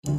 Good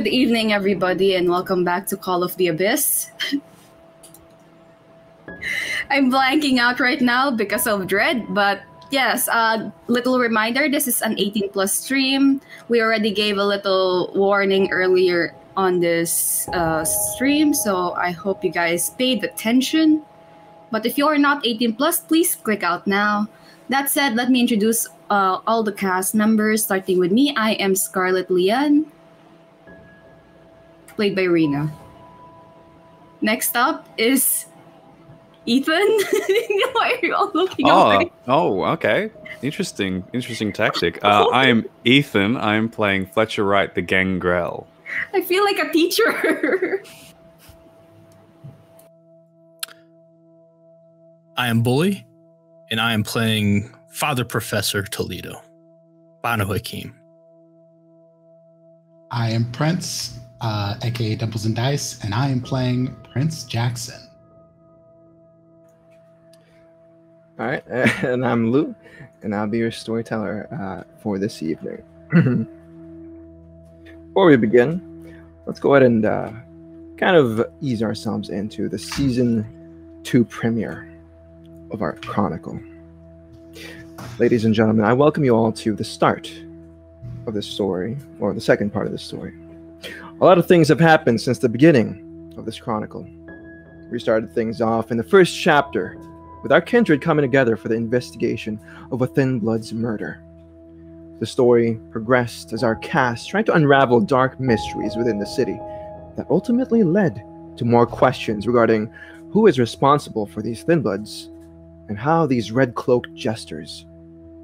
evening, everybody, and welcome back to Call of the Abyss. I'm blanking out right now because of Dread, but yes, little reminder, this is an 18+ stream. We already gave a little warning earlier on this stream, so I hope you guys paid attention. But if you're not 18+, please click out now. That said, let me introduce all the cast members, starting with me. I am Scarlett Leon, played by Rena. Next up is Ethan. Why are you all looking away? Oh, okay. Interesting tactic. I'm Ethan. I'm playing Fletcher Wright, the Gangrel. I feel like a teacher. I am Bully, and I am playing Father Professor Toledo, Banu Hakim. I am Prince, aka Dimples and Dice, and I am playing Prince Jackson. All right, and I'm Lou, and I'll be your storyteller for this evening. Before we begin, let's go ahead and kind of ease ourselves into the Season 2 premiere of our chronicle. Ladies and gentlemen, I welcome you all to the start of this story, or the second part of this story. A lot of things have happened since the beginning of this chronicle. We started things off in the first chapter with our kindred coming together for the investigation of a Thin Blood's murder. The story progressed as our cast tried to unravel dark mysteries within the city that ultimately led to more questions regarding who is responsible for these Thin Bloods and how these red-cloaked jesters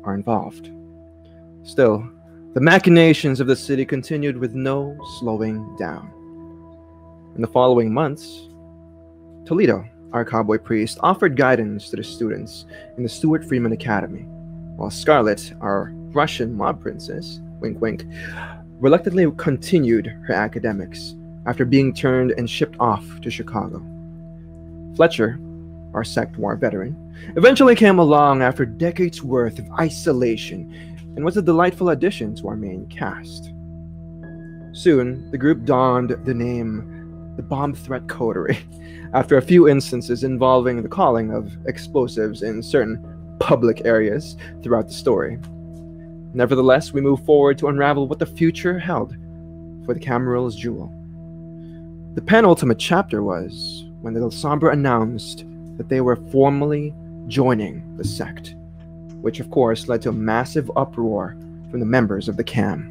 are involved. Still, the machinations of the city continued with no slowing down. In the following months, Toledo, our cowboy priest, offered guidance to the students in the Stuart Freeman Academy, while Scarlett, our Russian mob princess, wink wink, reluctantly continued her academics after being turned and shipped off to Chicago. Fletcher, our sect war veteran, eventually came along after decades worth of isolation and was a delightful addition to our main cast. Soon, the group donned the name the Bomb Threat Coterie after a few instances involving the calling of explosives in certain public areas throughout the story. Nevertheless, we move forward to unravel what the future held for the Camarilla's jewel. The penultimate chapter was when the Lasombra announced that they were formally joining the sect, which of course led to a massive uproar from the members of the Cam.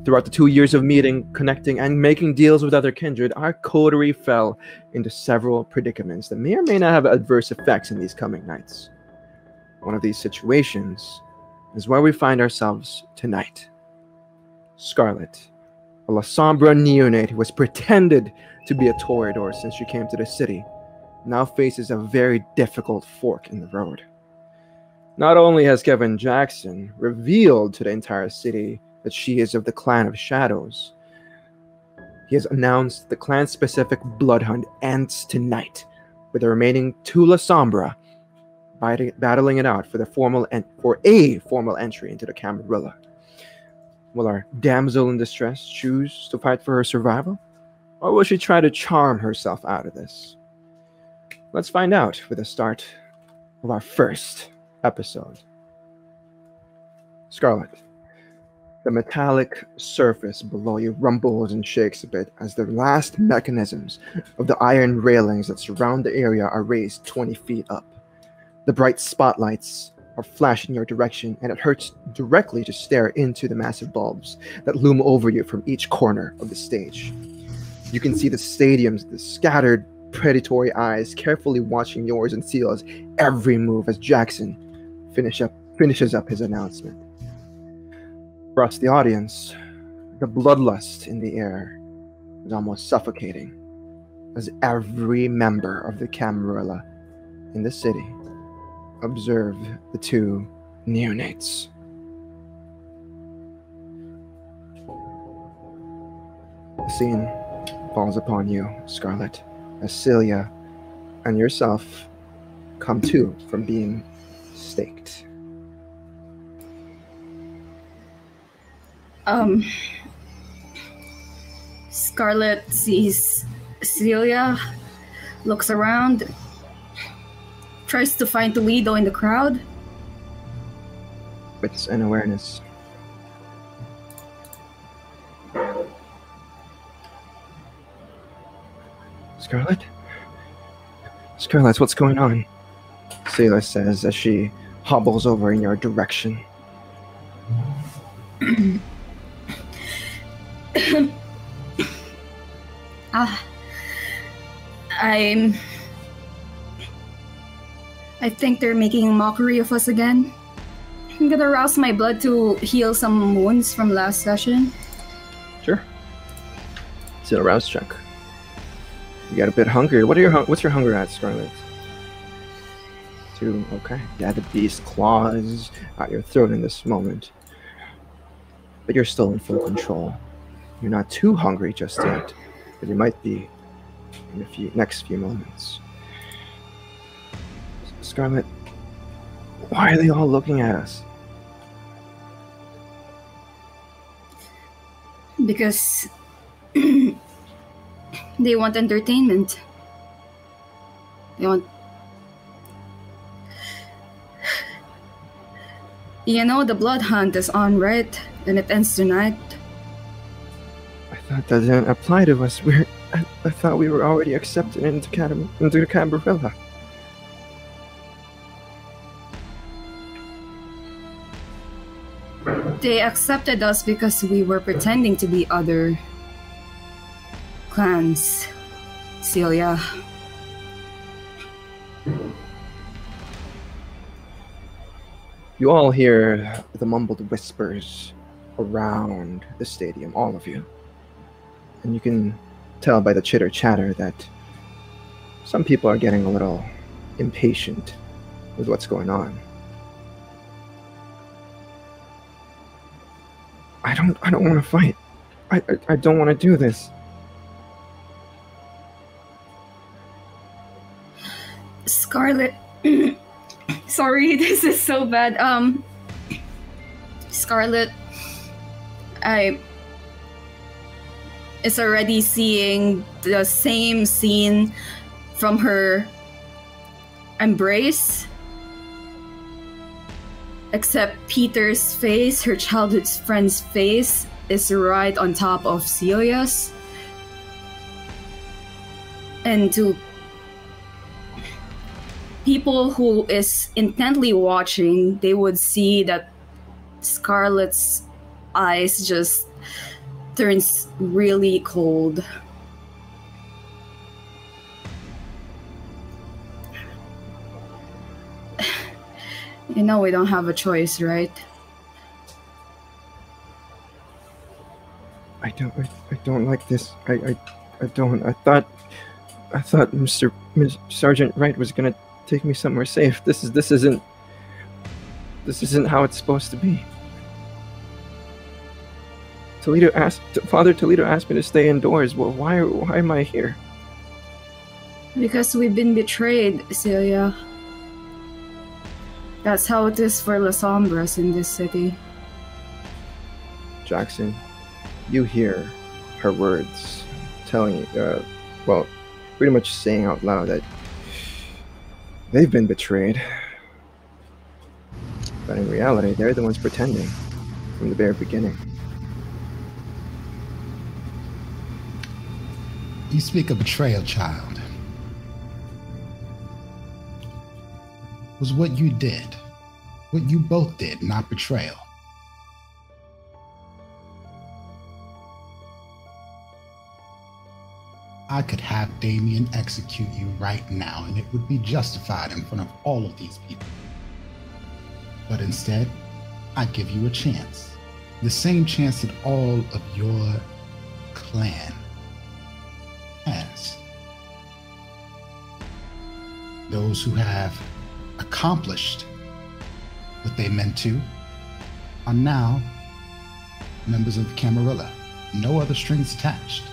Throughout the 2 years of meeting, connecting, and making deals with other kindred, our coterie fell into several predicaments that may or may not have adverse effects in these coming nights. One of these situations is where we find ourselves tonight. Scarlett, a Lasombra neonate who was pretended to be a toreador since she came to the city, now faces a very difficult fork in the road. Not only has Kevin Jackson revealed to the entire city that she is of the Clan of Shadows, he has announced the clan-specific blood hunt ends tonight, with the remaining 2 Lasombra battling it out for a formal entry into the Camarilla. Will our damsel in distress choose to fight for her survival, or will she try to charm herself out of this? let's find out with the start of our first episode. Scarlett, the metallic surface below you rumbles and shakes a bit as the last mechanisms of the iron railings that surround the area are raised 20 feet up. The bright spotlights are flashing your direction, and it hurts directly to stare into the massive bulbs that loom over you from each corner of the stage. You can see the stadium's the scattered, predatory eyes carefully watching yours and Celia's every move as Jackson finishes up his announcement. Across the audience, the bloodlust in the air is almost suffocating as every member of the Camarilla in the city observe the two neonates. The scene falls upon you, Scarlett, as Celia and yourself come to from being staked. Scarlett sees Celia, looks around, tries to find Toledo in the crowd. Wits and awareness. Scarlett? Scarlett, what's going on? Celia says as she hobbles over in your direction. I think they're making a mockery of us again. I'm gonna rouse my blood to heal some wounds from last session. Sure. It's a rouse check. You got a bit hungry. What's your hunger at, Scarlett? 2. Okay. Yeah, the beast claws at your throat in this moment. But you're still in full control. You're not too hungry just yet, but you might be in the next few moments. Scarlett, why are they all looking at us? Because they want entertainment. They want... You know the Bloodhunt is on, right? And it ends tonight. I thought that didn't apply to us. I thought we were already accepted into Camarilla. They accepted us because we were pretending to be other clans, Celia. You all hear the mumbled whispers around the stadium, all of you. And you can tell by the chitter-chatter that some people are getting a little impatient with what's going on. I don't want to fight. I don't want to do this. Scarlett, sorry, this is so bad. Scarlett, is already seeing the same scene from her embrace, except Peter's face, her childhood friend's face, is right on top of Celia's. And to people who is intently watching, they would see that Scarlett's eyes just turns really cold. You know we don't have a choice, right? I don't like this. I don't. I thought Mr. Sergeant Wright was gonna take me somewhere safe. This isn't how it's supposed to be. Father Toledo asked me to stay indoors. Well, why am I here? Because we've been betrayed, Celia. That's how it is for Lasombras in this city. Jackson, you hear her words telling you, well, pretty much saying out loud that They've been betrayed. But in reality, they're the ones pretending from the very beginning. You speak of betrayal, child. It was what you did. What you both did, not betrayal. I could have Damien execute you right now, and it would be justified in front of all of these people. But instead, I give you a chance. The same chance that all of your clan has. Those who have accomplished what they meant to are now members of Camarilla. No other strings attached.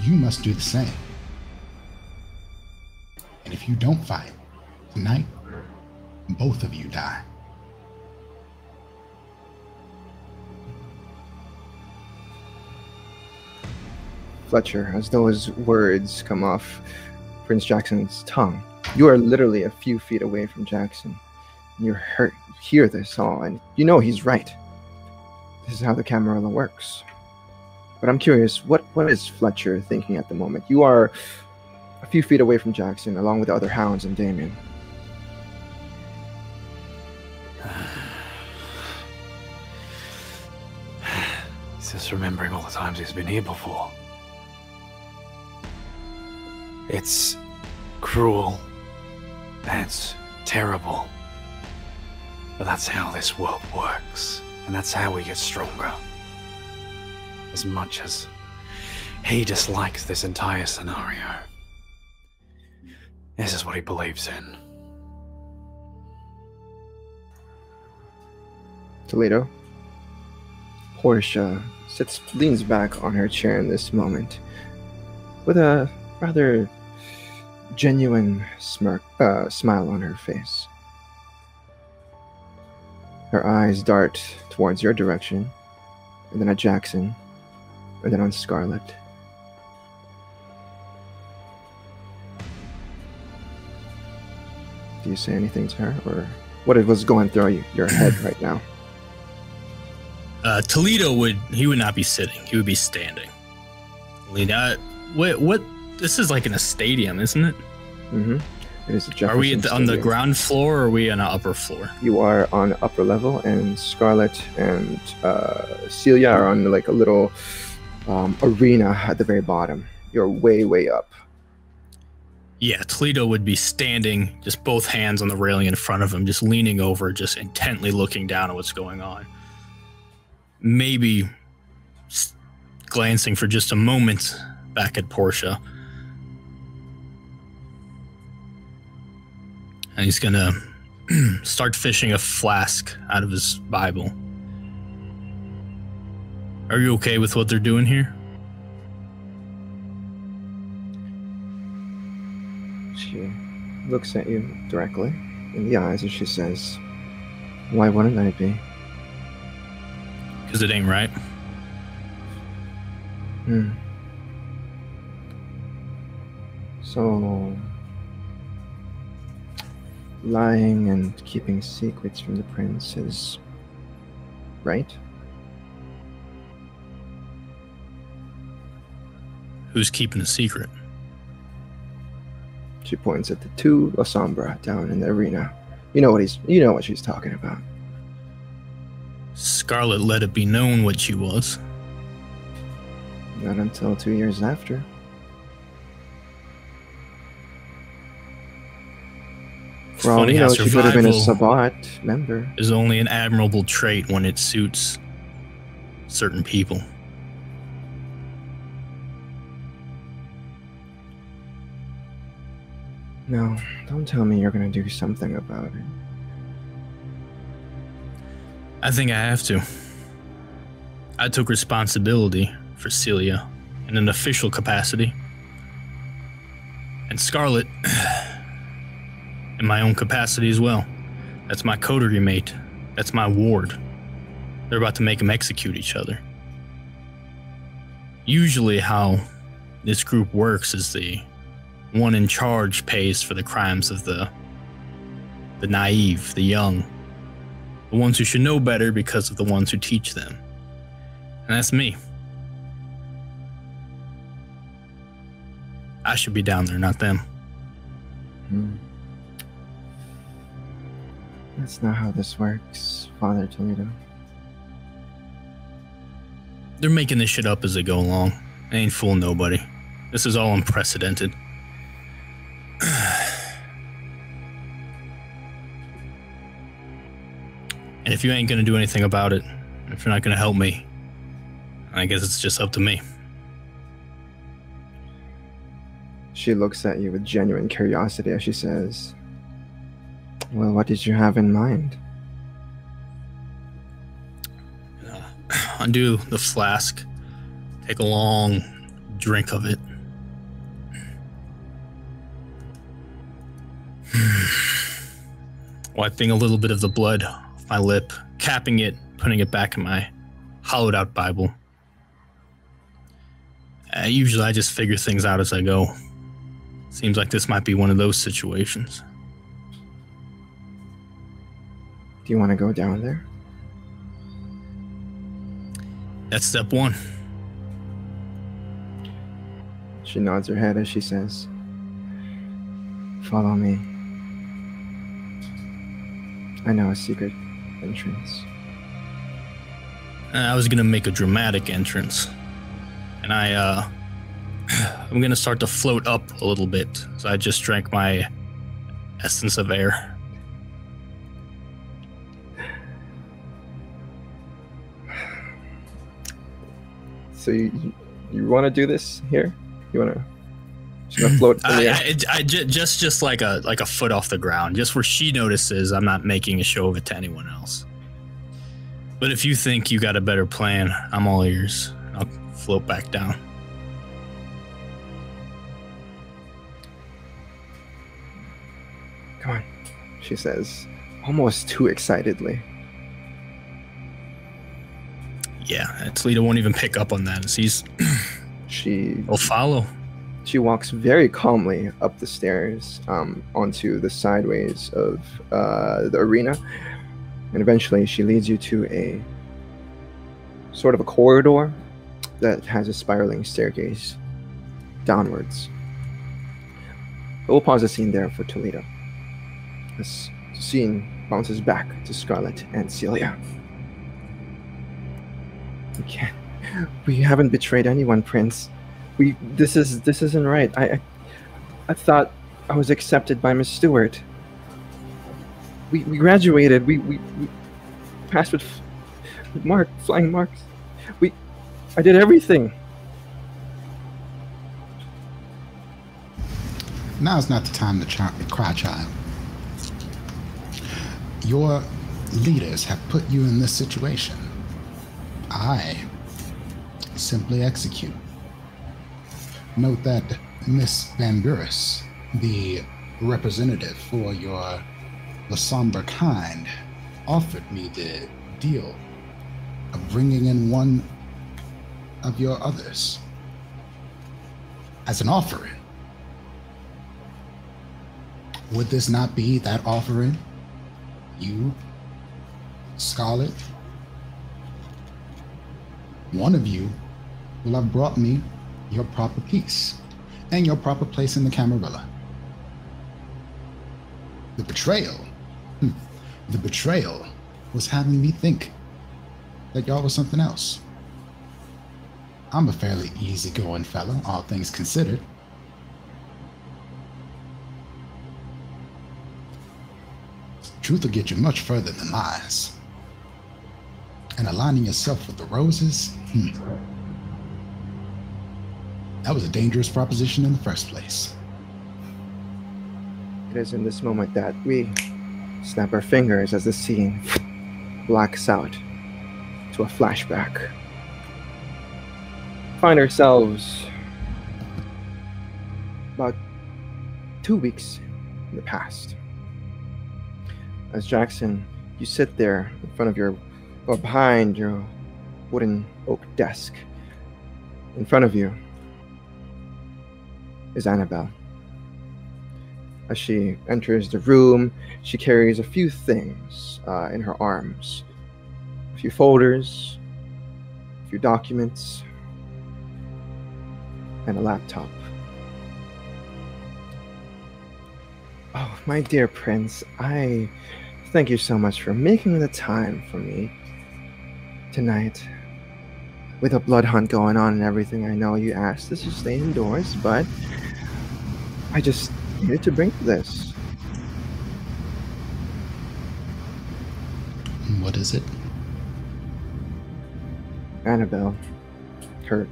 You must do the same. And if you don't fight tonight, both of you die. Fletcher, as those words come off Prince Jackson's tongue, you are literally a few feet away from Jackson. And you're hurt. You hear this all, and you know he's right. This is how the Camarilla works. But I'm curious, what is Fletcher thinking at the moment? You are a few feet away from Jackson, along with the other hounds and Damien. He's just remembering all the times he's been here before. It's cruel, and it's terrible. But that's how this world works, and that's how we get stronger. As much as he dislikes this entire scenario, this is what he believes in. Toledo. Portia leans back on her chair in this moment with a rather genuine smile on her face. Her eyes dart towards your direction, and then at Jackson, and then on Scarlett. Do you say anything to her, or what was going through your head right now? Toledo would not be sitting. He would be standing. What? This is like in a stadium, isn't it? Mm-hmm. It is a Jefferson Are we on the Stadium. ground floor, or are we on the upper floor? You are on upper level, and Scarlett and Celia are on like a little arena at the very bottom. You're way up. Yeah, Toledo would be standing, just both hands on the railing in front of him, just leaning over, just intently looking down at what's going on. Maybe glancing for just a moment back at Portia. And he's gonna start fishing a flask out of his Bible. Are you okay with what they're doing here? She looks at you directly in the eyes and she says, "Why wouldn't I be?" Because it ain't right. So, lying and keeping secrets from the prince is right? Who's keeping a secret? She points at the two Lasombra down in the arena. You know what she's talking about. Scarlett let it be known what she was. Not until 2 years after. It's For all funny you how know, she could have been a survival Sabbat member. is only an admirable trait when it suits certain people. No, don't tell me you're gonna do something about it. I think I have to. I took responsibility for Celia in an official capacity. And Scarlett in my own capacity as well. That's my coterie mate. That's my ward. They're about to make them execute each other. Usually how this group works is they one in charge pays for the crimes of the naive, the young, the ones who should know better because of the ones who teach them. And that's me. I should be down there, not them. That's not how this works, Father Toledo. They're making this shit up as they go along. They ain't fooling nobody. This is all unprecedented. And if you ain't gonna do anything about it, if you're not gonna help me, I guess it's just up to me. She looks at you with genuine curiosity as she says, well, what did you have in mind? Undo the flask, take a long drink of it. Wiping a little bit of the blood off my lip, capping it, putting it back in my hollowed out Bible. Usually I just figure things out as I go. Seems like this might be one of those situations. Do you want to go down there? That's step one. She nods her head as she says, follow me. I know a secret entrance. I was gonna make a dramatic entrance. And I'm gonna start to float up a little bit. So I just drank my essence of air. So you want to do this here? You want to float in the air? Just like a foot off the ground, just where she notices I'm not making a show of it to anyone else. But if you think you got a better plan, I'm all ears. I'll float back down. Come on, she says, almost too excitedly. Yeah, Toledo won't even pick up on that as he's... He'll follow. She walks very calmly up the stairs onto the sideways of the arena. And eventually she leads you to a sort of a corridor that has a spiraling staircase downwards. But we'll pause the scene there for Toledo. This scene bounces back to Scarlett and Celia. We haven't betrayed anyone, Prince. This isn't right. I thought I was accepted by Miss Stewart. We graduated. We passed with flying marks. I did everything. Now's not the time to cry, child. Your leaders have put you in this situation. I simply execute. Note that Miss Van Buris, the representative for your Lasombra kind, offered me the deal of bringing in one of your others as an offering. Would this not be that offering? You, Scarlett, one of you will have brought me your proper piece and your proper place in the Camarilla. The betrayal was having me think that y'all was something else. I'm a fairly easygoing fellow, all things considered. Truth will get you much further than lies. And aligning yourself with the roses, that was a dangerous proposition in the first place. It is in this moment that we snap our fingers as the scene blacks out to a flashback. Find ourselves about 2 weeks in the past. As Jackson, you sit there in front of or behind your wooden oak desk. In front of you is Annabelle, As she enters the room, she carries a few things in her arms. A few folders, a few documents, and a laptop. Oh, my dear Prince, I thank you so much for making the time for me tonight. With a blood hunt going on and everything, I know you asked us to stay indoors, but I just needed to bring this. What is it? Annabelle, her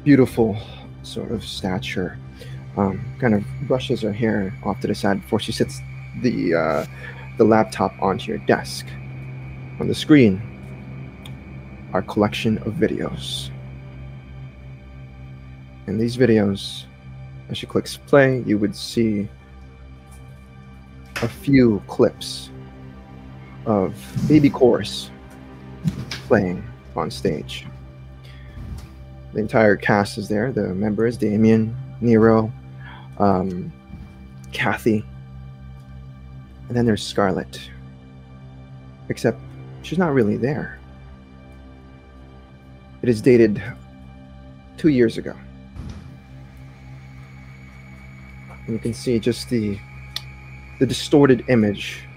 beautiful sort of stature, kind of brushes her hair off to the side before she sits the laptop onto your desk. On the screen, our collection of videos. And these videos, as she clicks play, you would see a few clips of baby chorus playing on stage. The entire cast is there. The members, Damien, Nero, Kathy, and then there's Scarlett. Except she's not really there. It is dated 2 years ago. And you can see just the distorted image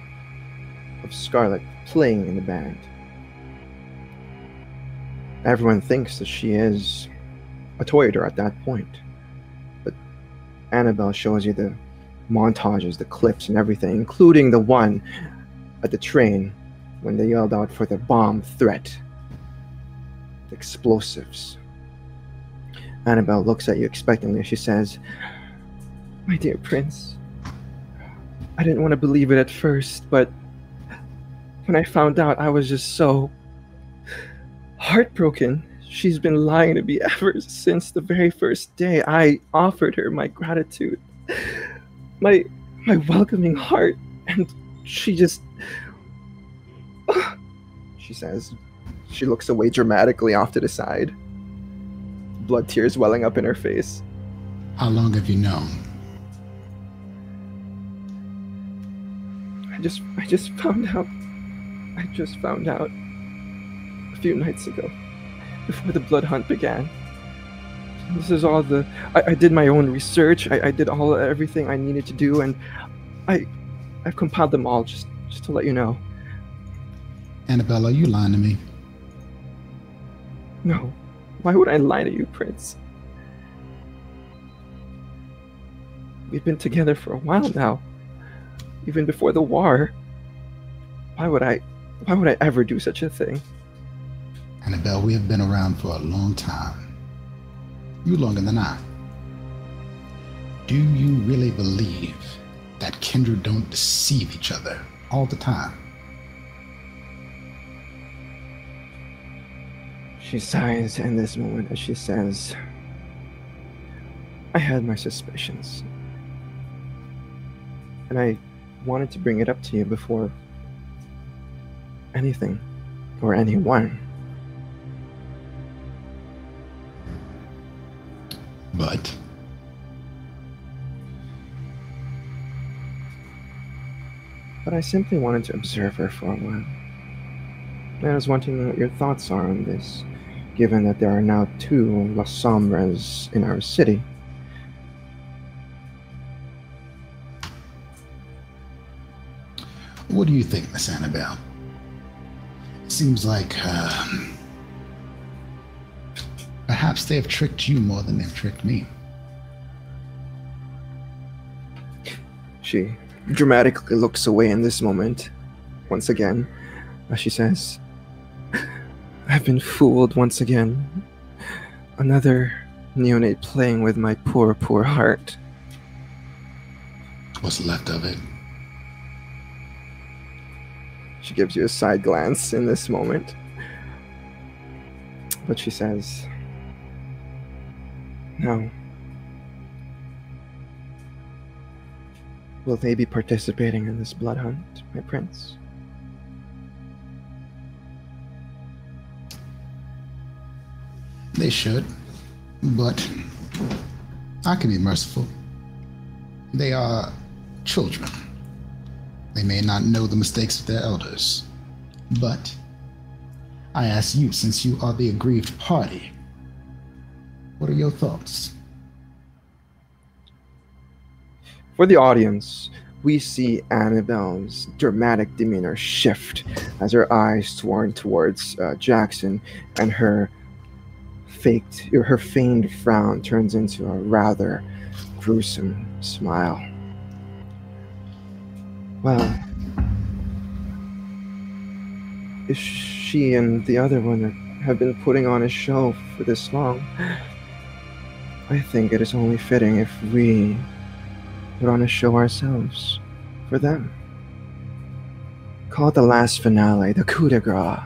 of Scarlett playing in the band. Everyone thinks that she is a Toyader at that point. But Annabelle shows you the montages, the clips and everything, including the one at the train when they yelled out for the bomb threat. The explosives. Annabelle looks at you expectantly. She says, "My dear Prince, I didn't want to believe it at first, but when I found out, I was just so heartbroken. She's been lying to me ever since the very first day I offered her my gratitude, my welcoming heart, and she just..." She says. She looks away dramatically off to the side. Blood tears welling up in her face. How long have you known? I just found out. I just found out a few nights ago, before the blood hunt began. This is all I did my own research. I did everything I needed to do, and I've compiled them all just to let you know. Annabelle, are you lying to me? No. Why would I lie to you, Prince? We've been together for a while now. Even before the war. Why would I ever do such a thing? Annabelle, we have been around for a long time. You longer than I. Do you really believe that kindred don't deceive each other all the time? She sighs in this moment as she says, "I had my suspicions. And I wanted to bring it up to you before anything or anyone." But I simply wanted to observe her for a while. I was wanting to know what your thoughts are on this, given that there are now 2 Lasombras in our city. what do you think, Miss Annabelle? It seems like perhaps they have tricked you more than they've tricked me. She dramatically looks away in this moment, once again, as she says, "I've been fooled once again. Another neonate playing with my poor, poor heart." What's left of it? She gives you a side glance in this moment. But she says, "No. Will they be participating in this blood hunt, my prince?" They should, but I can be merciful. They are children. They may not know the mistakes of their elders. But I ask you, since you are the aggrieved party, what are your thoughts? For the audience, we see Annabelle's dramatic demeanor shift as her eyes turn towards Jackson, and her feigned frown turns into a rather gruesome smile. Well, if she and the other one have been putting on a show for this long, I think it is only fitting if we put on a show ourselves for them. Call it the last finale, the coup de grace.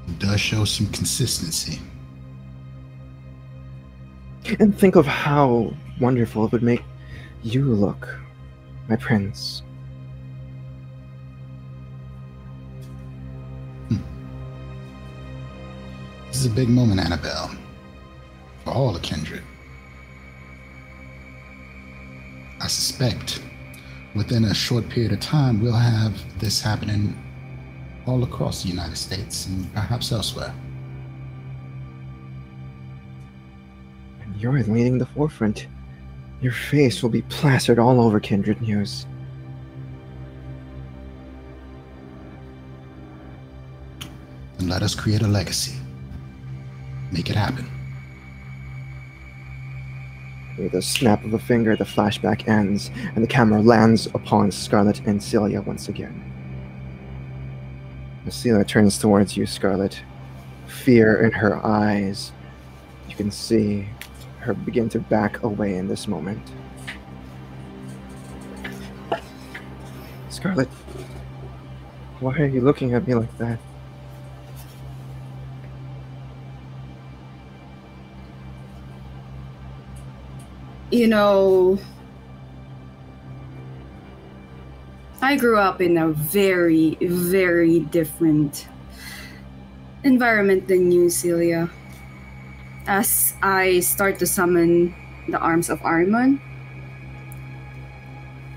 It does show some consistency. And think of how wonderful it would make you look, my prince. This is a big moment, Annabelle, for all the kindred. I suspect within a short period of time, we'll have this happening all across the United States and perhaps elsewhere. And you're leading the forefront. Your face will be plastered all over Kindred News. And let us create a legacy. Make it happen. With a snap of a finger, the flashback ends, and the camera lands upon Scarlett and Celia once again. As Celia turns towards you, Scarlett, fear in her eyes. You can see her begin to back away in this moment. Scarlett, why are you looking at me like that? You know, I grew up in a very, very different environment than you, Celia. As I start to summon the arms of Ahriman,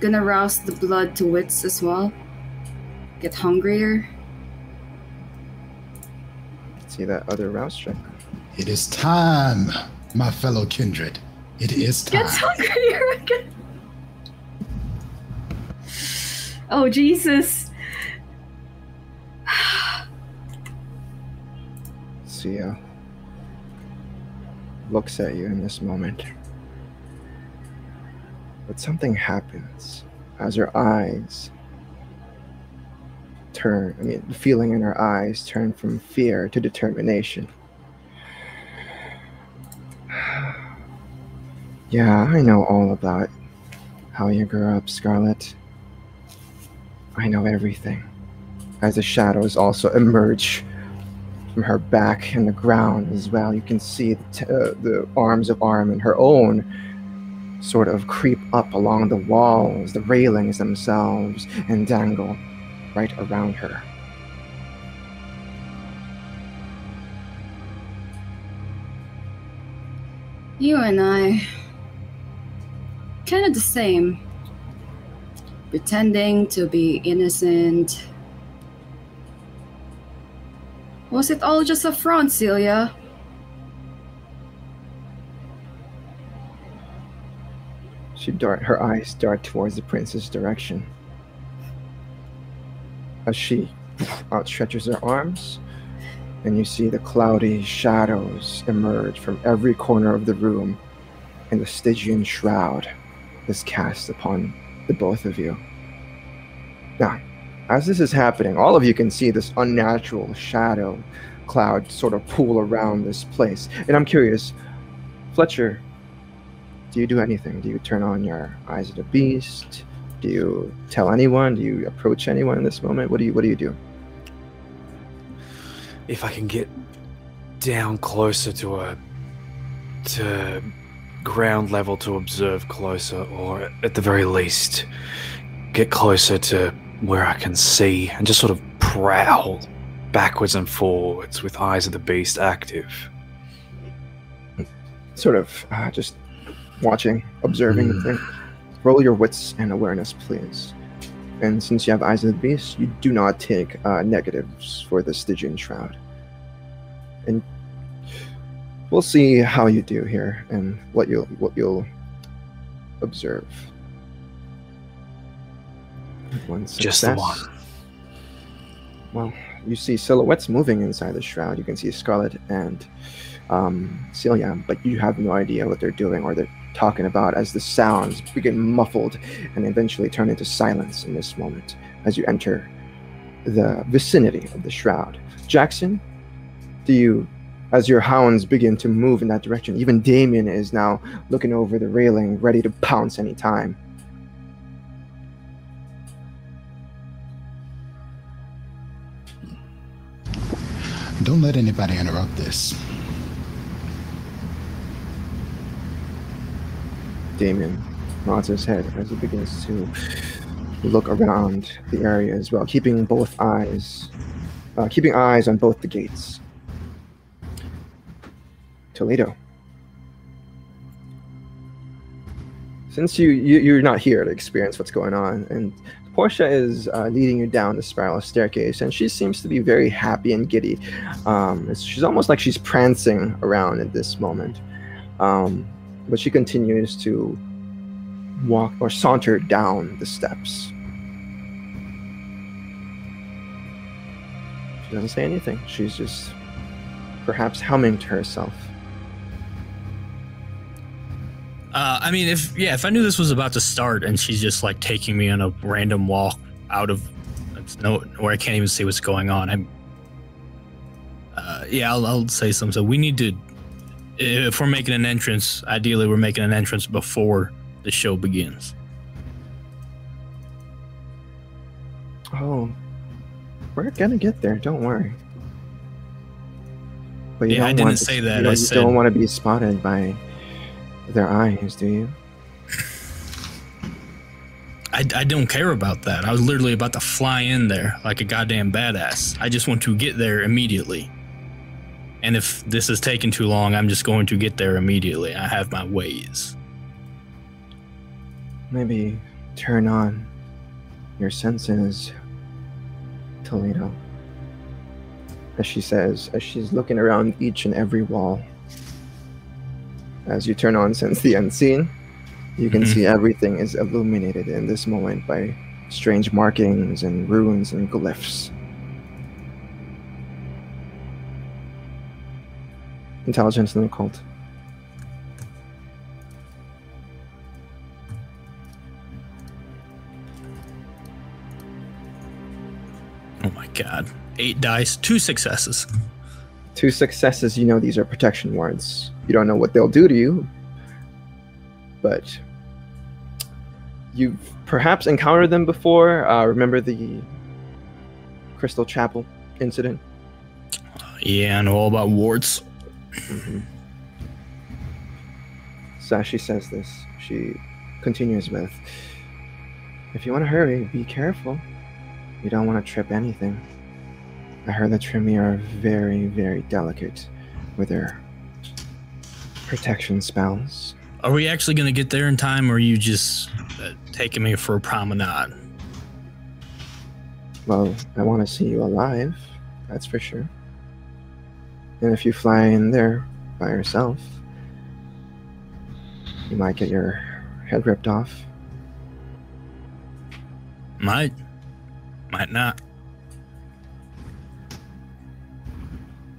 gonna rouse the blood to wits as well. Get hungrier. See that other rouse check. It is time, my fellow kindred. It is time. Gets hungrier again. Oh, Jesus. Sia looks at you in this moment. But something happens as her eyes turn, the feeling in her eyes turn from fear to determination. Yeah, I know all about how you grew up, Scarlett. I know everything. As the shadows also emerge from her back and the ground as well, you can see the arms of Ahriman, her own, sort of creep up along the walls, the railings themselves, and dangle right around her. You and I, kind of the same. Pretending to be innocent. Was it all just a front, Celia? Her eyes dart towards the prince's direction. As she outstretches her arms, and you see the cloudy shadows emerge from every corner of the room, and the Stygian shroud is cast upon the both of you. Now, as this is happening, all of you can see this unnatural shadow cloud sort of pool around this place. And I'm curious, Fletcher, do you do anything? Do you turn on your eyes of the beast? Do you tell anyone? Do you approach anyone in this moment? What do you do? If I can get down closer to ground level to observe closer, or at the very least get closer to where I can see and just sort of prowl backwards and forwards with Eyes of the Beast active. Sort of just watching, observing the thing. Roll your wits and awareness, please. And since you have Eyes of the Beast, you do not take negatives for the Stygian Shroud. And we'll see how you do here and what you'll observe. One success. Just the one. Well, you see silhouettes moving inside the shroud. You can see Scarlett and Celia, but you have no idea what they're doing or they're talking about as the sounds begin muffled and eventually turn into silence in this moment as you enter the vicinity of the shroud. Jackson, as your hounds begin to move in that direction, even Damien is now looking over the railing, ready to pounce any time. Don't let anybody interrupt this. Damien nods his head as he begins to look around the area as well, keeping eyes on both the gates. Toledo, since you're not here to experience what's going on, and Portia is leading you down the spiral staircase, and she seems to be very happy and giddy. She's almost like she's prancing around at this moment. But she continues to walk or saunter down the steps. She doesn't say anything. She's just perhaps humming to herself. I mean, if I knew this was about to start and she's just like taking me on a random walk out of where I can't even see what's going on, I'll say something. So we need to, if we're making an entrance, ideally we're making an entrance before the show begins. Oh, we're gonna get there. Don't worry. But I didn't say that. You don't want to be spotted by their eyes, do you? I don't care about that. I was literally about to fly in there like a goddamn badass. I just want to get there immediately. And if this is taking too long, I'm just going to get there immediately. I have my ways. Maybe turn on your senses, Toledo. As she says, as she's looking around each and every wall. As you turn on Sense the Unseen, you can see everything is illuminated in this moment by strange markings and runes and glyphs. Intelligence and occult. Oh my god. 8 dice, 2 successes. 2 successes, you know these are protection wards. You don't know what they'll do to you, but you've perhaps encountered them before. Remember the Crystal Chapel incident? Yeah, I know all about wards. So as she says this, she continues with, if you want to hurry, be careful. You don't want to trip anything. I heard the Tremere are very, very delicate with their protection spells. Are we actually going to get there in time, or are you just taking me for a promenade? Well, I want to see you alive, that's for sure. And if you fly in there by yourself, you might get your head ripped off. Might not.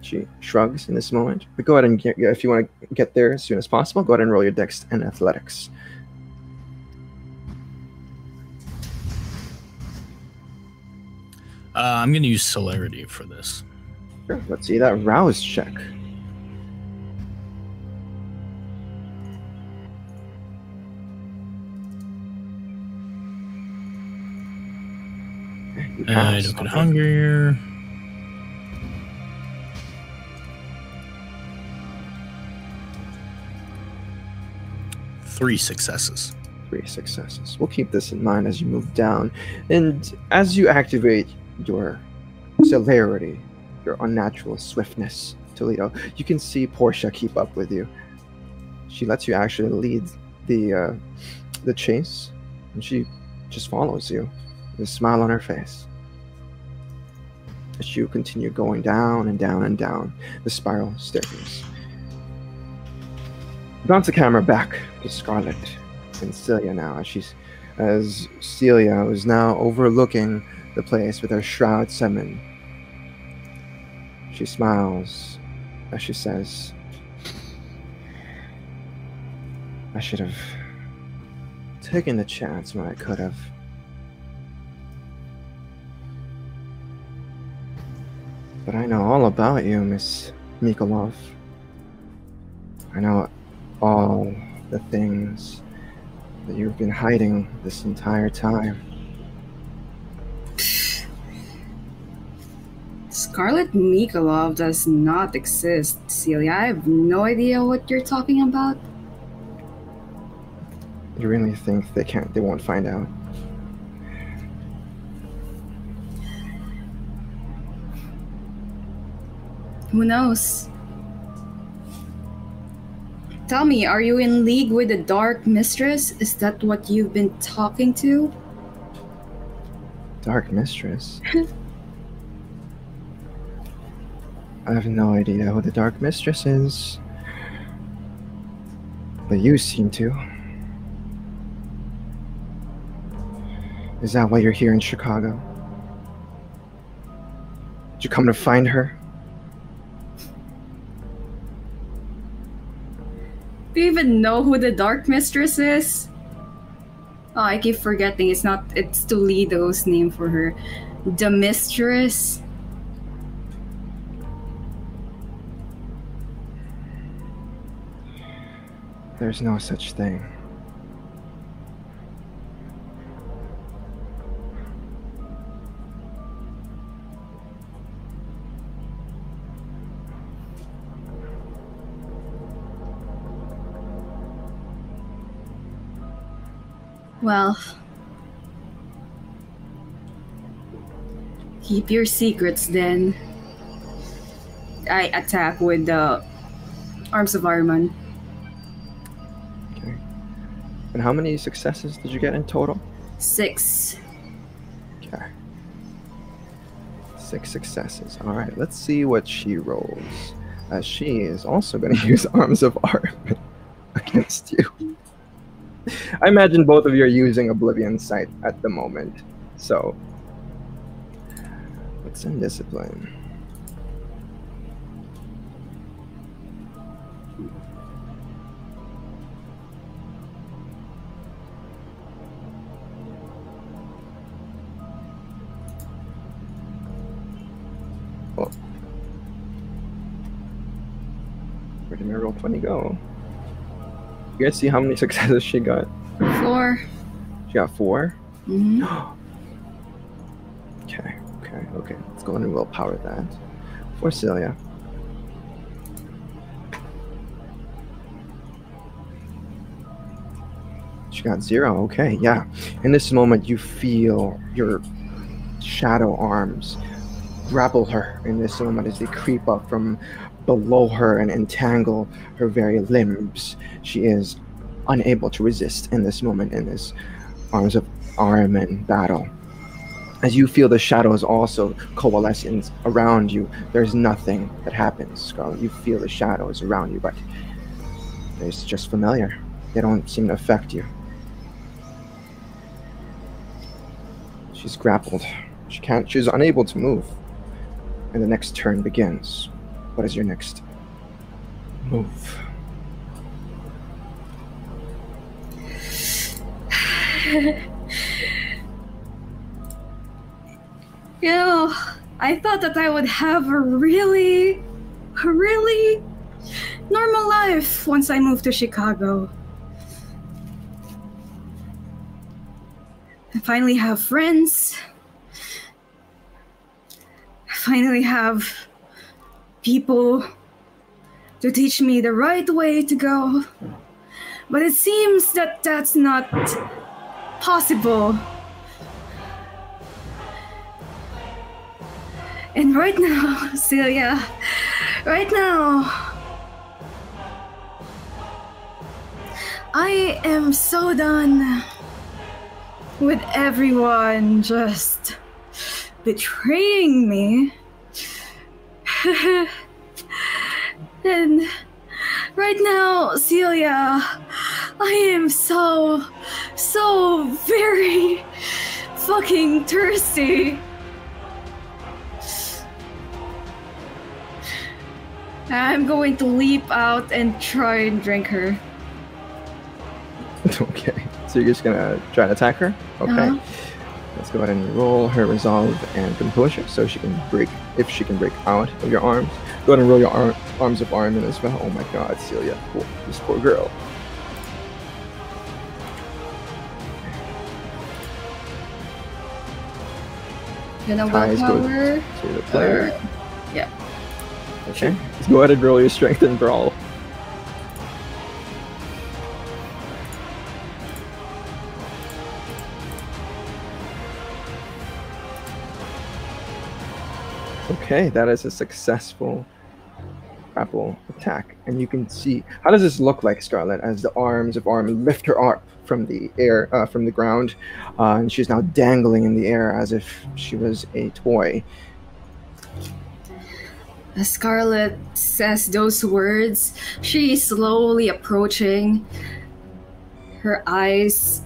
She shrugs in this moment. But go ahead and if you want to get there as soon as possible, go ahead and roll your dex and athletics. I'm going to use celerity for this. Sure. Let's see that rouse check. I don't get hungrier. Three successes. 3 successes. We'll keep this in mind as you move down. And as you activate your celerity, your unnatural swiftness, Toledo. You can see Portia keep up with you. She lets you actually lead the chase, and she just follows you with a smile on her face as you continue going down and down and down the spiral staircase. Bounce the camera back to Scarlett and Celia now, as Celia is now overlooking the place with her shroud summoned. She smiles as she says, I should have taken the chance when I could have. But I know all about you, Miss Mikolov. I know all the things that you've been hiding this entire time. Scarlett Mikolov does not exist, Celia. I have no idea what you're talking about. You really think they won't find out? Who knows? Tell me, are you in league with the Dark Mistress? Is that what you've been talking to? Dark Mistress? I have no idea who the Dark Mistress is. But you seem to. Is that why you're here in Chicago? Did you come to find her? Do you even know who the Dark Mistress is? Oh, I keep forgetting. It's Toledo's name for her. The Mistress. There's no such thing. Well, keep your secrets then. I attack with the Arms of Ahriman. Okay. And how many successes did you get in total? 6. Okay. 6 successes. All right, let's see what she rolls. She is also going to use Arms of Ahriman against you. I imagine both of you are using Oblivion Sight at the moment. So, what's in discipline? Oh. Where did my roll 20 go? You guys see how many successes she got? 4. She got 4? Mm-hmm. Okay. Let's go and willpower that. For Celia. She got 0. Okay, yeah. In this moment, you feel your shadow arms grapple her in this moment as they creep up from below her and entangle her very limbs. She is unable to resist in this moment in this Arms of Ahriman battle. As you feel the shadows also coalescing around you, there's nothing that happens, Scarlett. You feel the shadows around you, but they're just familiar. They don't seem to affect you. She's grappled. She's unable to move. And the next turn begins. What is your next move? You know, I thought that I would have a really normal life once I moved to Chicago. I finally have friends. I finally have people to teach me the right way to go. But it seems that that's not possible. And right now, Celia, right now, I am so done with everyone just betraying me. And right now, Celia, I am so very fucking thirsty. I'm going to leap out and try and drink her. Okay, so you're just gonna try to attack her? Okay. Let's go ahead and roll her resolve and composure so she can break, if she can break out of your arms. Go ahead and roll your arms of arm in as well. Oh my god, Celia, this poor girl. Gonna Ties go willpower. to the player. Yeah. Okay, let's go ahead and roll your strength and brawl. Okay, that is a successful grapple attack. And you can see, how does this look like, Scarlett, as the arms of Arm lift her up from the air, from the ground, and she's now dangling in the air as if she was a toy. As Scarlett says those words, she is slowly approaching, her eyes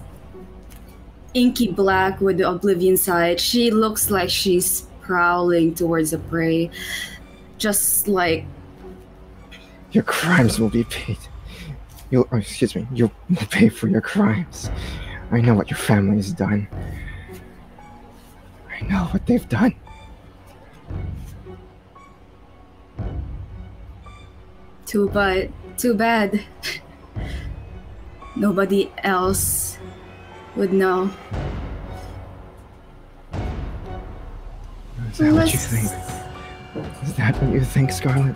inky black with the oblivion side. She looks like she's prowling towards a prey, just like... Your crimes will be paid. You'll pay for your crimes. I know what your family's done. I know what they've done. Too bad. Nobody else would know. Is that what you think? Is that what you think, Scarlett?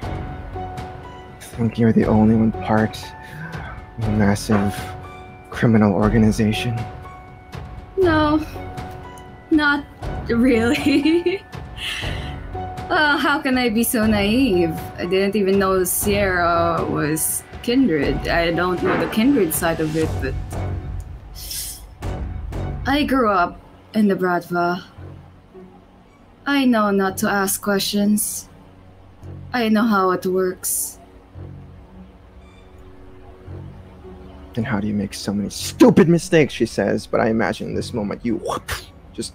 You think you're the only one part of a massive criminal organization? No, not really. How can I be so naive? I didn't even know Sierra was kindred. I don't know the kindred side of it, but I grew up in the Bratva. I know not to ask questions. I know how it works. And how do you make so many stupid mistakes, she says, but I imagine in this moment you just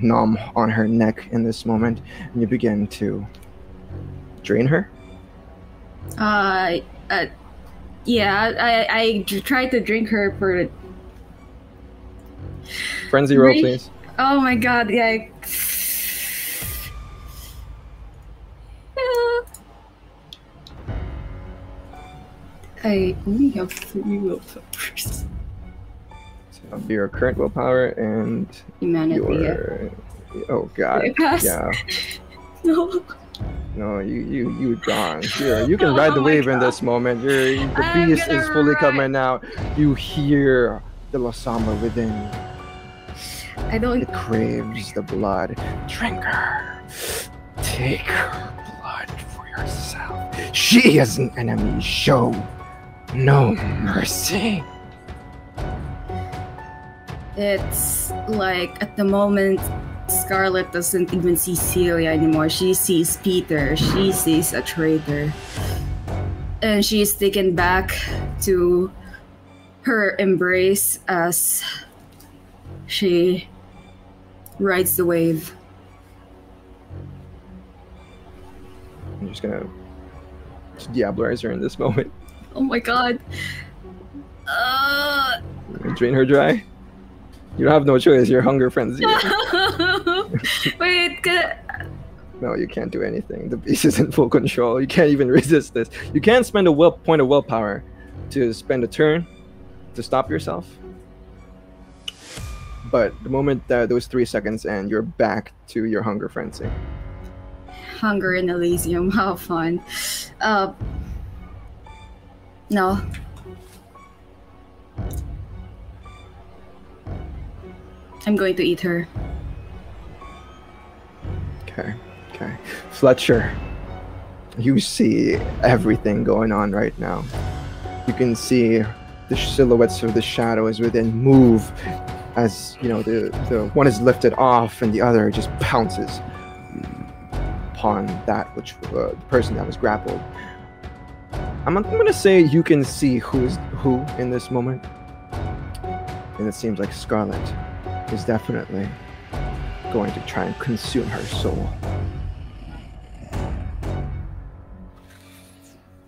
nom on her neck in this moment, and you begin to drain her? Yeah, I tried to drink her for... Frenzy roll, please. Oh my god, yeah. I only have 3 willpowers. So that'll be your current willpower and Humanity, your... Oh god. Did I pass? Yeah. No. No, you gone. Here, you can ride the wave in this moment. The beast is fully coming out. You hear the Lasombra within you. I don't... It craves the blood. Drink her. Take her blood for yourself. She is an enemy. Show no mercy. It's like at the moment, Scarlett doesn't even see Celia anymore. She sees Peter. She sees a traitor. And she's taken back to her embrace as she rides the wave. I'm just gonna Diablerize her in this moment. Oh my god. Drain her dry. You don't have no choice. You're hunger frenzy. Wait, No, you can't do anything. The beast is in full control. You can't even resist this. You can't spend a point of willpower to spend a turn to stop yourself. But the moment that those 3 seconds end, you're back to your hunger frenzy. Hunger in Elysium, how fun. No. I'm going to eat her. Okay. Fletcher, you see everything going on right now. You can see the silhouettes of the shadows within move as, you know, the one is lifted off and the other just pounces upon that which the person that was grappled. I'm going to say you can see who's who in this moment. And it seems like Scarlett is definitely going to try and consume her soul.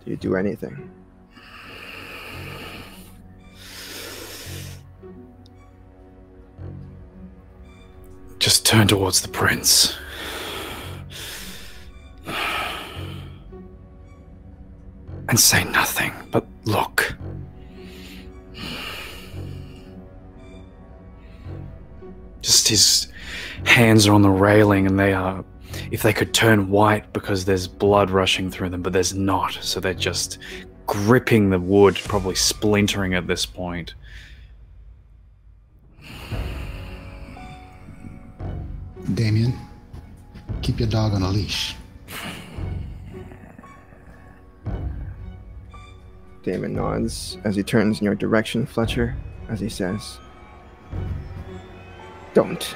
Do you do anything? Just turn towards the prince. And say nothing, but look. Just his hands are on the railing, and they are, if they could turn white because there's blood rushing through them, but there's not, so they're just gripping the wood, probably splintering at this point. Damien, keep your dog on a leash. Damon nods as he turns in your direction, Fletcher, as he says, "Don't."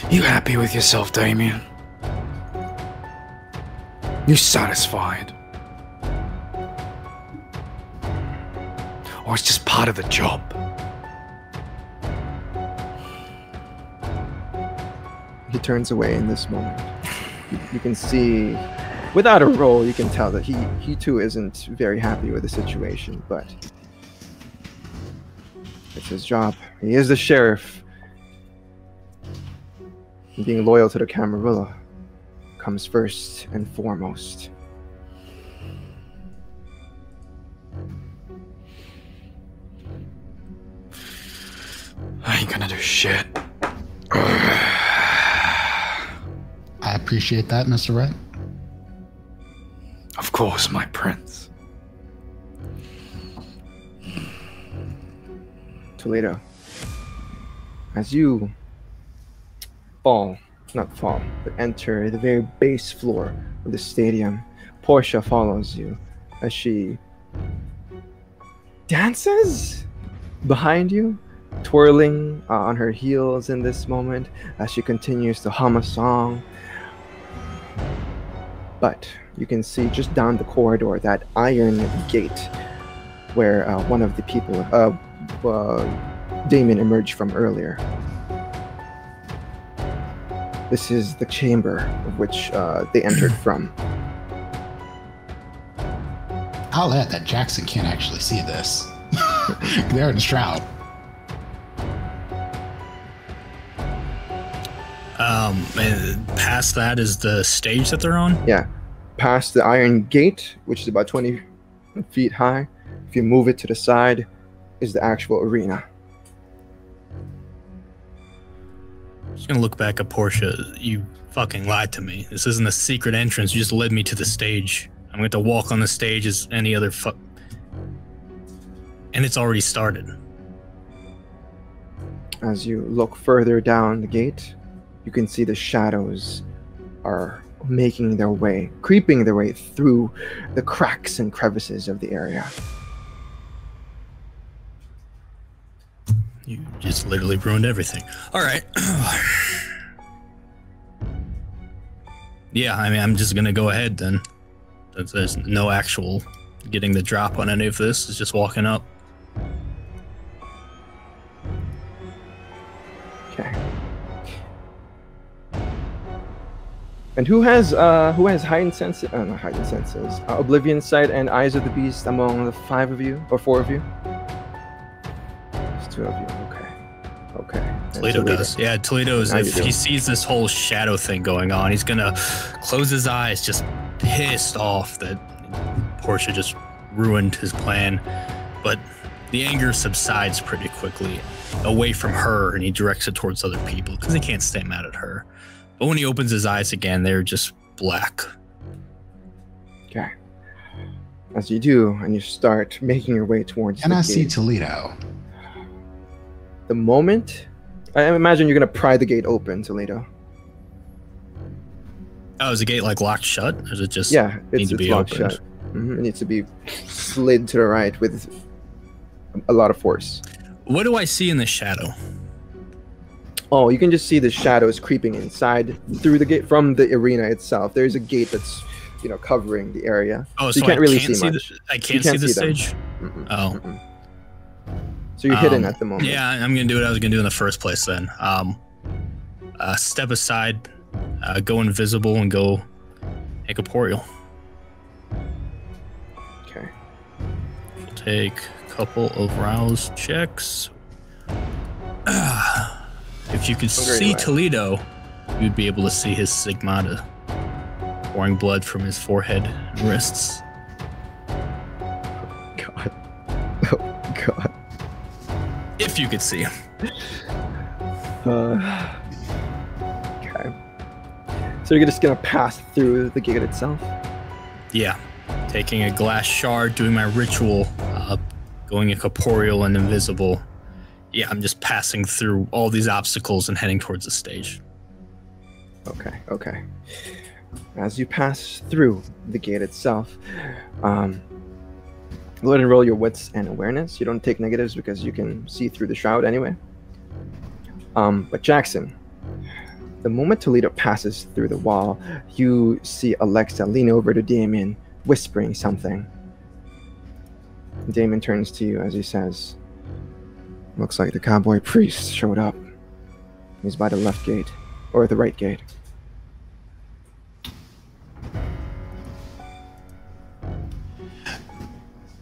You happy with yourself, Damien? You satisfied? Or it's just part of the job? He turns away in this moment. You can see, without a roll, you can tell that he too isn't very happy with the situation, but it's his job. He is the sheriff. And being loyal to the Camarilla comes first and foremost. I ain't gonna do shit. I appreciate that, Mr. Red. Of course, my prince. Toledo, as you not fall, but enter the very base floor of the stadium, Portia follows you as she dances behind you, twirling on her heels in this moment as she continues to hum a song. But you can see just down the corridor that iron gate where one of the people, Damien, emerged from earlier. This is the chamber of which they entered from. I'll add that Jackson can't actually see this. They're in shroud. And past that is the stage that they're on? Yeah. Past the iron gate, which is about 20 feet high. If you move it to the side, is the actual arena. Just gonna look back at Portia. You fucking lied to me. This isn't a secret entrance. You just led me to the stage. I'm going to walk on the stage as any other and it's already started. As you look further down the gate, you can see the shadows are making their way, creeping their way through the cracks and crevices of the area. You just literally ruined everything. All right. Yeah, I mean, I'm just going to go ahead then. There's no actual getting the drop on any of this. It's just walking up. Okay. And who has heightened senses? Not heightened senses. Oblivion sight and eyes of the beast among the 5 of you or 4 of you? There's 2 of you. Okay. Toledo does. Yeah, Toledo is. If he sees this whole shadow thing going on, he's gonna close his eyes, just pissed off that Portia just ruined his plan. But the anger subsides pretty quickly away from her, and he directs it towards other people because he can't stay mad at her. But when he opens his eyes again, they're just black. Okay. As you do, and you start making your way towards And the I gate. see Toledo. The moment, I imagine you're going to pry the gate open, Toledo. Oh, is the gate like locked shut? Or is it just Yeah, need it's to be locked opened? shut. It needs to be slid to the right with a lot of force. What do I see in the shadow? Oh, you can just see the shadows creeping inside through the gate from the arena itself. There's a gate that's, covering the area. Oh, so you so can't I really can't see much. I can't can't see the see them. stage? Oh. So you're hidden at the moment. Yeah, I'm gonna do what I was gonna do in the first place then. Step aside, go invisible, and go incorporeal. Okay. Take a couple of rouse checks. If you could see away. Toledo, you'd be able to see his stigmata pouring blood from his forehead and wrists. God. Oh, God. If you could see him. Okay. So you're just gonna pass through the gate itself? Yeah. Taking a glass shard, doing my ritual, going incorporeal and invisible. Yeah, I'm just passing through all these obstacles and heading towards the stage. Okay, okay. As you pass through the gate itself, go ahead and roll your wits and awareness. You don't take negatives because you can see through the shroud anyway. But Jackson, the moment Toledo passes through the wall, you see Alexa lean over to Damien, whispering something. Damien turns to you as he says, "Looks like the cowboy priest showed up. He's by the left gate, or the right gate."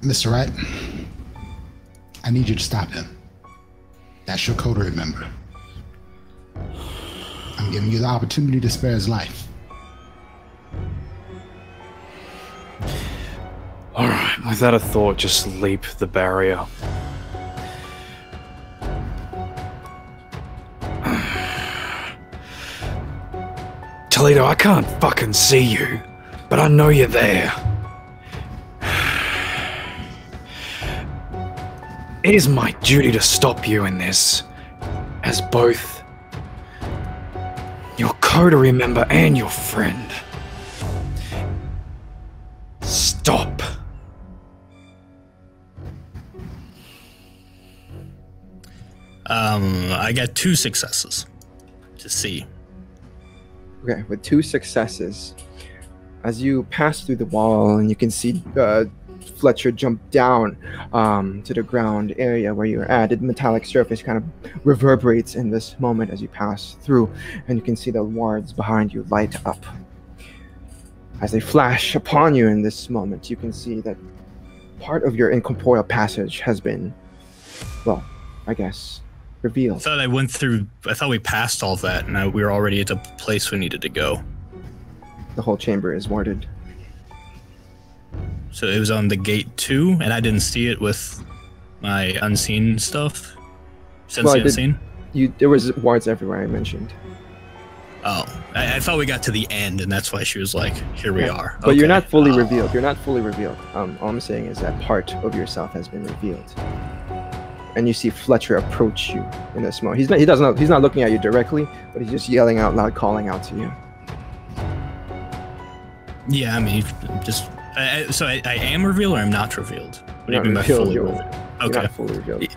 Mr. Wright, I need you to stop him. That's your coterie member. I'm giving you the opportunity to spare his life. Alright, without a thought, just leap the barrier. Toledo, I can't fucking see you, but I know you're there. It is my duty to stop you in this, as both your coterie member and your friend. Stop. I got 2 successes to see. Okay, with 2 successes, as you pass through the wall and you can see Fletcher jump down to the ground area where you're at, the metallic surface kind of reverberates in this moment as you pass through, and you can see the wards behind you light up. As they flash upon you in this moment, you can see that part of your incorporeal passage has been, well, I guess, revealed. I thought we passed all that, and we were already at the place we needed to go. The whole chamber is warded. So it was on the gate 2, and I didn't see it with my unseen stuff. Since Well, the unseen? There was wards everywhere, I mentioned. Oh, I thought we got to the end, and that's why she was like, "Here we are." But you're Okay. not fully revealed. You're not fully revealed. All I'm saying is that part of yourself has been revealed. And you see Fletcher approach you in this moment. He's not looking at you directly, but he's just yelling out loud, calling out to you. Yeah, I mean, just so I am revealed or I'm not revealed. What do you Not mean by revealed, fully you're- revealed? You're Okay. not fully revealed.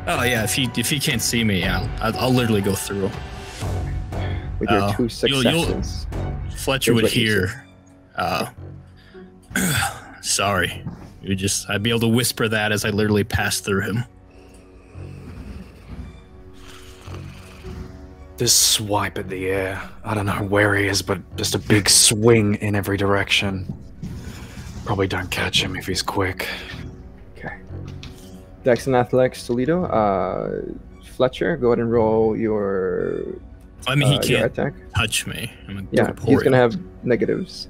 Oh yeah, if he can't see me, yeah, I'll literally go through. With your Oh, 2 you'll- successes. Fletcher Here's would what he hear. Sorry, I'd be able to whisper that as I literally pass through him. Just swipe at the air. I don't know where he is, but just a big swing in every direction. Probably don't catch him if he's quick. Okay. Dex and Athletics, Toledo. Fletcher, go ahead and roll your I mean, he your can't attack. touch me. I'm a Yeah, he's corporeal. gonna have negatives.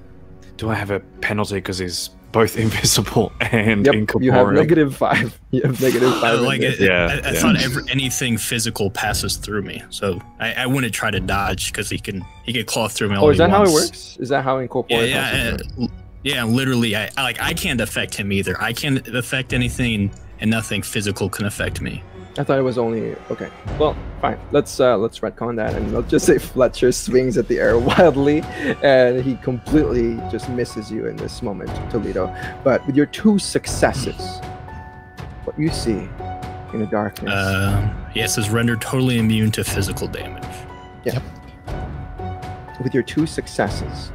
Do I have a penalty because he's both invisible and Yep, incorporeal? you have -5. You have -5. Like in this. I thought anything physical passes through me, so I wouldn't try to dodge because he could claw through me. All Oh, is he that how it wants. works? Is that how incorporeal passes Yeah, through? Yeah, literally, I can't affect him either. I can't affect anything, and nothing physical can affect me. I thought it was only okay. Well, fine. Let's retcon that, and let's just say Fletcher swings at the air wildly, and he completely just misses you in this moment, Toledo. But with your 2 successes, what you see in the darkness? Yes, is rendered totally immune to physical damage. Yeah. With your 2 successes,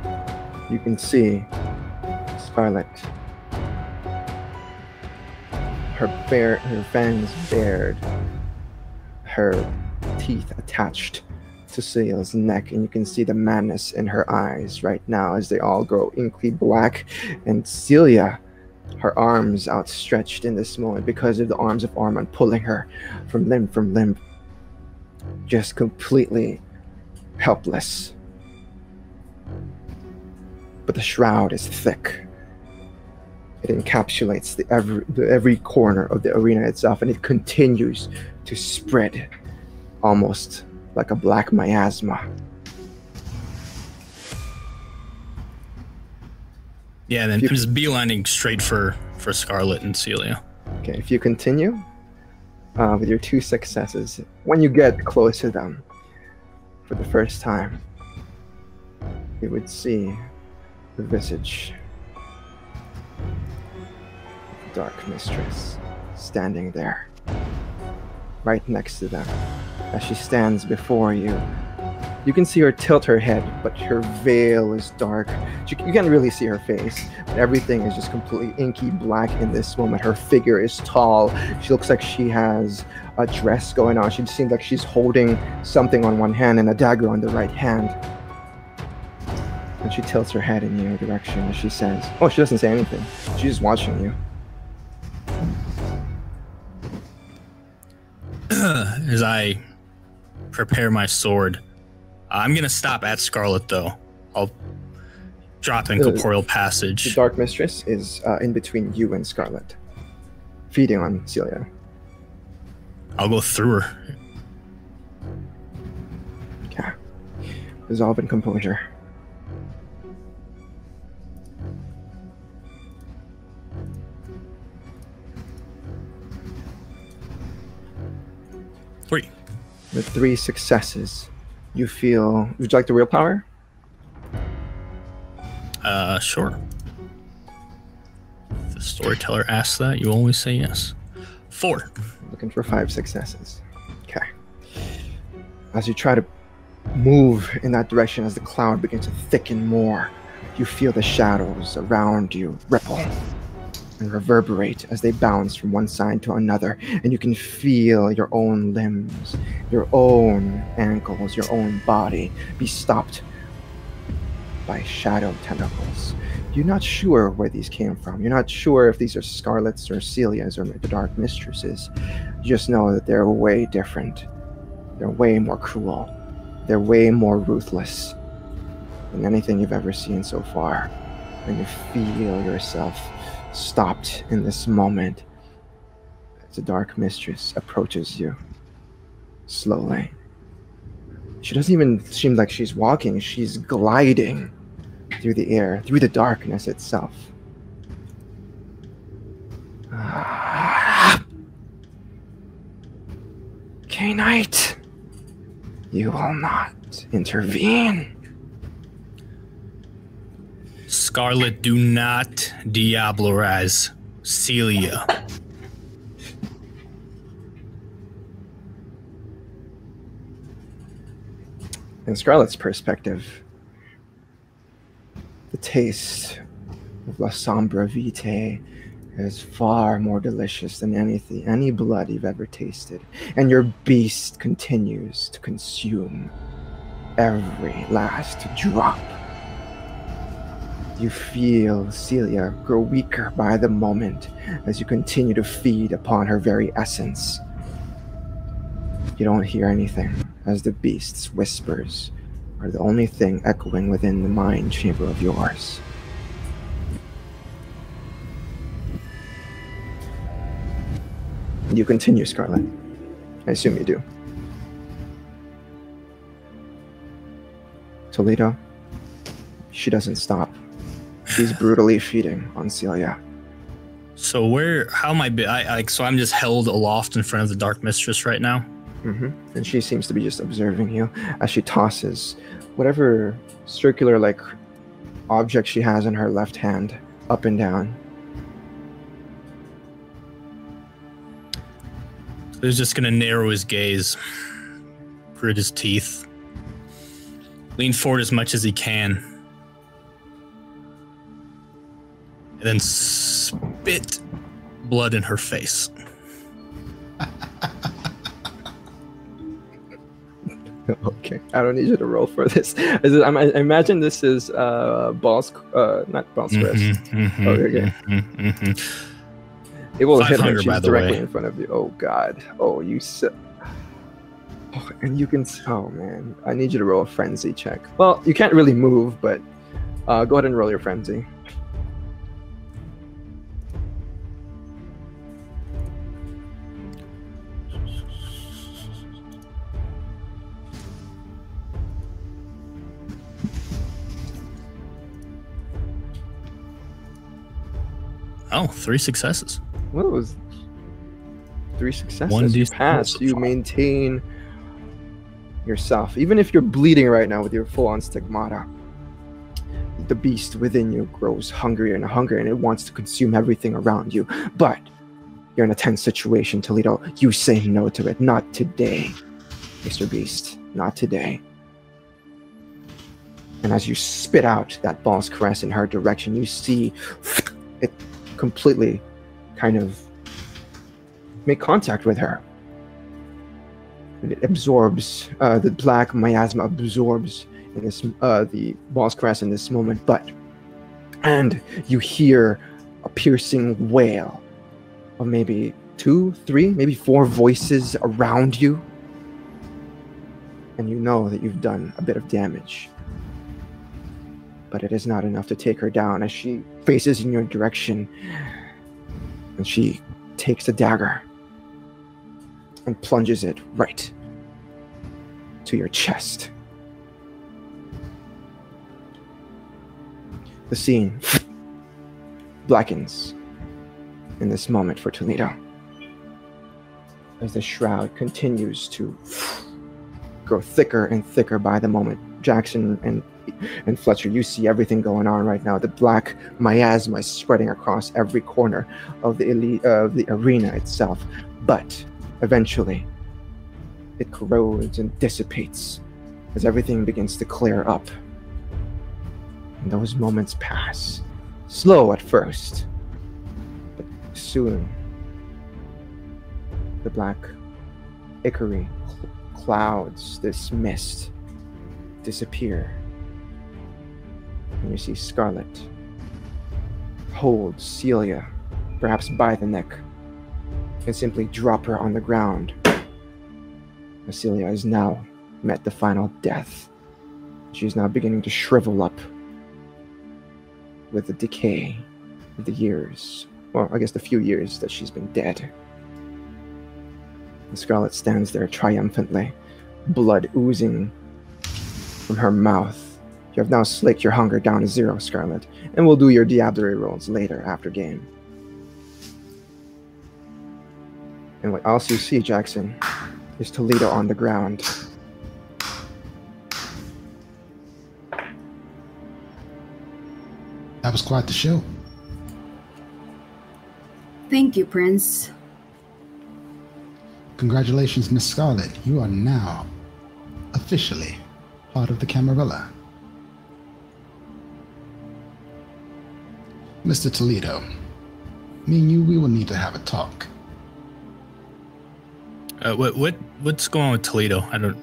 you can see Scarlett. Her fangs bared, her teeth attached to Celia's neck, and you can see the madness in her eyes right now as they all grow inky black. And Celia, her arms outstretched in this moment because of the arms of Armand pulling her from limb, just completely helpless. But the shroud is thick. It encapsulates every corner of the arena itself, and it continues to spread almost like a black miasma. Yeah, then I'm just beelining straight for Scarlett and Celia. Okay, if you continue with your 2 successes, when you get close to them for the first time, you would see the visage Dark Mistress standing there, right next to them. As she stands before you, you can see her tilt her head, but her veil is dark. You can't really see her face, but everything is just completely inky black in this moment. Her figure is tall. She looks like she has a dress going on. She seems like she's holding something on one hand and a dagger on the right hand. And she tilts her head in your direction as she says, oh, she doesn't say anything. She's just watching you. As I prepare my sword, I'm gonna stop at Scarlett though. I'll drop in corporeal passage. The Dark Mistress is in between you and Scarlett, feeding on Celia. I'll go through her. Okay. Resolve and composure. With 3 successes, you feel... Would you like the real power? Sure. If the storyteller asks that, you always say yes. 4. Looking for 5 successes. Okay. As you try to move in that direction, as the cloud begins to thicken more, you feel the shadows around you ripple and reverberate as they bounce from one side to another, and you can feel your own limbs, your own ankles, your own body be stopped by shadow tentacles. You're not sure where these came from. You're not sure if these are Scarlett's or Celia's or the Dark Mistresses. You just know that they're way different. They're way more cruel. They're way more ruthless than anything you've ever seen so far. And you feel yourself stopped in this moment as the Dark Mistress approaches you slowly. She doesn't even seem like she's walking. She's gliding through the air, through the darkness itself. K-Knight, you will not intervene. Scarlett, do not diablerize Celia. In Scarlett's perspective, the taste of Lasombra Vitae is far more delicious than any blood you've ever tasted. And your beast continues to consume every last drop. You feel Celia grow weaker by the moment as you continue to feed upon her very essence. You don't hear anything as the beast's whispers are the only thing echoing within the mind chamber of yours. You continue, Scarlett. I assume you do. Toledo, she doesn't stop. she's brutally feeding on Celia. So how am so I'm just held aloft in front of the Dark Mistress right now? Mm-hmm. And she seems to be just observing you as she tosses whatever circular like object she has in her left hand up and down. He's just gonna narrow his gaze, grit his teeth, lean forward as much as he can, and then spit blood in her face. Okay, I don't need you to roll for this. I imagine this is not Ball's Crest. Okay. It will hit her. She's directly in front of you. Oh God. Oh, you. Oh, and you can. Oh man, I need you to roll a frenzy check. Well, you can't really move, but go ahead and roll your frenzy. Oh, 3 successes. Well, it was 3 successes. 1 you pass. You maintain yourself. Even if you're bleeding right now with your full-on stigmata, the beast within you grows hungrier and hungrier, and it wants to consume everything around you. But you're in a tense situation, Toledo. You say no to it. Not today, Mr. Beast. Not today. And as you spit out that Ball's Crest in her direction, you see it completely kind of make contact with her. And it absorbs, the black miasma absorbs in this, the Ball's Crest in this moment, and you hear a piercing wail of maybe 2, 3, maybe 4 voices around you, and you know that you've done a bit of damage. But it is not enough to take her down as she faces in your direction, and she takes the dagger and plunges it right to your chest. The scene blackens in this moment for Toledo as the shroud continues to grow thicker and thicker by the moment. Jackson and Fletcher, you see everything going on right now. The black miasma is spreading across every corner of the arena itself, but eventually it corrodes and dissipates as everything begins to clear up. And those moments pass, slow at first, but soon the black ichor clouds, this mist, disappear. And you see Scarlett hold Celia, perhaps by the neck, and simply drop her on the ground. Celia has now met the final death. She's now beginning to shrivel up with the decay of the years. Well, I guess the few years that she's been dead. And Scarlett stands there triumphantly, blood oozing from her mouth. You have now slaked your hunger down to 0, Scarlett, and we'll do your diablerie rolls later after game. And what else you see, Jackson, is Toledo on the ground. That was quite the show. Thank you, Prince. Congratulations, Miss Scarlett. You are now officially part of the Camarilla. Mr. Toledo, me and you, we will need to have a talk. What's going on with Toledo? Am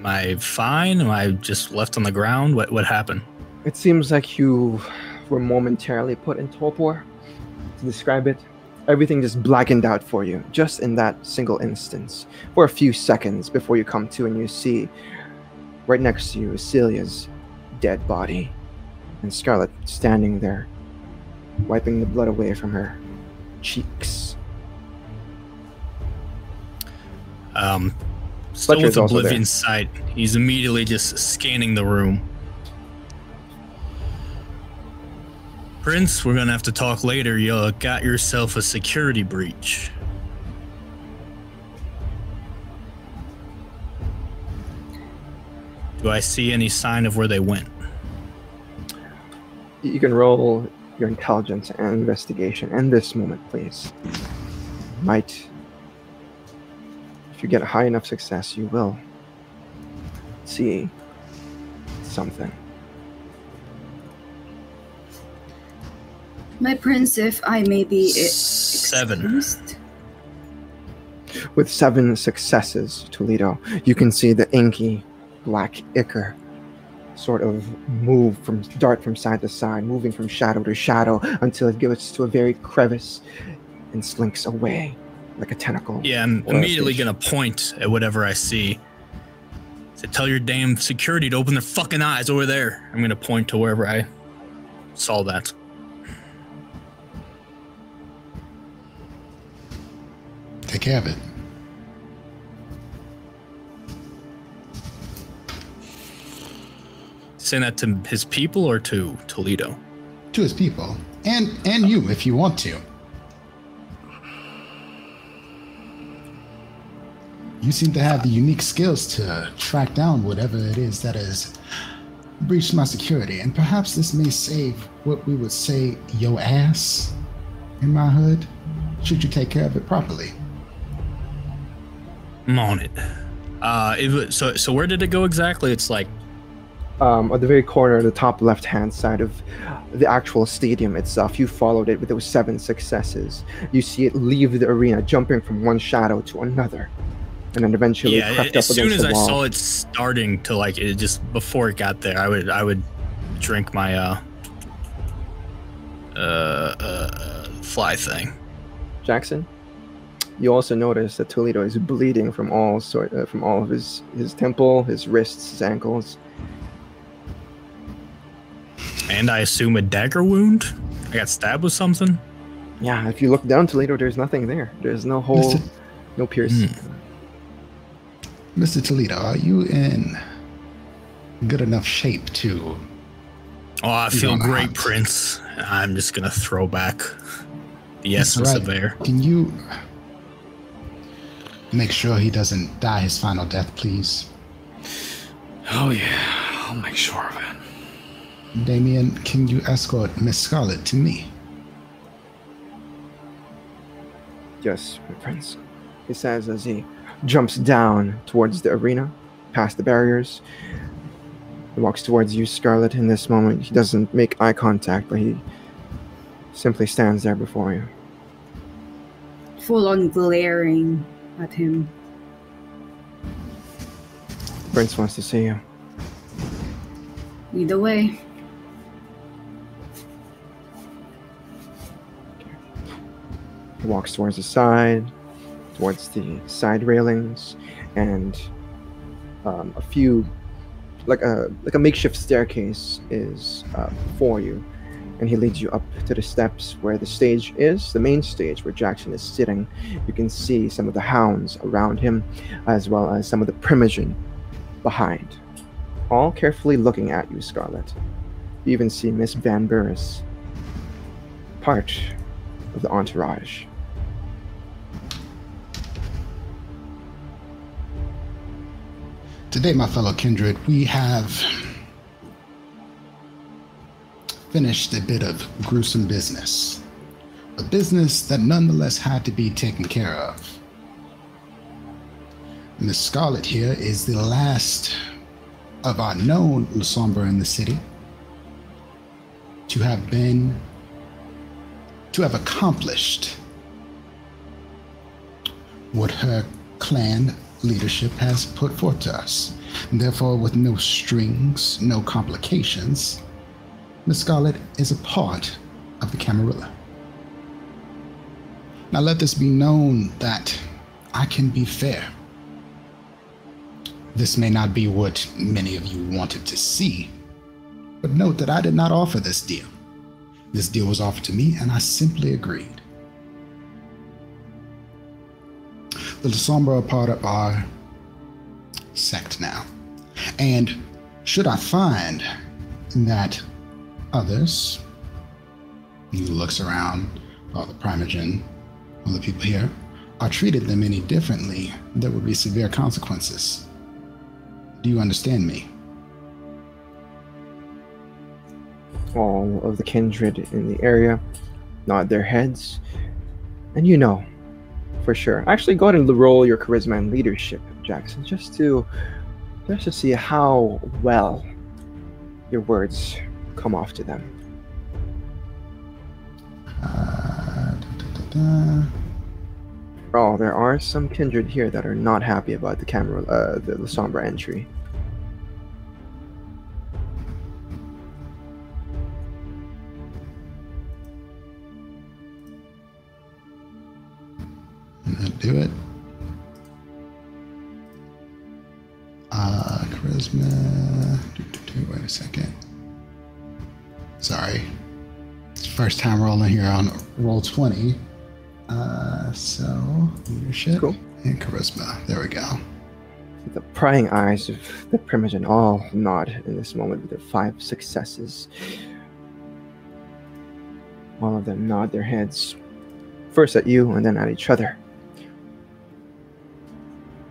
I fine? Am I just left on the ground? What happened? It seems like you were momentarily put in torpor. To describe it, everything just blackened out for you, just in that single instance, for a few seconds before you come to and you see right next to you is Celia's dead body, and Scarlett standing there, wiping the blood away from her cheeks. Still with Oblivion's sight, he's immediately just scanning the room. Prince, we're gonna have to talk later. You got yourself a security breach. Do I see any sign of where they went? You can roll your intelligence and investigation in this moment, please. Might, if you get a high enough success, you will see something. My prince, if I may be 7. excused. With 7 successes, Toledo, you can see the inky black ichor sort of dart from side to side, moving from shadow to shadow until it gets to a very crevice and slinks away like a tentacle. Yeah, I'm immediately gonna point at whatever I see. So tell your damn security to open their fucking eyes over there. I'm gonna point to wherever I saw that. Take care of it. Saying that to his people or to Toledo? To his people. And you, if you want to. You seem to have the unique skills to track down whatever it is that has breached my security. And perhaps this may save what we would say your ass in my hood, should you take care of it properly. I'm on it. So where did it go exactly? It's like at the very corner, the top left-hand side of the actual stadium itself. You followed it with those 7 successes. You see it leave the arena, jumping from one shadow to another, and then eventually crept as up soon against as the I wall. saw it starting to like it, just before it got there, I would drink my fly thing. Jackson, you also notice that Toledo is bleeding from all of his temple, his wrists, his ankles. And I assume a dagger wound? I got stabbed with something? Yeah, if you look down, Toledo, there's nothing there. There's no hole, no pierce. Mr. Toledo, are you in good enough shape to... Oh, I feel on a great, hunt? Prince. I'm just gonna throw back the That's essence right. of air. Can you make sure he doesn't die his final death, please? Oh yeah, I'll make sure of it. Damien, can you escort Miss Scarlett to me? Yes, my prince, he says as he jumps down towards the arena, past the barriers. He walks towards you, Scarlett. In this moment, he doesn't make eye contact, but he simply stands there before you. Full on glaring at him. Prince wants to see you. Either way. He walks towards the side, towards the side railings, and a few, like a makeshift staircase is before you, and he leads you up to the steps where the stage is, the main stage where Jackson is sitting. You can see some of the hounds around him, as well as some of the primogen behind, all carefully looking at you, Scarlett. You even see Miss Van Burris, part of the entourage. Today, my fellow kindred, we have finished a bit of gruesome business. A business that nonetheless had to be taken care of. Miss Scarlett here is the last of our known Lasombra in the city to have accomplished what her clan leadership has put forth to us. And therefore, with no strings, no complications, Miss Scarlett is a part of the Camarilla. Now let this be known that I can be fair. This may not be what many of you wanted to see, but note that I did not offer this deal. This deal was offered to me, and I simply agreed. The Lasombra are part of our sect now. And should I find that others He looks around, all the primogen, all the people here. Or treated them any differently, there would be severe consequences. Do you understand me? All of the kindred in the area nod their heads, and you know, for sure. Actually, go ahead and roll your charisma and leadership, Jackson, just to see how well your words come off to them. Oh, there are some kindred here that are not happy about the the Lasombra entry. Do it. Charisma. Wait a second. Sorry. It's first time rolling here on roll 20. So leadership and charisma. There we go. The prying eyes of the primogen all nod in this moment with their 5 successes. All of them nod their heads, first at you and then at each other.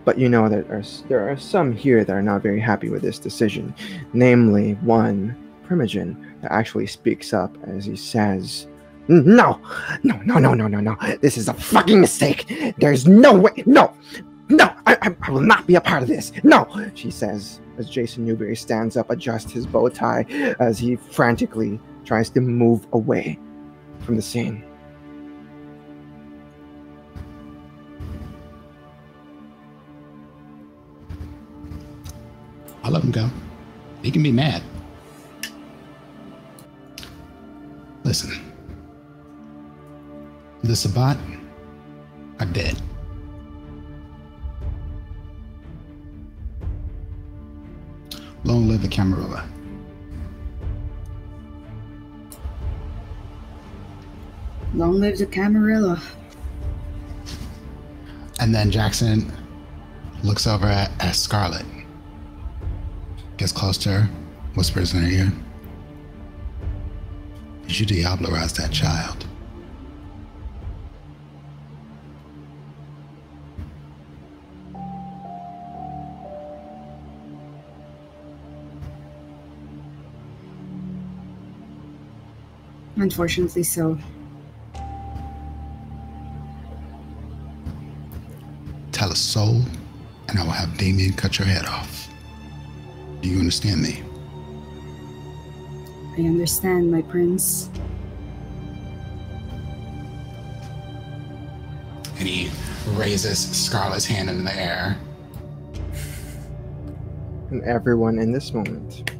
But you know that there are some here that are not very happy with this decision. Namely, one primogen that actually speaks up as he says, No! This is a fucking mistake! There's no way! No! I will not be a part of this! No! She says, as Jason Newberry stands up, adjusts his bow tie as he frantically tries to move away from the scene. I'll let him go. He can be mad. Listen. The Sabbat are dead. Long live the Camarilla. Long live the Camarilla. And then Jackson looks over at Scarlett. Gets close to her, whispers in her ear. Did you diablerize that child? Unfortunately so. Tell a soul, and I will have Damien cut your head off. Do you understand me? I understand, my prince. And he raises Scarlett's hand in the air. And everyone in this moment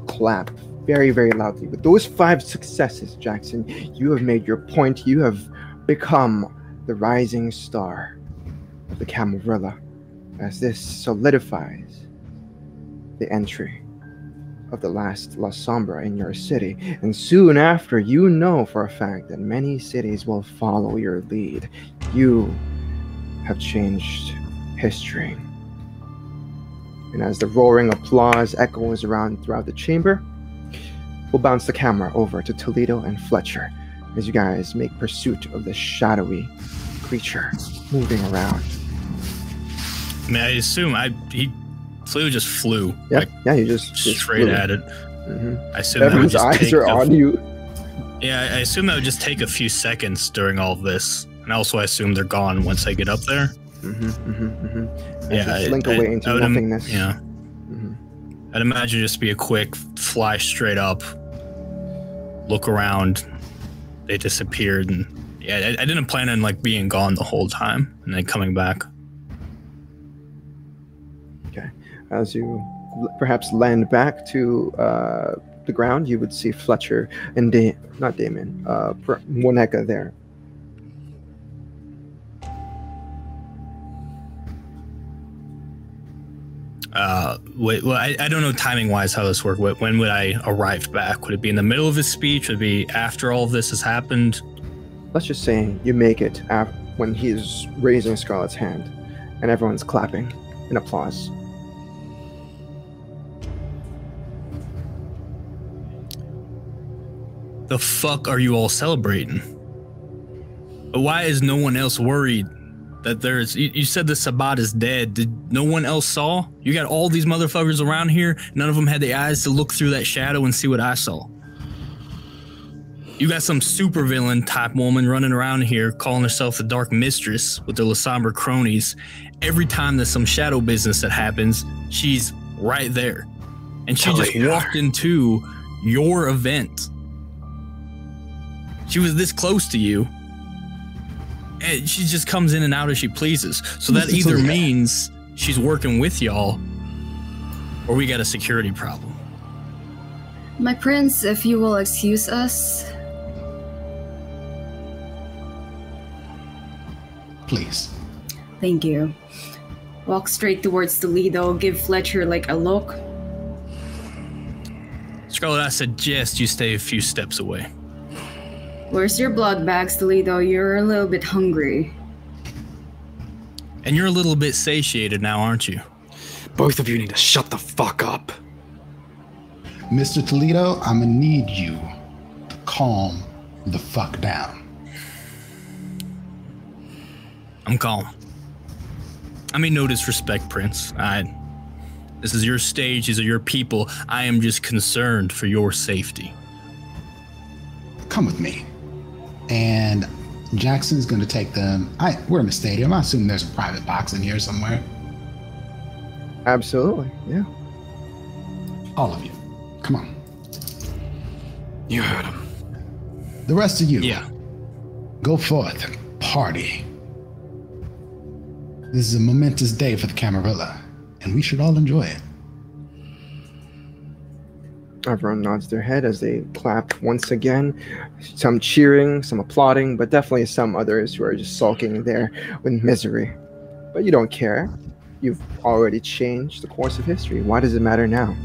clap very, very loudly. With those 5 successes, Jackson, you have made your point. You have become the rising star of the Camarilla, as this solidifies the entry of the last Lasombra in your city. And soon after, you know for a fact that many cities will follow your lead. You have changed history. And as the roaring applause echoes around throughout the chamber, we'll bounce the camera over to Toledo and Fletcher as you guys make pursuit of the shadowy creature moving around. I mean, I assume he just flew. Yeah, like, yeah, you just straight flew. at it. Mm-hmm. I assume Everyone's that would just eyes are on you. Yeah, I assume that would just take a few seconds during all of this, and also I assume they're gone once I get up there. Yeah, slink away into nothingness. Yeah. I'd imagine just be a quick fly straight up, look around, they disappeared, and yeah, I didn't plan on like being gone the whole time and then coming back. Okay, as you perhaps land back to the ground, you would see Fletcher and not Damon, Moneka there. Wait, well, I don't know timing wise how this works. When would I arrive back? Would it be in the middle of his speech? Would it be after all of this has happened? Let's just say you make it when he's raising Scarlett's hand and everyone's clapping in applause. The fuck are you all celebrating? Why is no one else worried that there's... You said the Sabbat is dead. Did no one else saw? You got all these motherfuckers around here. None of them had the eyes to look through that shadow and see what I saw. You got some supervillain type woman running around here calling herself the Dark Mistress with the Lasombra cronies. Every time there's some shadow business that happens, she's right there. And she just walked into your event. She was this close to you. And she just comes in and out as she pleases. So that either means she's working with y'all or we got a security problem. My prince, if you will excuse us. Please. Thank you. Walk straight towards Toledo, give Fletcher like a look. Scarlett, I suggest you stay a few steps away. Where's your blood bags, Toledo? You're a little bit hungry. And you're a little bit satiated now, aren't you? Both of you need to shut the fuck up. Mr. Toledo, I'm gonna need you to calm the fuck down. I'm calm. I mean, no disrespect, Prince. This is your stage, these are your people. I am just concerned for your safety. Come with me. And Jackson's gonna take them. We're in the stadium. I assume there's a private box in here somewhere. Absolutely, yeah. All of you. Come on. You heard him. The rest of you. Yeah. Go forth and party. This is a momentous day for the Camarilla, and we should all enjoy it. Everyone nods their head as they clap once again. Some cheering, some applauding, but definitely some others who are just sulking there with misery. But you don't care. You've already changed the course of history. What does it matter now?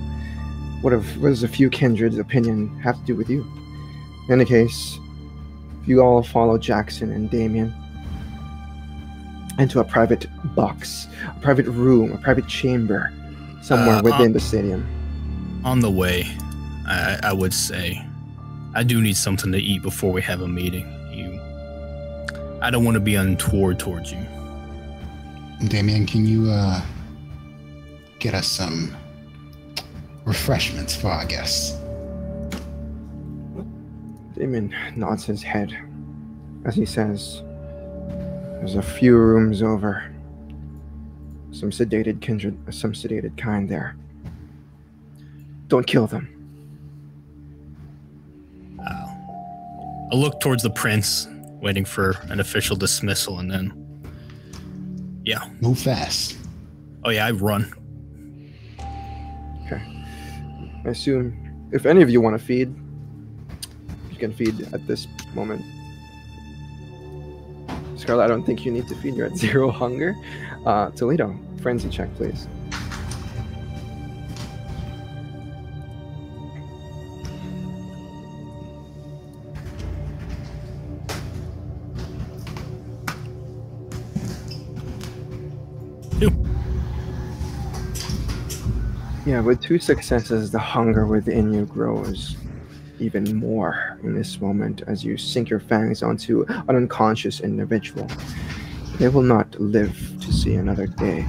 What does a few kindred's opinion have to do with you? In any case, you all follow Jackson and Damien into a private box, a private room, a private chamber, somewhere within the stadium. On the way, I would say, I do need something to eat before we have a meeting. I don't want to be untoward towards you. Damien, can you get us some refreshments for our guests? Damien nods his head as he says, "There's a few rooms over. Some sedated kindred, some sedated kind there. Don't kill them." I'll look towards the prince, waiting for an official dismissal, and then... Yeah. Move fast. Oh yeah, I run. Okay. I assume if any of you want to feed, you can feed at this moment. Scarlett, I don't think you need to feed. You're at 0 hunger. Toledo, frenzy check, please. Yeah, with 2 successes, the hunger within you grows even more in this moment as you sink your fangs onto an unconscious individual. They will not live to see another day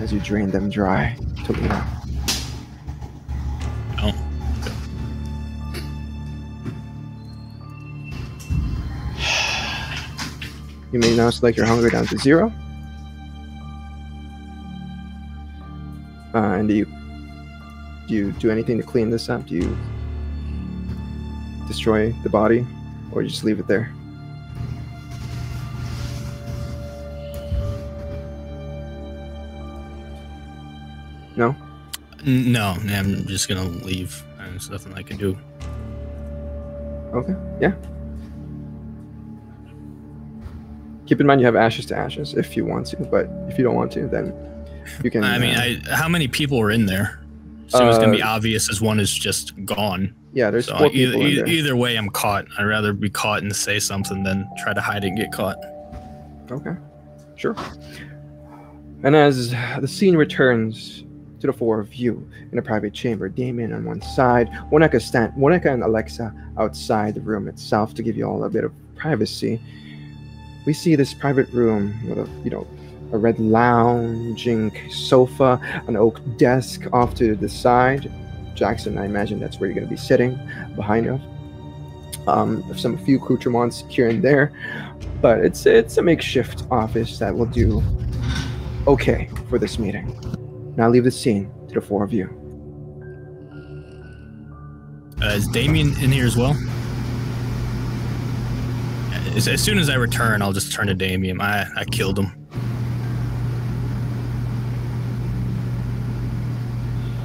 as you drain them dry, Toledo. Oh. You may now select your hunger down to 0. And do you do anything to clean this up? Do you destroy the body, or just leave it there? No? No, I'm just gonna leave. There's nothing I can do. Okay, yeah. Keep in mind you have ashes to ashes if you want to, but if you don't want to, then you can... I mean, how many people are in there? So it's going to be obvious as one is just gone. Yeah, there's so 4 people in there. Either way, I'm caught. I'd rather be caught and say something than try to hide it and get caught. Okay, sure. And as the scene returns to the four of you in a private chamber. Damien on one side, Monica and Alexa outside the room itself to give you all a bit of privacy. We see this private room with a red lounging sofa, an oak desk off to the side. Jackson, I imagine that's where you're going to be sitting, behind you. A few accoutrements here and there, but it's a makeshift office that will do okay for this meeting. Now leave the scene to the four of you. Is Damien in here as well? As soon as I return, I'll just turn to Damien. I killed him.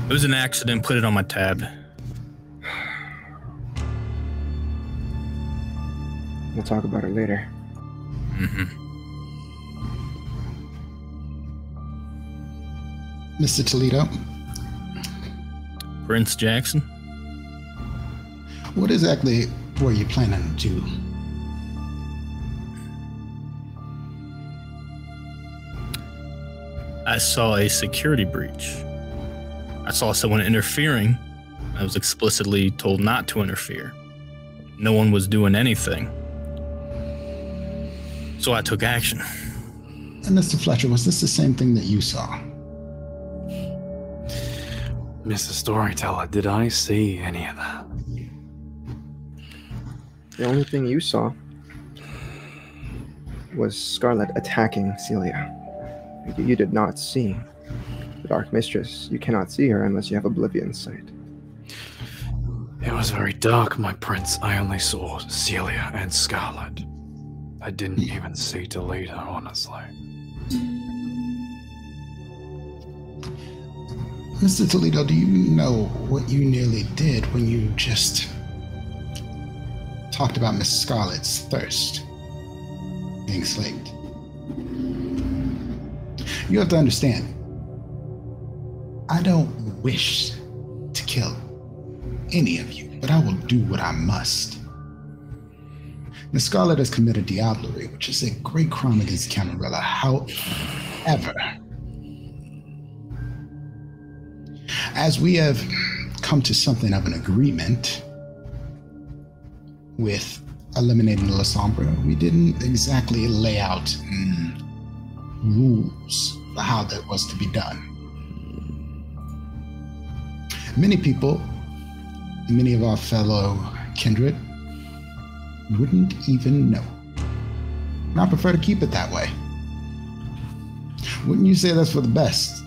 It was an accident. Put it on my tab. We'll talk about it later. Mr. Toledo. Prince Jackson. What exactly were you planning to do? I saw a security breach. I saw someone interfering. I was explicitly told not to interfere. No one was doing anything. So I took action. And Mr. Fletcher, was this the same thing that you saw? Mr. Storyteller, did I see any of that? The only thing you saw was Scarlett attacking Celia. You did not see the Dark Mistress. You cannot see her unless you have Oblivion sight. It was very dark, my prince. I only saw Celia and Scarlett. I didn't even see Toledo, honestly. Mr. Toledo, do you know what you nearly did when you just talked about Miss Scarlett's thirst being slaked? You have to understand, I don't wish to kill any of you, but I will do what I must. Miss Scarlett has committed diablerie, which is a great crime against Camarilla. However, as we have come to something of an agreement with eliminating Lasombra, we didn't exactly lay out rules for how that was to be done. Many people, many of our fellow kindred, wouldn't even know. And I prefer to keep it that way. Wouldn't you say that's for the best?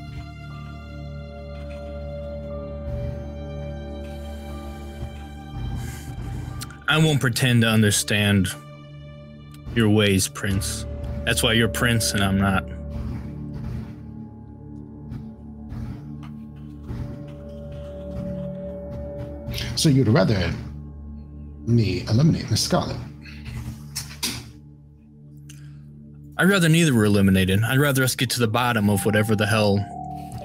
I won't pretend to understand your ways, Prince. That's why you're Prince and I'm not. So you'd rather me eliminate Miss Scarlett? I'd rather neither were eliminated. I'd rather us get to the bottom of whatever the hell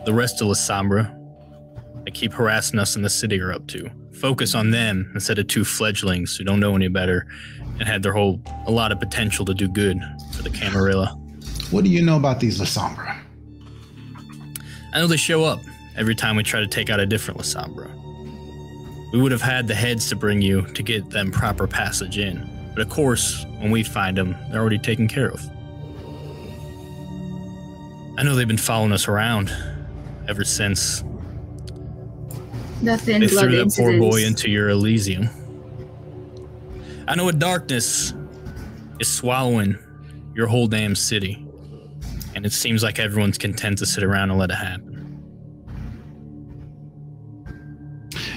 the rest of Lasombra that keep harassing us in the city are up to. Focus on them instead of two fledglings who don't know any better and had a lot of potential to do good for the Camarilla. What do you know about these Lasombra? I know they show up every time we try to take out a different Lasombra. We would have had the heads to bring you to get them proper passage in. But of course, when we find them, they're already taken care of. I know they've been following us around ever since The thin they blood threw that poor incidents. boy into your Elysium. I know what darkness is swallowing your whole damn city. And it seems like everyone's content to sit around and let it happen.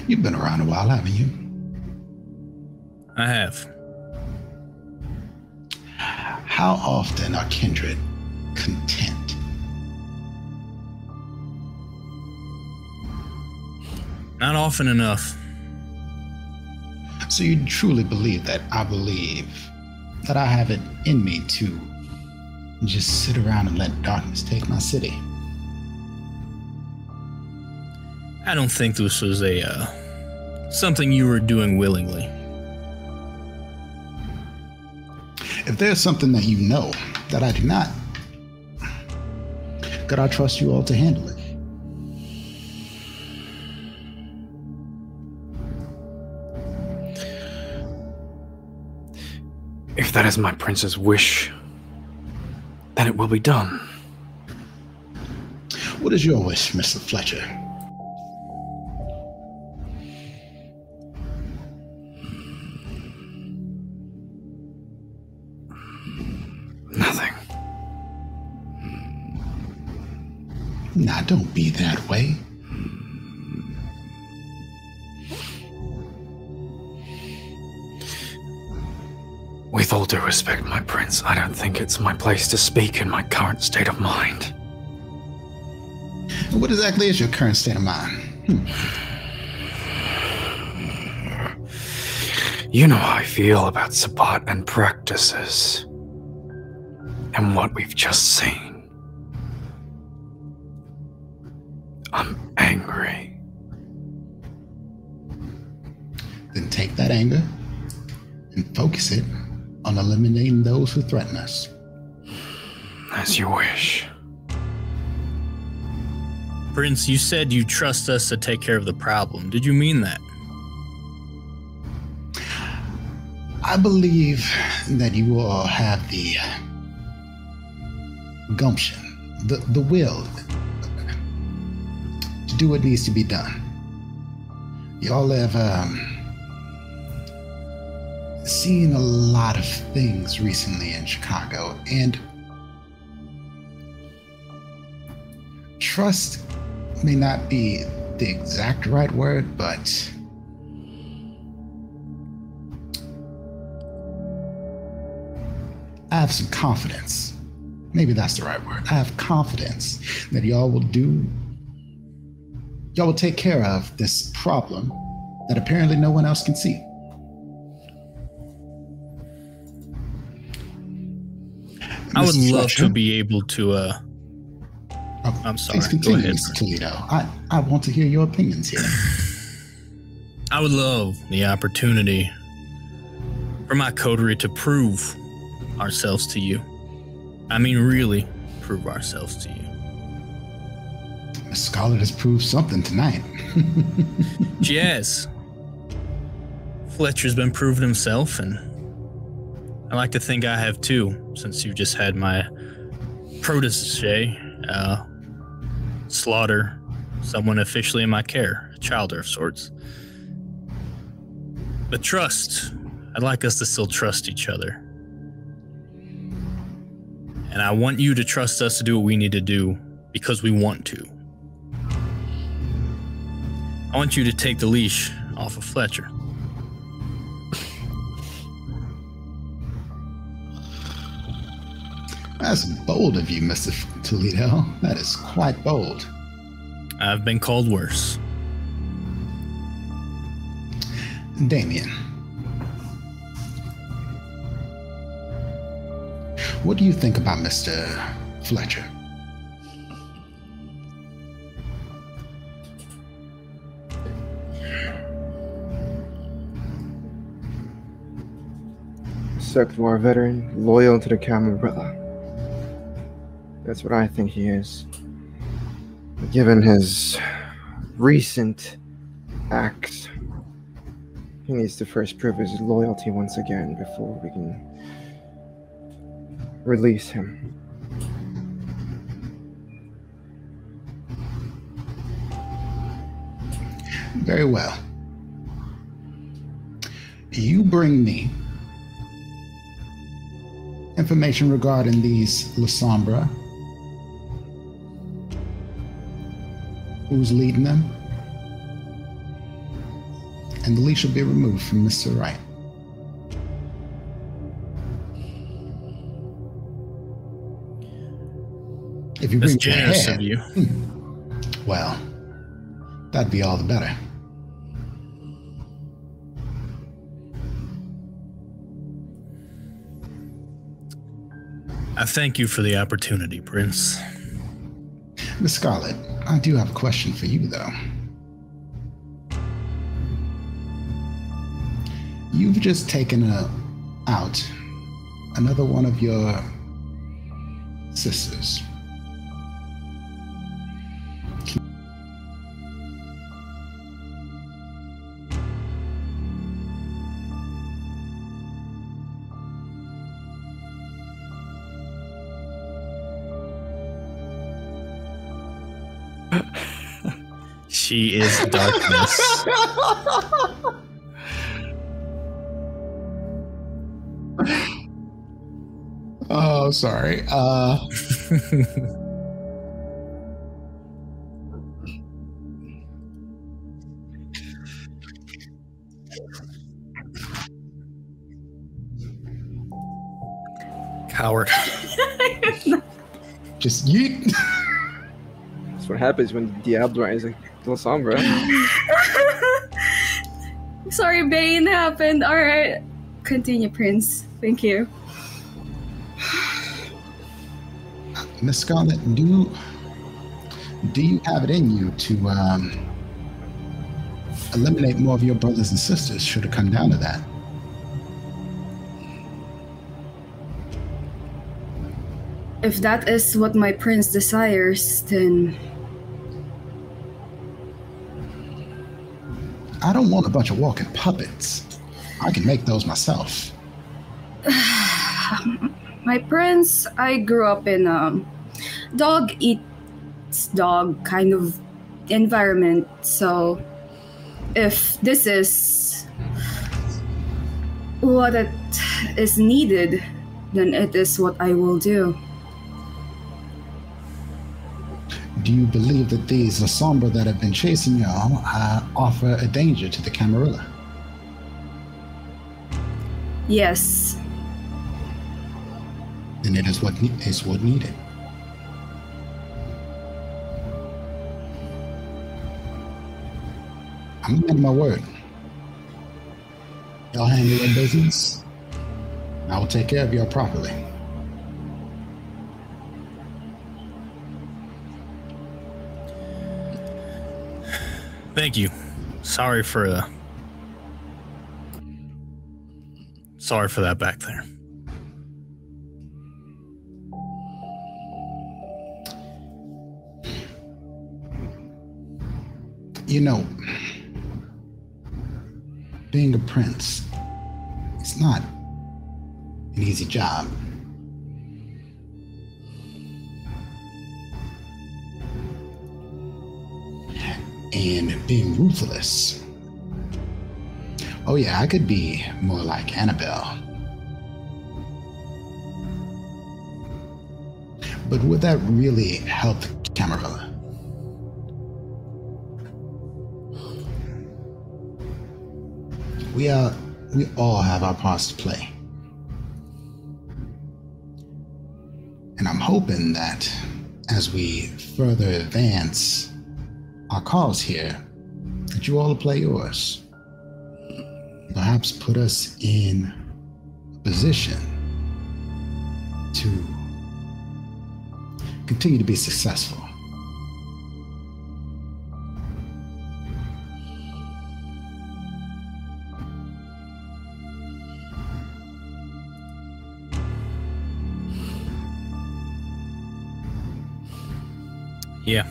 You've been around a while, haven't you? I have. How often are kindred content? Not often enough. So you truly believe that I believe that I have it in me to just sit around and let darkness take my city? I don't think this was something you were doing willingly. If there's something that you know that I do not, could I trust you all to handle it? If that is my prince's wish, then it will be done. What is your wish, Mr. Fletcher? Nothing. Nah, don't be that way. With all due respect, my prince, I don't think it's my place to speak in my current state of mind. What exactly is your current state of mind? You know how I feel about support and practices. And what we've just seen. I'm angry. Then take that anger and focus it on eliminating those who threaten us. As you wish. Prince, you said you trust us to take care of the problem. Did you mean that? I believe that you all have the gumption, the will to do what needs to be done. Y'all have seen a lot of things recently in Chicago, and trust may not be the exact right word, but I have some confidence. Maybe that's the right word. I have confidence that y'all will take care of this problem that apparently no one else can see. I would Mr. love Fletcher? to be able to, I'm sorry. Please continue, Go ahead. Mr. Toledo. I want to hear your opinions here. I would love the opportunity for my coterie to prove ourselves to you. I mean, really prove ourselves to you. Miss Scarlett has proved something tonight. She has. Fletcher's been proving himself, and I like to think I have too, since you just had my protege slaughter someone officially in my care, a childer of sorts. But trust, I'd like us to still trust each other. And I want you to trust us to do what we need to do because we want to. I want you to take the leash off of Fletcher. That's bold of you, Mr. Toledo. That is quite bold. I've been called worse. Damien, what do you think about Mr. Fletcher? Sect war veteran, loyal to the Camarilla. That's what I think he is. Given his recent acts, he needs to first prove his loyalty once again before we can release him. Very well. You bring me information regarding these Lasombra. Who's leading them? And the leash will be removed from Mr. Wright. If you That's bring your generous head, of you. well, that'd be all the better. I thank you for the opportunity, Prince. Miss Scarlett, I do have a question for you, though. You've just taken out another one of your sisters. She is darkness. Oh, sorry. Coward. Just yeet. That's what happens when Diablo is a Lasombra. Sorry, Bane happened. All right, continue, Prince. Thank you. Miss Scarlett, do you have it in you to eliminate more of your brothers and sisters should it come down to that? If that is what my prince desires, then I don't want a bunch of walking puppets. I can make those myself. my prince, I grew up in a dog eats dog kind of environment. So if this is what it is needed, then it is what I will do. Do you believe that these Lasombra that have been chasing y'all offer a danger to the Camarilla? Yes. Then it is what needed. I'm a man of my word. Y'all handle your business, and I will take care of y'all properly. Thank you. Sorry for that back there. You know, being a prince, it's not an easy job. And being ruthless. Oh yeah, I could be more like Annabelle. But would that really help Camarilla? We all have our parts to play. And I'm hoping that as we further advance our cause here, that you all play yours. Perhaps put us in a position to continue to be successful. Yeah.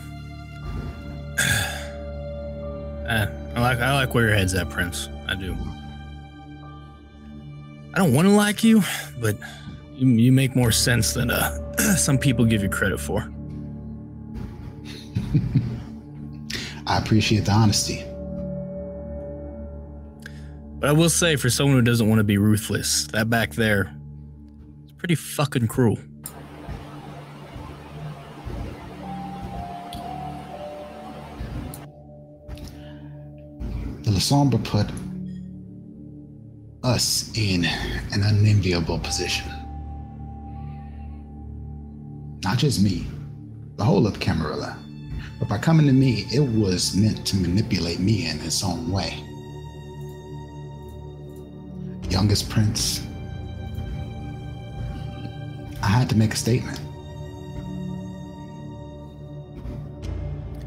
I like where your head's at, Prince. I do. I don't want to like you, but you make more sense than some people give you credit for. I appreciate the honesty. But I will say, for someone who doesn't want to be ruthless, that back there is pretty fucking cruel. The Lasombra put us in an unenviable position. Not just me, the whole of Camarilla. But by coming to me, it was meant to manipulate me in its own way. Youngest prince, I had to make a statement.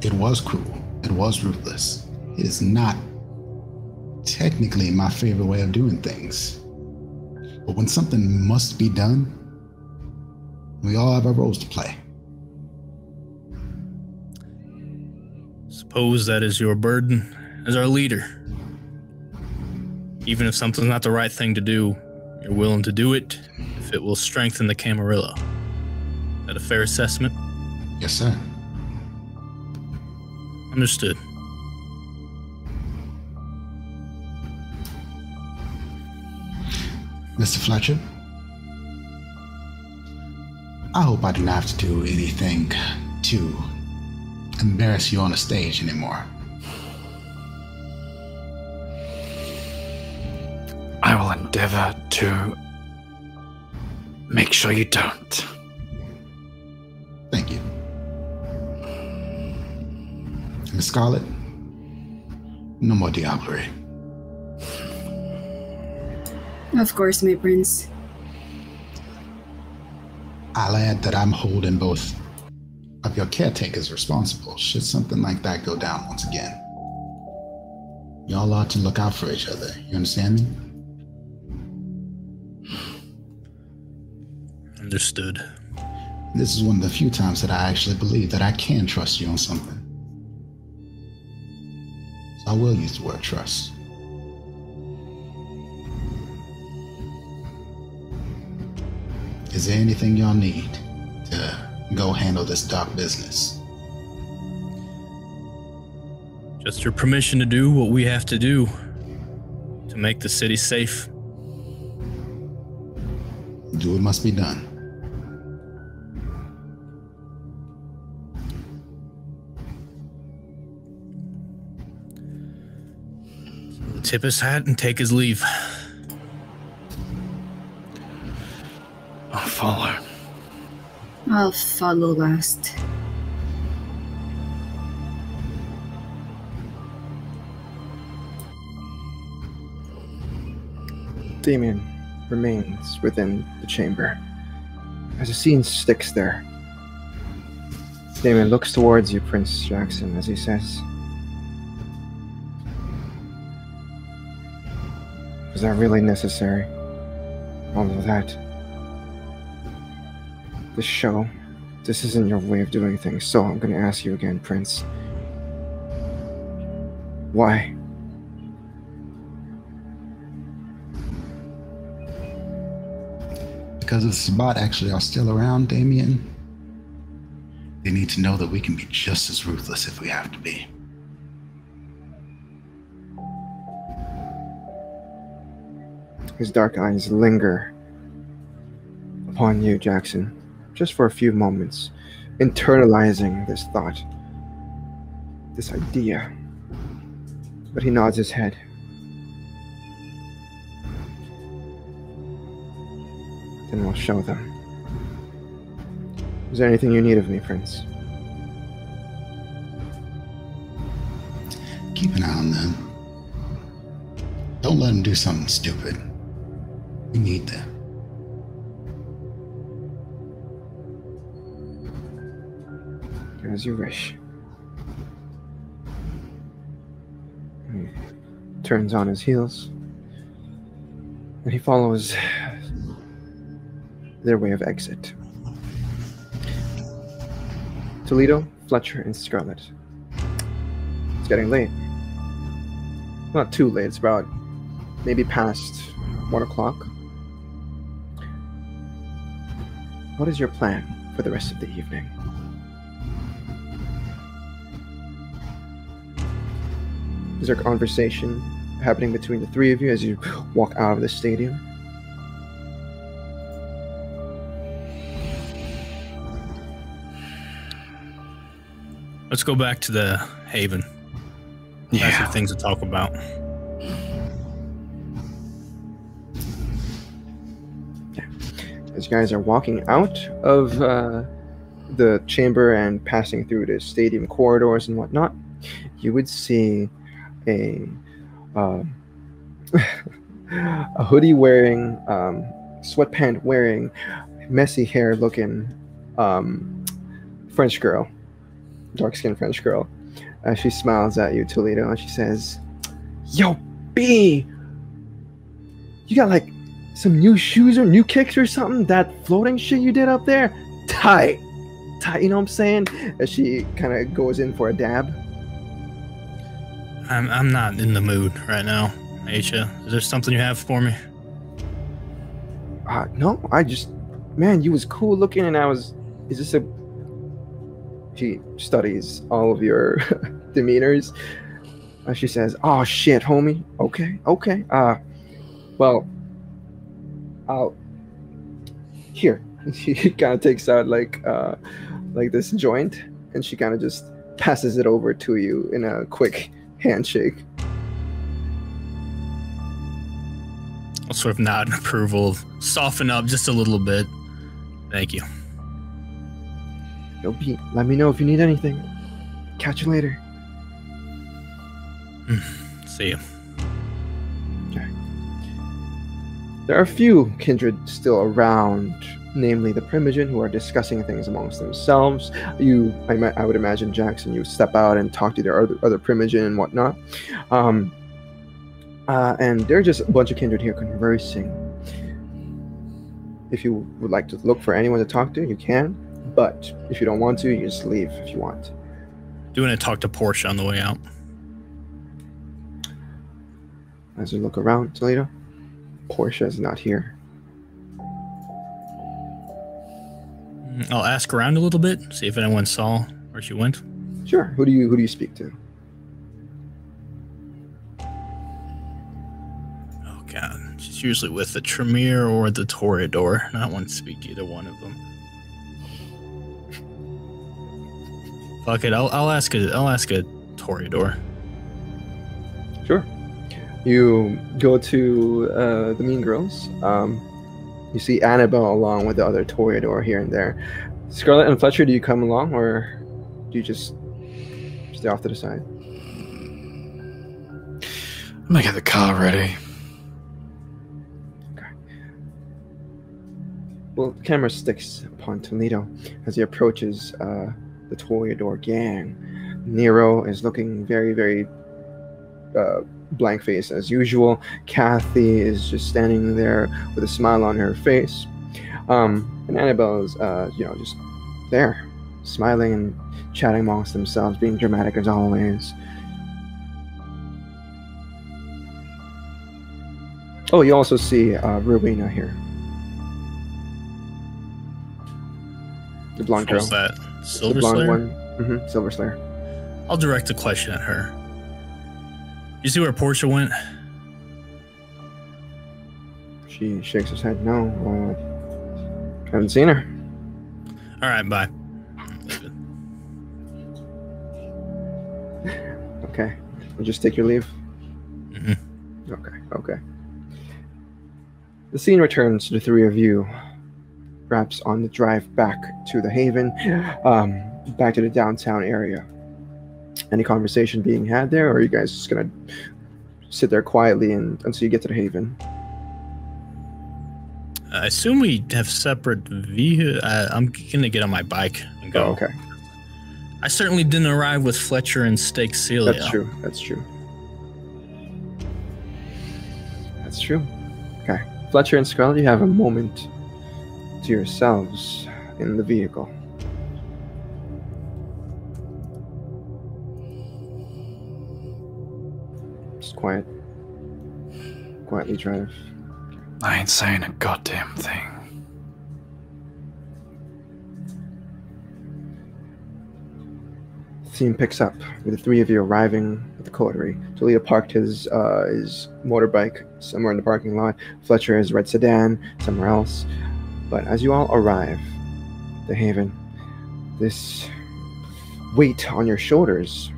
It was cruel. It was ruthless. It is not technically my favorite way of doing things. But when something must be done, we all have our roles to play. Suppose that is your burden as our leader. Even if something's not the right thing to do, you're willing to do it if it will strengthen the Camarilla. Is that a fair assessment? Yes, sir. Understood. Mr. Fletcher, I hope I do not have to do anything to embarrass you on the stage anymore. I will endeavor to make sure you don't. Thank you. Miss Scarlett, no more diablerie. Of course, my prince. I'll add that I'm holding both of your caretakers responsible should something like that go down once again. Y'all ought to look out for each other. You understand me? Understood. This is one of the few times that I actually believe that I can trust you on something. So I will use the word trust. Is there anything y'all need to go handle this dark business? Just your permission to do what we have to do to make the city safe. Do what must be done. Tip his hat and take his leave. I'll follow. I'll follow last. Damien remains within the chamber as the scene sticks there. Damien looks towards you, Prince Jackson, as he says, "Was that really necessary? All of that? This show, this isn't your way of doing things, so I'm going to ask you again, Prince. Why?" Because if the Sabbat actually are still around, Damien, they need to know that we can be just as ruthless if we have to be. His dark eyes linger upon you, Jackson, just for a few moments, internalizing this thought, this idea. But he nods his head. Then we'll show them. Is there anything you need of me, Prince? Keep an eye on them. Don't let them do something stupid. We need them. As you wish. He turns on his heels, and he follows their way of exit. Toledo, Fletcher, and Scarlett. It's getting late. Not too late, it's about maybe past 1 o'clock. What is your plan for the rest of the evening? Is there a conversation happening between the three of you as you walk out of the stadium? Let's go back to the Haven. That's some things to talk about. As you guys are walking out of the chamber and passing through the stadium corridors and whatnot, you would see a hoodie wearing, sweatpant wearing, messy hair looking French girl, dark skinned French girl. She smiles at you, Toledo, and she says, "Yo, B, you got like some new shoes or new kicks or something? That floating shit you did up there? Tight, you know what I'm saying?" As she kind of goes in for a dab. I'm not in the mood right now, Aisha. Is there something you have for me? No, I just, man, you was cool looking, and is this a... She studies all of your demeanors. She says, "Oh shit, homie. Okay. Well, I'll here. She kind of takes out like this joint, and she kind of just passes it over to you in a quick handshake. I'll sort of nod in approval, soften up just a little bit. Thank you. Let me know if you need anything. Catch you later. See you. Okay. There are a few kindred still around, namely the Primogen, who are discussing things amongst themselves. I would imagine, Jackson, you step out and talk to their other Primogen and whatnot. And they're just a bunch of kindred here conversing. If you would like to look for anyone to talk to, you can. But if you don't want to, you just leave if you want. Do you want to talk to Portia on the way out? As you look around, Toledo, Portia is not here. I'll ask around a little bit, see if anyone saw where she went. Sure. Who do you speak to? Oh god, she's usually with the Tremere or the Toreador. I don't want to speak to either one of them. Fuck it, I'll ask a Toreador. Sure. You go to the Mean Girls. You see Annabelle along with the other Toreador here and there. Scarlett and Fletcher, do you come along, or do you just stay off to the side? I'm gonna get the car ready. Okay. Well, the camera sticks upon Toledo as he approaches the Toreador gang. Nero is looking very, very blank face as usual. Kathy is just standing there with a smile on her face. And Annabelle is, just there, smiling and chatting amongst themselves, being dramatic as always. Oh, you also see Rowena here. The blonde girl. What's that? Silver the blonde Slayer? one. Mm-hmm, Silver Slayer. I'll direct a question at her. You see where Portia went? She shakes her head. No, haven't seen her. All right, bye. Okay, you just take your leave. Mm-hmm. Okay. The scene returns to the three of you, perhaps on the drive back to the Haven, back to the downtown area. Any conversation being had there, or are you guys just gonna sit there quietly until you get to the Haven? I assume we have separate vehicles. I'm gonna get on my bike and go. Oh, okay. I certainly didn't arrive with Fletcher and Stake Celia. That's true. Okay. Fletcher and Scarlett, you have a moment to yourselves in the vehicle. Just quietly drive. I ain't saying a goddamn thing. The scene picks up with the three of you arriving at the coterie. Toledo parked his motorbike somewhere in the parking lot. Fletcher his red sedan somewhere else. But as you all arrive at the Haven, this weight on your shoulders,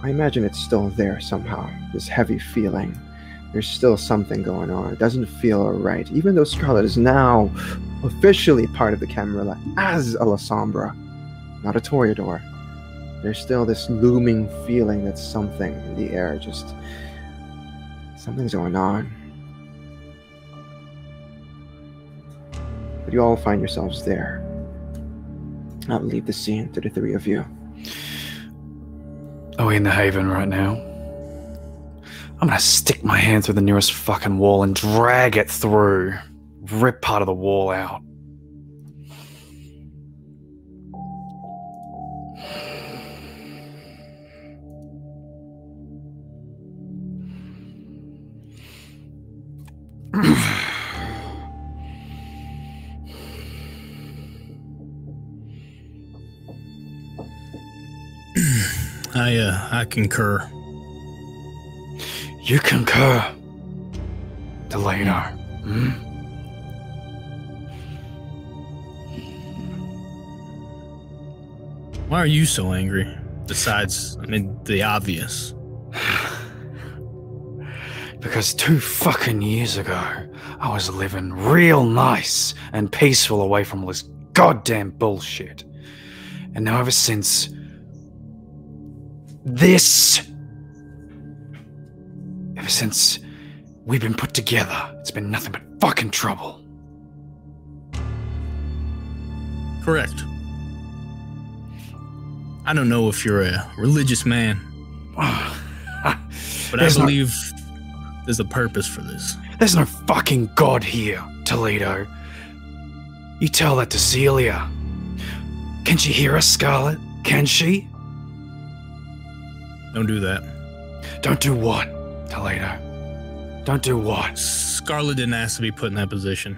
I imagine it's still there somehow. This heavy feeling. There's still something going on. It doesn't feel right. Even though Scarlett is now officially part of the Camarilla as a Lasombra, not a Toreador, there's still this looming feeling that something in the air, just something's going on. But you all find yourselves there. I'll leave the scene to the three of you. Are we in the Haven right now? I'm gonna stick my hand through the nearest fucking wall and drag it through. Rip part of the wall out. I concur. You concur, Delano. Hmm? Why are you so angry? Besides, I mean, the obvious. Because 2 fucking years ago, I was living real nice and peaceful away from all this goddamn bullshit. And now ever since we've been put together, it's been nothing but fucking trouble. Correct. I don't know if you're a religious man, but I believe there's a purpose for this. There's no fucking God here, Toledo. You tell that to Celia. Can she hear us, Scarlett? Can she? Don't do that. Don't do what, Toledo? Don't do what? Scarlett didn't ask to be put in that position.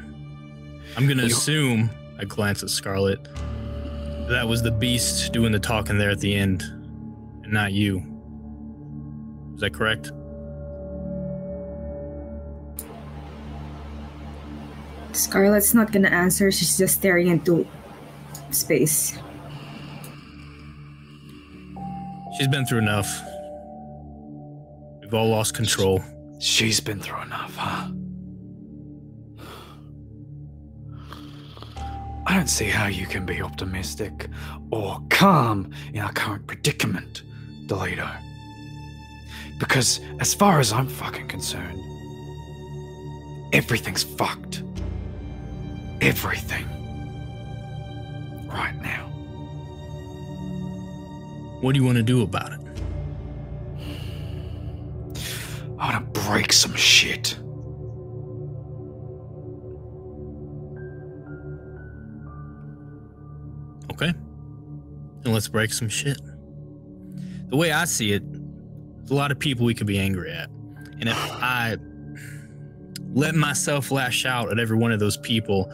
I'm gonna assume, I glance at Scarlett, that was the beast doing the talking there at the end, and not you. Is that correct? Scarlett's not gonna answer, she's just staring into space. She's been through enough. We've all lost control. She's been through enough, huh? I don't see how you can be optimistic or calm in our current predicament, Toledo. Because as far as I'm fucking concerned, everything's fucked. Everything. Right now. What do you want to do about it? I want to break some shit. Okay. Then let's break some shit. The way I see it, there's a lot of people we could be angry at. And if I let myself lash out at every one of those people,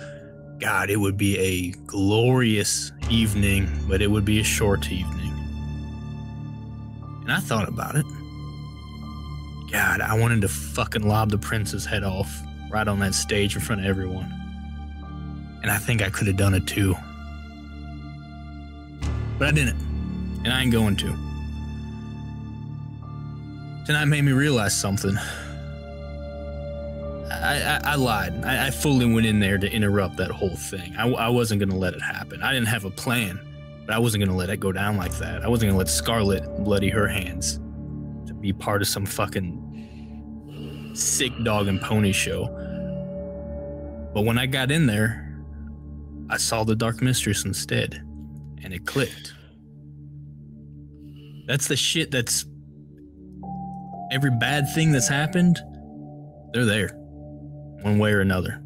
God, it would be a glorious evening, but it would be a short evening. And I thought about it. God, I wanted to fucking lob the prince's head off right on that stage in front of everyone. And I think I could have done it too. But I didn't. And I ain't going to. Tonight made me realize something. I lied. I fully went in there to interrupt that whole thing. I wasn't going to let it happen. I didn't have a plan, but I wasn't going to let it go down like that. I wasn't going to let Scarlett bloody her hands to be part of some fucking sick dog and pony show. But when I got in there, I saw the Dark Mistress instead, and it clicked. That's the shit that's... Every bad thing that's happened, they're there. One way or another.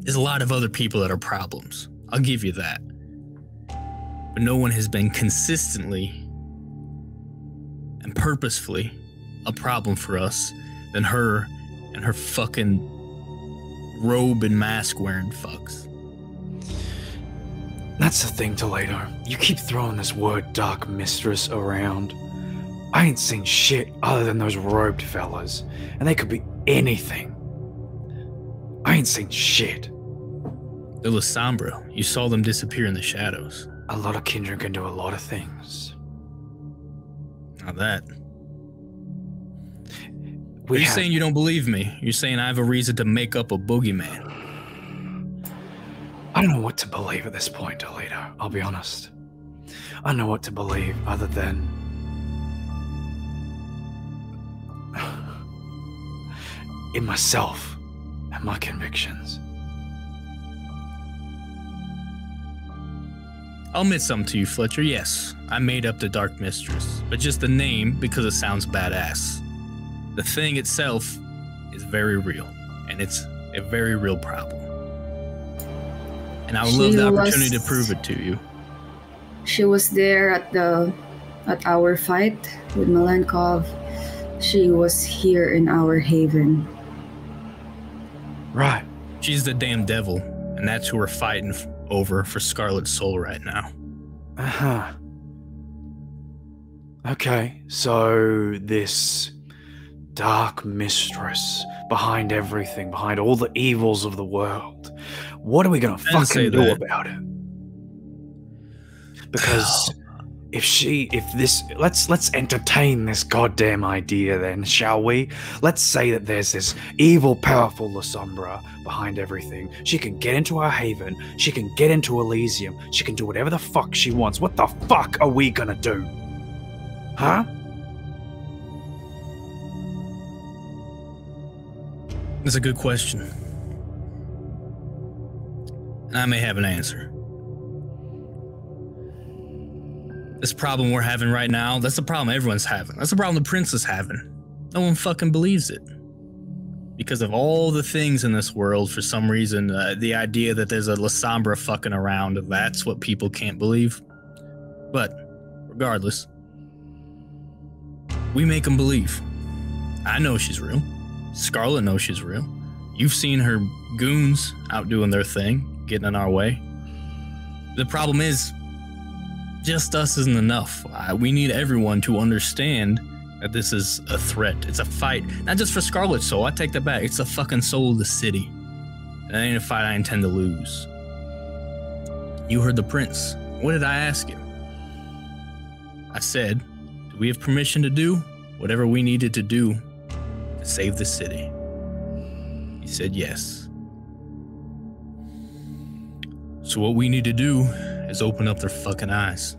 There's a lot of other people that are problems. I'll give you that. But no one has been consistently and purposefully a problem for us than her and her fucking robe and mask wearing fucks. That's the thing, Toledo. You keep throwing this word Dark Mistress around. I ain't seen shit other than those robed fellas, and they could be anything. I ain't seen shit. The Lasombra, you saw them disappear in the shadows. A lot of kindred can do a lot of things. Not that. You're saying you don't believe me. You're saying I have a reason to make up a boogeyman. I don't know what to believe at this point, Toledo. I'll be honest. I don't know what to believe other than... in myself and my convictions. I'll admit something to you, Fletcher. Yes, I made up the Dark Mistress, but just the name because it sounds badass. The thing itself is very real, and it's a very real problem. And I would love the opportunity to prove it to you. She was there at our fight with Malenkov. She was here in our haven. Right. She's the damn devil, and that's who we're fighting over for Scarlett's soul right now. Uh-huh. Okay, so this Dark Mistress behind everything, behind all the evils of the world. What are we gonna fucking do about it? Because let's entertain this goddamn idea then, shall we? Let's say that there's this evil, powerful Lasombra behind everything. She can get into our haven. She can get into Elysium. She can do whatever the fuck she wants. What the fuck are we gonna do? Huh? That's a good question. And I may have an answer. This problem we're having right now, that's the problem everyone's having. That's the problem the prince is having. No one fucking believes it. Because of all the things in this world, for some reason, the idea that there's a Lasombra fucking around, that's what people can't believe. But, regardless, we make them believe. I know she's real. Scarlett knows she's real. You've seen her goons out doing their thing, getting in our way. The problem is, just us isn't enough. We need everyone to understand that this is a threat. It's a fight. Not just for Scarlett's soul. I take that back. It's the fucking soul of the city. That ain't a fight I intend to lose. You heard the prince. What did I ask him? I said, do we have permission to do whatever we needed to do to save the city? He said yes. So what we need to do is open up their fucking eyes.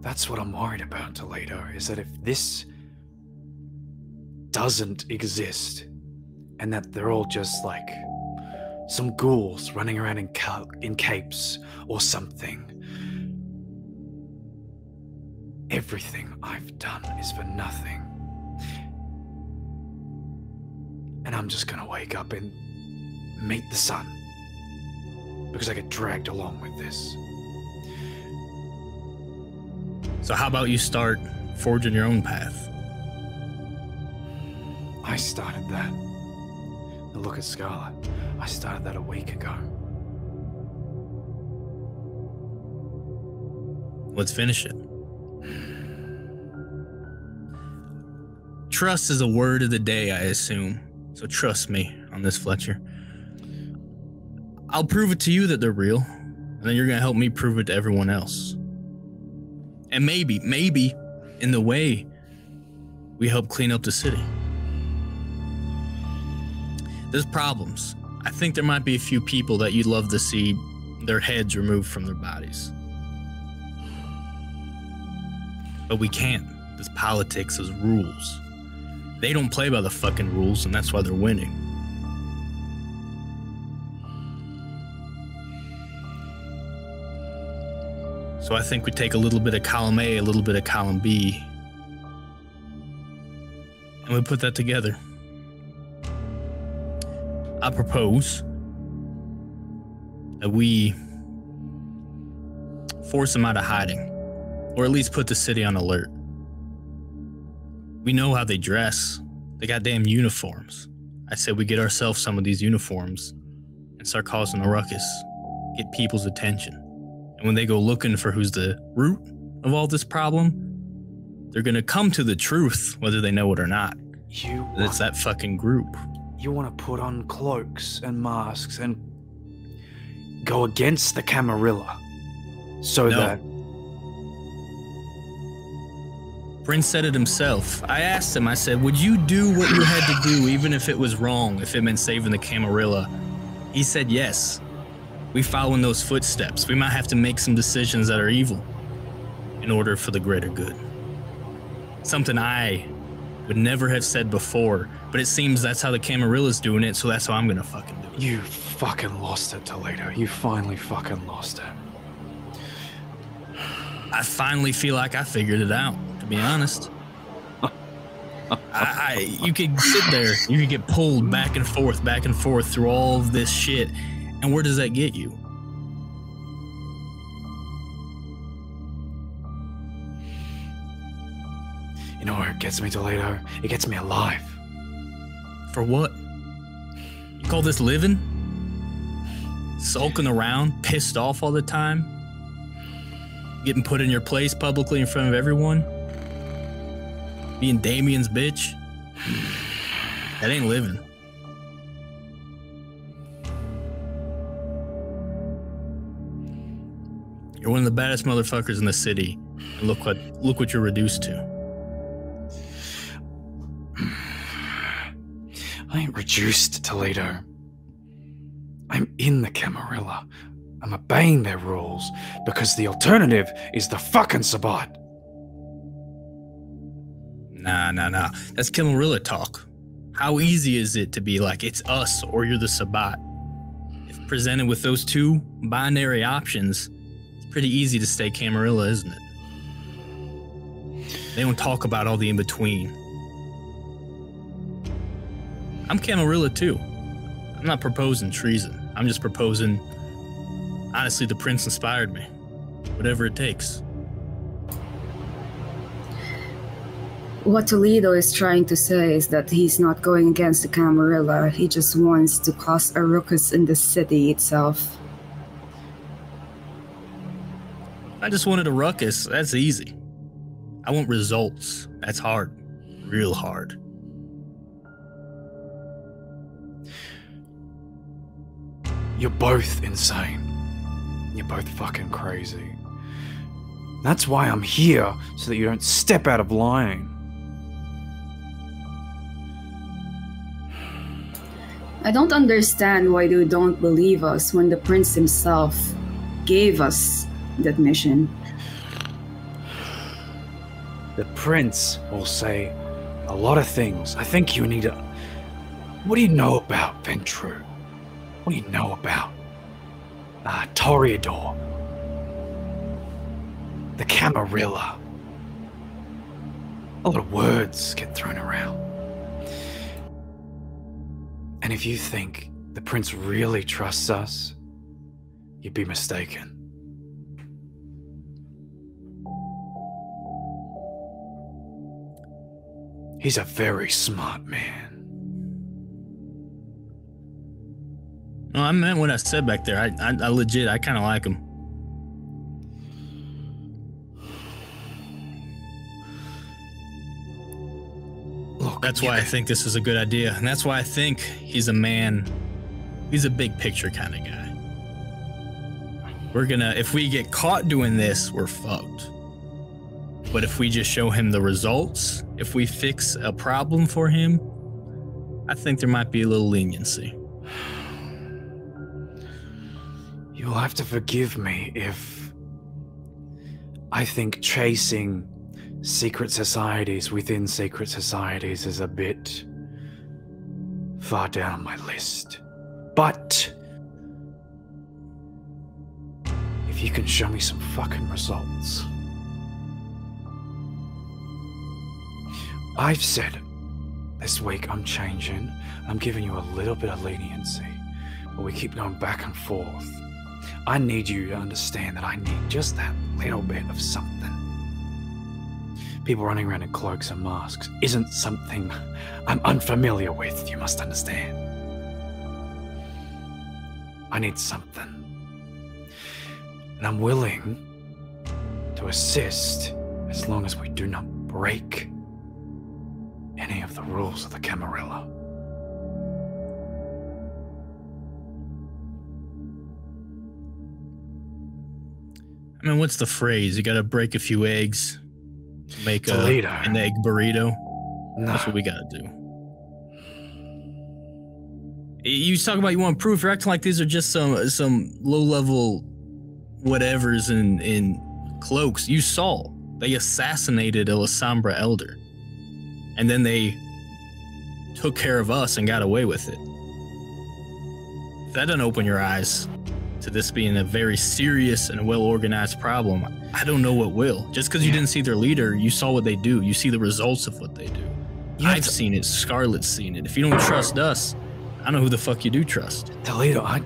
That's what I'm worried about, Toledo, is that if this doesn't exist, and that they're all just like some ghouls running around in capes or something, everything I've done is for nothing. And I'm just gonna wake up and meet the sun. Because I get dragged along with this. So how about you start forging your own path? I started that. Now look at Scarlett. I started that a week ago. Let's finish it. Trust is a word of the day, I assume. So trust me on this, Fletcher. I'll prove it to you that they're real, and then you're going to help me prove it to everyone else. And maybe, in the way, we help clean up the city. There's problems. I think there might be a few people that you'd love to see their heads removed from their bodies. But we can't. There's politics, there's rules. They don't play by the fucking rules, and that's why they're winning. So I think we take a little bit of column A, a little bit of column B, and we put that together. I propose that we force them out of hiding, or at least put the city on alert. We know how they dress. They got damn uniforms. I said we get ourselves some of these uniforms and start causing a ruckus, get people's attention. And when they go looking for who's the root of all this problem, they're going to come to the truth, whether they know it or not. It's that fucking group. You want to put on cloaks and masks and go against the Camarilla so that... Prince said it himself. I asked him, I said, would you do what you had to do even if it was wrong, if it meant saving the Camarilla? He said yes. We follow in those footsteps. We might have to make some decisions that are evil in order for the greater good. Something I would never have said before, but it seems that's how the Camarilla's doing it, so that's how I'm gonna fucking do it. You fucking lost it, Toledo. You finally fucking lost it. I finally feel like I figured it out, to be honest. You could sit there, you could get pulled back and forth through all of this shit. And where does that get you? You know where it gets me, Toledo? It gets me alive. For what? You call this living? Sulking around, pissed off all the time? Getting put in your place publicly in front of everyone? Being Damien's bitch? That ain't living. You're one of the baddest motherfuckers in the city. And look what you're reduced to. I ain't reduced, Toledo. I'm in the Camarilla. I'm obeying their rules because the alternative is the fucking Sabbat. Nah. That's Camarilla talk. How easy is it to be like, it's us or you're the Sabbat? If presented with those two binary options, it's pretty easy to stay Camarilla, isn't it? They don't talk about all the in-between. I'm Camarilla too. I'm not proposing treason. I'm just proposing, honestly, the prince inspired me. Whatever it takes. What Toledo is trying to say is that he's not going against the Camarilla. He just wants to cause a ruckus in the city itself. I just wanted a ruckus. That's easy. I want results. That's hard. Real hard. You're both insane. You're both fucking crazy. That's why I'm here, so that you don't step out of line. I don't understand why you don't believe us when the prince himself gave us that mission. The prince will say a lot of things. I think you need to... What do you know about Ventru? What do you know about Toreador? The Camarilla? A lot of words get thrown around. And if you think the prince really trusts us, you'd be mistaken. He's a very smart man. No, I meant what I said back there. I legit, I kind of like him. Look, that's why I think this is a good idea. And that's why I think he's a man. He's a big picture kind of guy. If we get caught doing this, we're fucked. But if we just show him the results, if we fix a problem for him, I think there might be a little leniency. You'll have to forgive me if I think chasing secret societies within secret societies is a bit far down my list. But if you can show me some fucking results. I've said this week I'm changing. I'm giving you a little bit of leniency, but we keep going back and forth. I need you to understand that I need just that little bit of something. People running around in cloaks and masks isn't something I'm unfamiliar with, you must understand. I need something. And I'm willing to assist as long as we do not break any of the rules of the Camarilla. I mean, what's the phrase? You gotta break a few eggs to make an egg burrito. No. That's what we gotta do. You talk about you want proof. You're acting like these are just some low-level whatevers in cloaks. You saw they assassinated a Lasombra elder, and then they took care of us and got away with it. If that doesn't open your eyes to this being a very serious and well-organized problem, I don't know what will. Just because you didn't see their leader, you saw what they do. You see the results of what they do. I've seen it. Scarlett's seen it. If you don't trust us, I don't know who the fuck you do trust. Toledo, I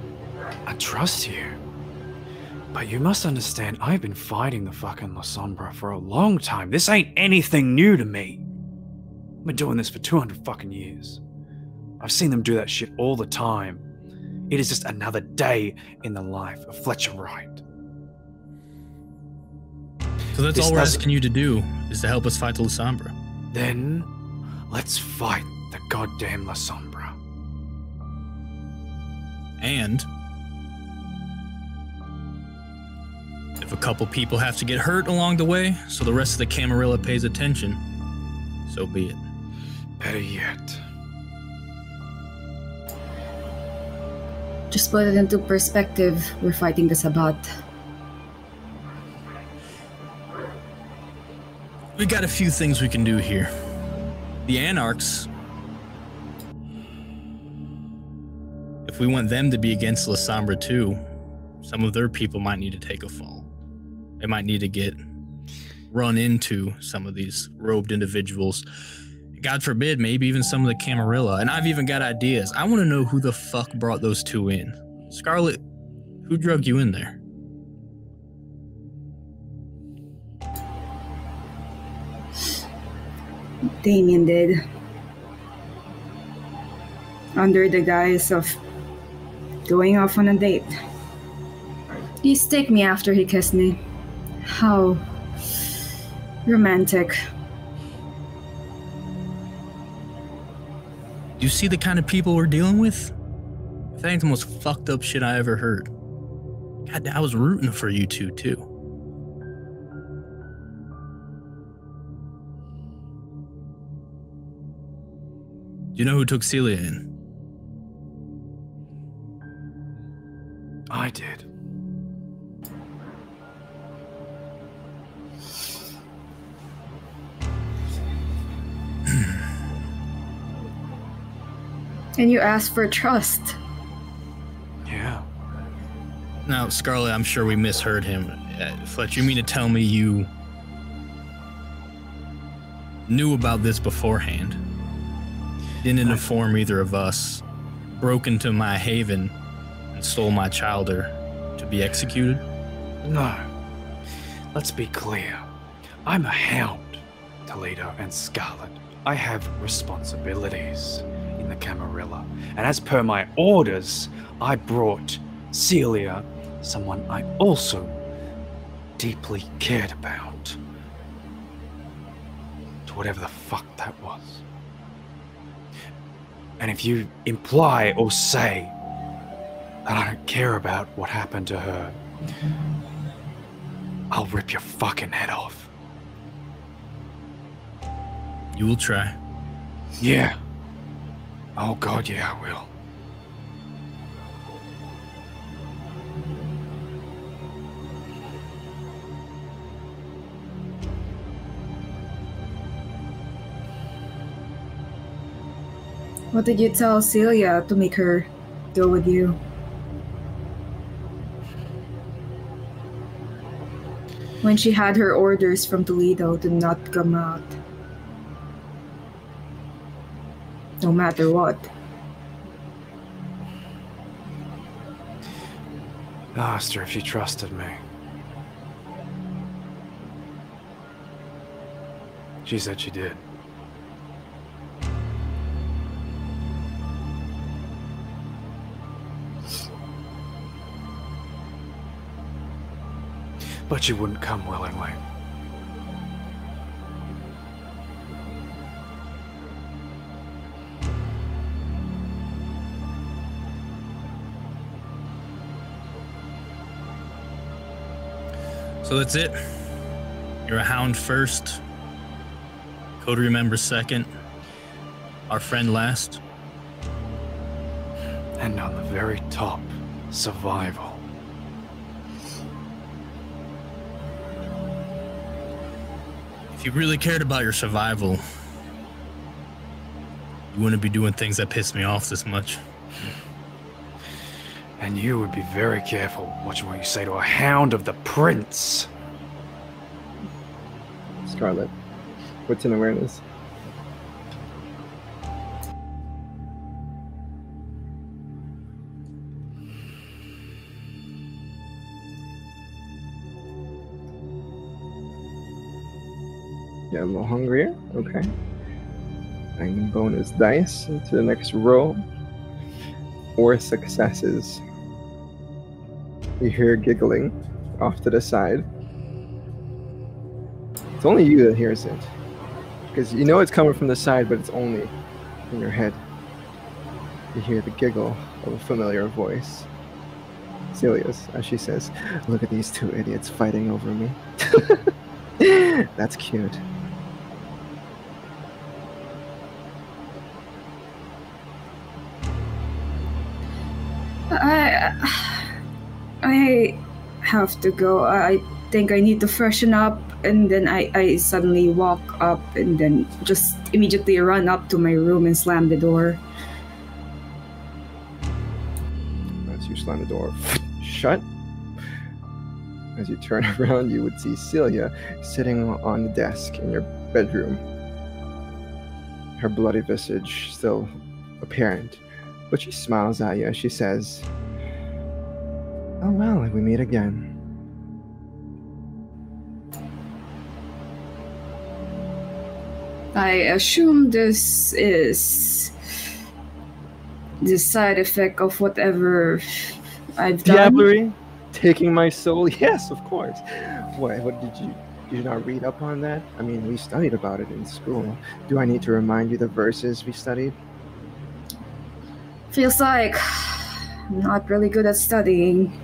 trust you. But you must understand, I've been fighting the fucking Lasombra for a long time. This ain't anything new to me. I've been doing this for 200 fucking years. I've seen them do that shit all the time. It is just another day in the life of Fletcher Wright. So that's all we're asking you to do, is to help us fight the Lasombra. Then, let's fight The goddamn Lasombra. And if a couple people have to get hurt along the way so the rest of the Camarilla pays attention, so be it. Better yet. Just put it into perspective. We're fighting the Sabbat. We got a few things we can do here. The Anarchs, if we want them to be against Lasombra too, some of their people might need to take a fall. They might need to get run into some of these robed individuals. God forbid, maybe even some of the Camarilla. And I've even got ideas. I want to know who the fuck brought those two in. Scarlett, who drugged you in there? Damien did. Under the guise of going off on a date. He staked me after he kissed me. How romantic. Do you see the kind of people we're dealing with? That ain't the most fucked up shit I ever heard. God, I was rooting for you two, too. Do you know who took Celia in? I did. And you asked for trust. Yeah. Now, Scarlett, I'm sure we misheard him. Fletcher, you mean to tell me you knew about this beforehand? Didn't inform either of us, broke into my haven, and stole my childer to be executed? No. Let's be clear. I'm a hound, Toledo and Scarlett. I have responsibilities in the Camarilla. And as per my orders, I brought Celia, someone I also deeply cared about, to whatever the fuck that was. And if you imply or say that I don't care about what happened to her, I'll rip your fucking head off. You will try. Yeah. Oh god, yeah, I will. What did you tell Celia to make her go with you? When she had her orders from Toledo to not come out. No matter what. I asked her if she trusted me. She said she did. But she wouldn't come willingly. So that's it. You're a hound first, coterie member second, our friend last. And on the very top, survival. If you really cared about your survival, you wouldn't be doing things that piss me off this much. And you would be very careful watching what you say to a hound of the prince. Scarlett, what's in awareness? Yeah, a little hungrier. Okay. Banging bonus dice into the next row. 4 successes. You hear giggling off to the side. It's only you that hears it. Because you know it's coming from the side, but it's only In your head, you hear the giggle of a familiar voice. Celia's, as she says, "Look at these two idiots fighting over me." That's cute. I have to go. I think I need to freshen up, and then I suddenly walk up and then just immediately run up to my room and slam the door. As you slam the door shut, as you turn around, you would see Celia sitting on the desk in your bedroom. Her bloody visage still apparent, but she smiles at you as she says, "Oh well, we meet again." I assume this is the side effect of whatever I've done. Diablerie? Taking my soul? Yes, of course. What did you not read up on that? I mean, we studied about it in school. Do I need to remind you the verses we studied? Feels like I'm not really good at studying.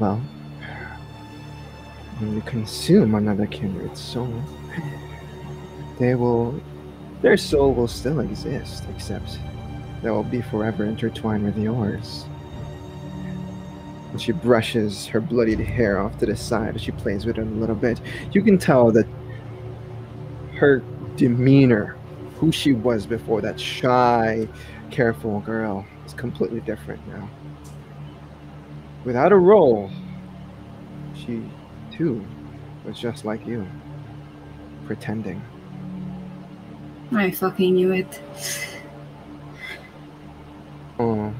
Well, when you consume another kindred's soul, their soul will still exist, except they will be forever intertwined with yours. And she brushes her bloodied hair off to the side as she plays with it a little bit. You can tell that her demeanor, who she was before, that shy, careful girl, is completely different now. Without a role, she too was just like you, pretending. I fucking knew it. Oh,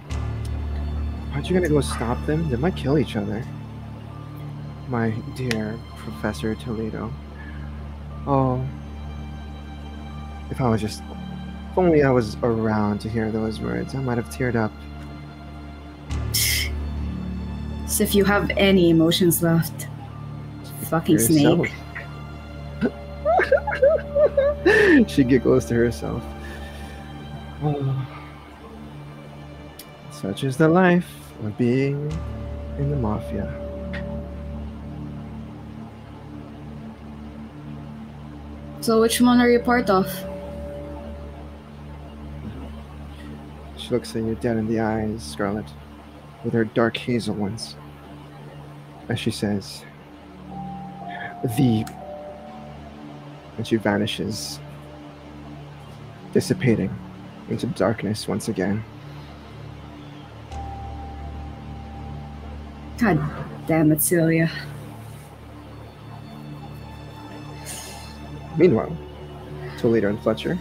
aren't you gonna go stop them? They might kill each other. My dear Professor Toledo. Oh, if only I was around to hear those words, I might have teared up. As if you have any emotions left. Fucking snake. She giggles to herself. Oh, such is the life of being in the mafia. So which one are you part of? She looks at you dead in the eyes, Scarlett, with her dark hazel ones, as she says, and she vanishes, dissipating into darkness once again. God damn it, Celia. Meanwhile, Toledo and Fletcher,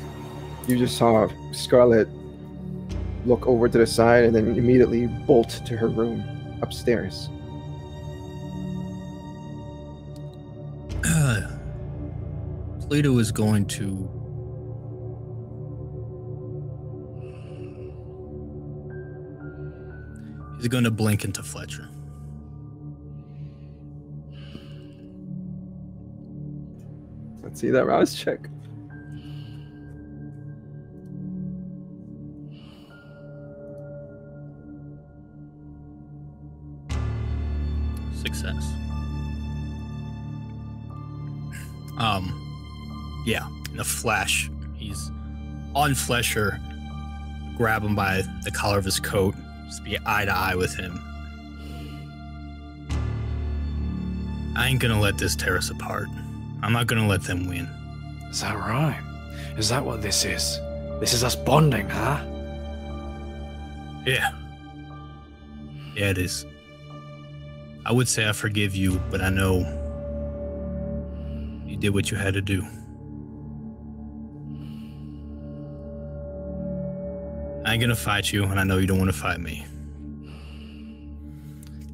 you just saw Scarlett look over to the side and then immediately bolt to her room upstairs. Toledo is going to he's going to blink into Fletcher. Let's see that rouse check. Success. Yeah, in a flash, he's on Fletcher, grab him by the collar of his coat, just be eye to eye with him. I ain't gonna let this tear us apart. I'm not gonna let them win. Is that right? Is that what this is? This is us bonding, huh? Yeah. Yeah, it is. I would say I forgive you, but I know you did what you had to do. I ain't gonna fight you, and I know you don't want to fight me.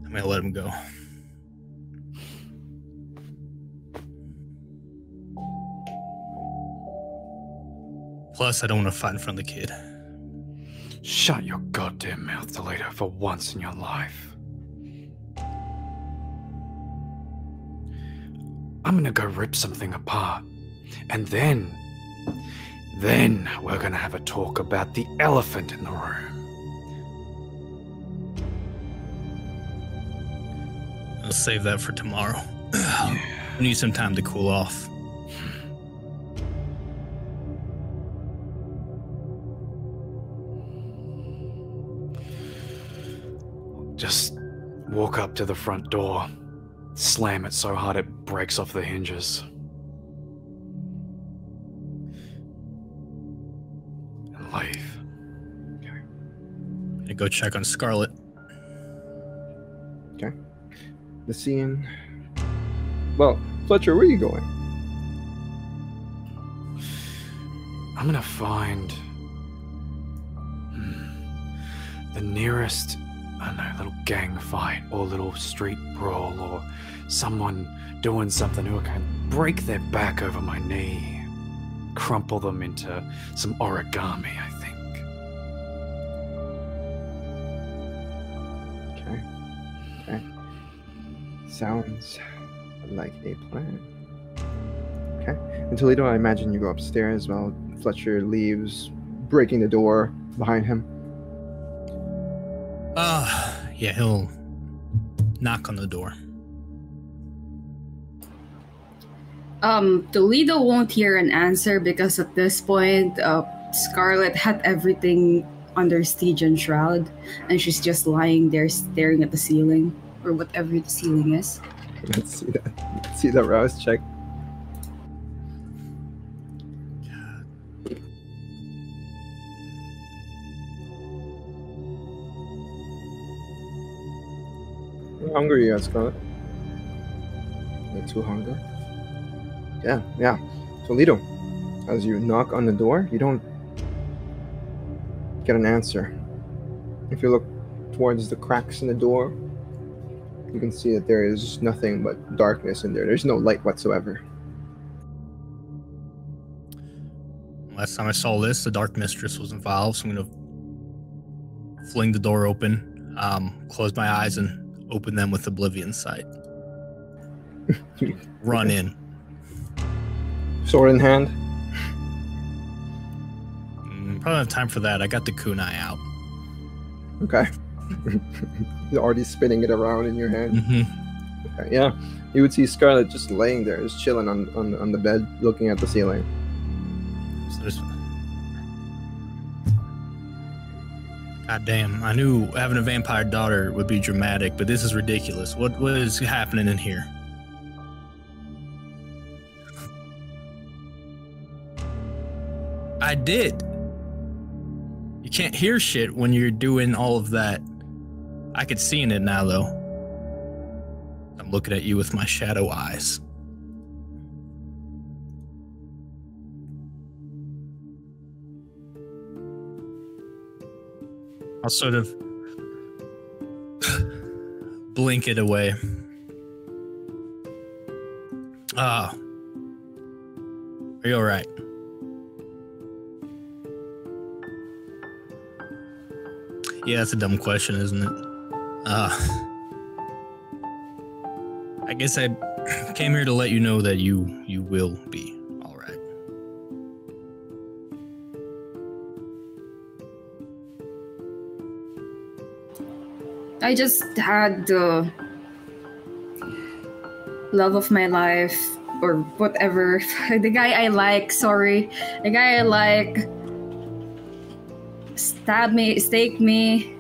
I'm gonna let him go. Plus, I don't want to fight in front of the kid. Shut your goddamn mouth, Toledo, for once in your life. I'm gonna go rip something apart. And then Then we're gonna have a talk about the elephant in the room. I'll save that for tomorrow. I need some time to cool off. Just walk up to the front door, slam it so hard it breaks off the hinges. And leave. I go check on Scarlett. Okay. The scene. Well, Fletcher, where are you going? I'm gonna find the nearest, I don't know, little gang fight or little street brawl or someone doing something who can break their back over my knee, crumple them into some origami, I think. Okay. Okay. Sounds like a plan. Okay. In Toledo, I imagine you go upstairs while Fletcher leaves, breaking the door behind him. Yeah, he'll knock on the door. Toledo won't hear an answer because at this point, Scarlett had everything under siege and shroud, and she's just lying there staring at the ceiling, or whatever the ceiling is. Let's see that. Let's see that rouse check. How hungry are you at, Scarlett? You're too hungry? Yeah. Toledo, as you knock on the door, you don't get an answer. If you look towards the cracks in the door, you can see that there is nothing but darkness in there. There's no light whatsoever. Last time I saw this, the Dark Mistress was involved, so I'm going to fling the door open, close my eyes, and open them with Oblivion Sight. Run in. Sword in hand? Probably don't have time for that. I got the kunai out. Okay. You're already spinning it around in your hand. Mm-hmm. Okay, yeah. You would see Scarlett just laying there, just chilling on the bed, looking at the ceiling. So God damn, I knew having a vampire daughter would be dramatic, but this is ridiculous. What is happening in here? I did. You can't hear shit when you're doing all of that. I could see in it now, though. I'm looking at you with my shadow eyes. I'll sort of blink it away. Are you all right? Yeah, that's a dumb question, isn't it? I guess I came here to let you know that you will be all right. I just had the love of my life, or whatever. The guy I like, stab me, stake me,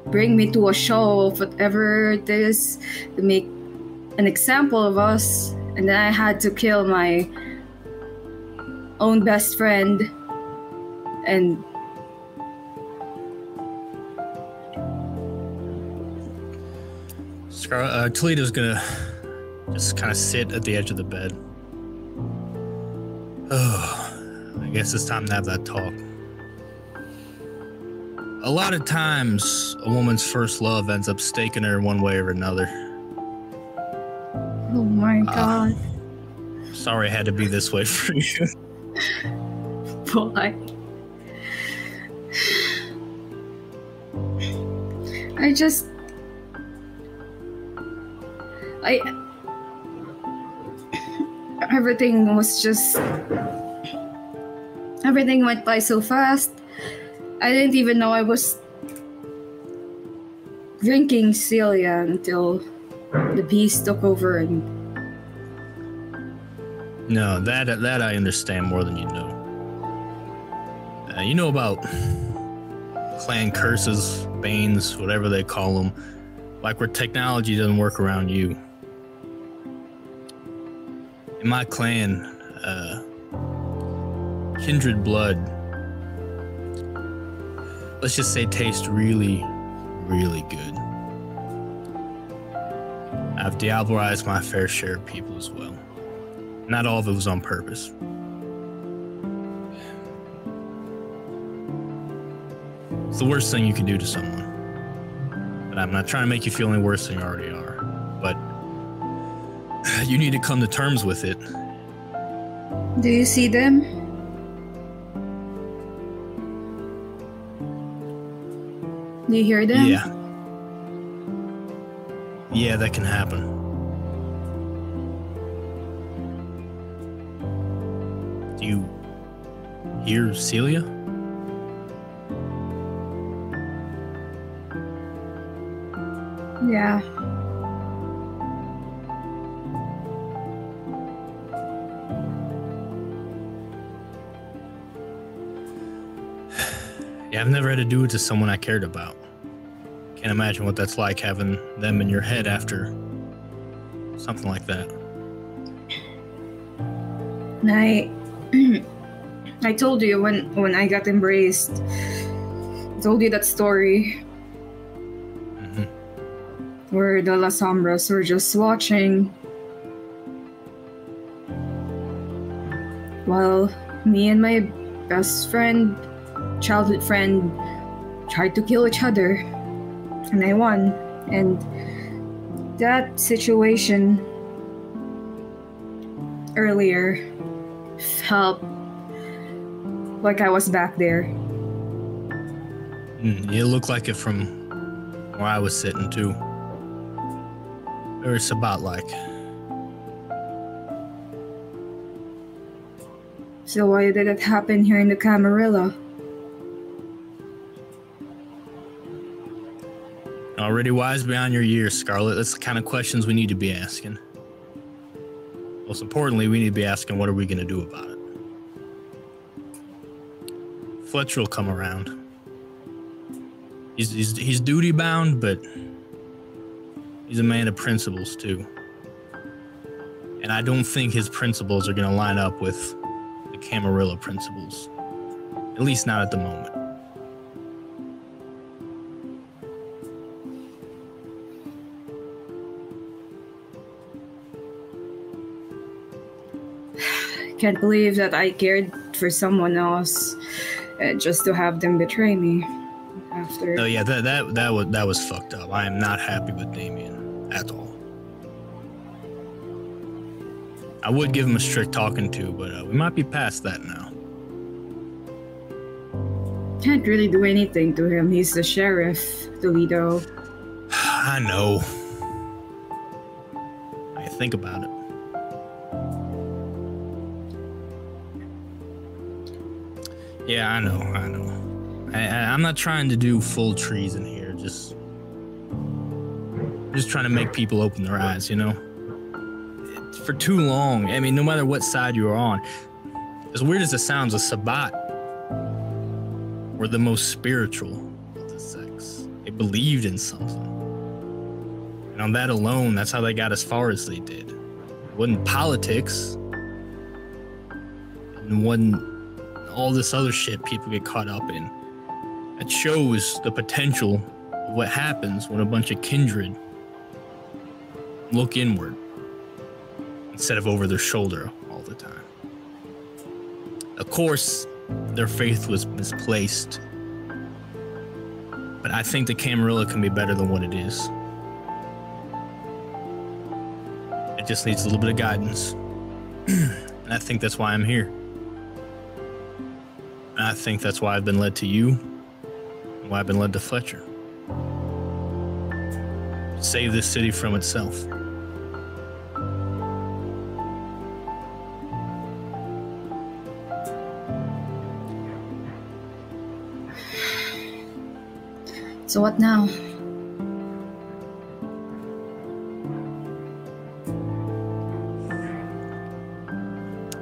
bring me to a show of whatever it is to make an example of us, and then I had to kill my own best friend, and Toledo's gonna just kind of sit at the edge of the bed. Oh, I guess it's time to have that talk. A lot of times, a woman's first love ends up staking her one way or another. oh my god, Sorry I had to be this way for you. boy. Everything went by so fast. I didn't even know I was drinking Celia until the beast took over and... No, that I understand more than you know. You know about clan curses, banes, whatever they call them, like where technology doesn't work around you. In my clan, kindred blood, let's just say, tastes really, really good. I've diablerized my fair share of people as well. Not all of it was on purpose. It's the worst thing you can do to someone. But I'm not trying to make you feel any worse than you already are. But you need to come to terms with it. Do you see them? Do you hear them? Yeah. Yeah, that can happen. Do you hear Celia? Yeah. Yeah, I've never had to do it to someone I cared about. Can't imagine what that's like, having them in your head after something like that. And I told you when I got embraced. I told you that story. Mm-hmm. Where the Lasombras were just watching while me and my best friend, childhood friend, tried to kill each other, and I won. And that situation earlier felt like I was back there. It looked like it from where I was sitting too. Very Sabbat-like. So why did it happen here in the Camarilla? Already wise beyond your years, Scarlett. That's the kind of questions we need to be asking. Most importantly, we need to be asking, what are we going to do about it? Fletcher will come around. He's duty bound, but he's a man of principles too. And I don't think his principles are going to line up with the Camarilla principles. At least not at the moment. Can't believe that I cared for someone else just to have them betray me after. Oh yeah, that was fucked up. I am not happy with Damien at all. I would give him a strict talking to, but we might be past that now. Can't really do anything to him. He's the sheriff, Toledo. I know. I think about it. Yeah, I know. I'm not trying to do full treason here. Just trying to make people open their eyes, you know? For too long, I mean, no matter what side you're on, as weird as it sounds, a Sabbat were the most spiritual of the sects. They believed in something. And on that alone, that's how they got as far as they did. It wasn't politics. It wasn't all this other shit people get caught up in. It shows the potential of what happens when a bunch of kindred look inward instead of over their shoulder all the time. Of course, their faith was misplaced, but I think the Camarilla can be better than what it is. It just needs a little bit of guidance. And I think that's why I'm here. And I think that's why I've been led to you, and why I've been led to Fletcher. Save this city from itself. So what now?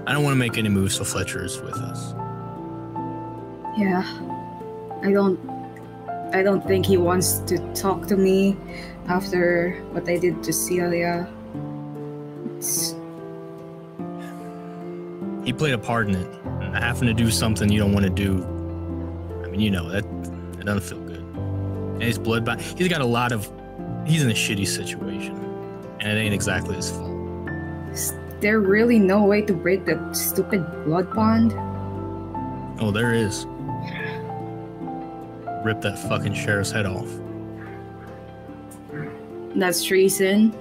I don't want to make any moves so Fletcher is with us. Yeah. I don't think he wants to talk to me after what I did to Celia. He played a part in it, and having to do something you don't want to do. I mean, you know, that it doesn't feel good. And his bloodbound. He's got a lot of. He's in a shitty situation, and it ain't exactly his fault. Is there really no way to break that stupid blood bond? Oh, there is. Rip that fucking sheriff's head off. That's treason.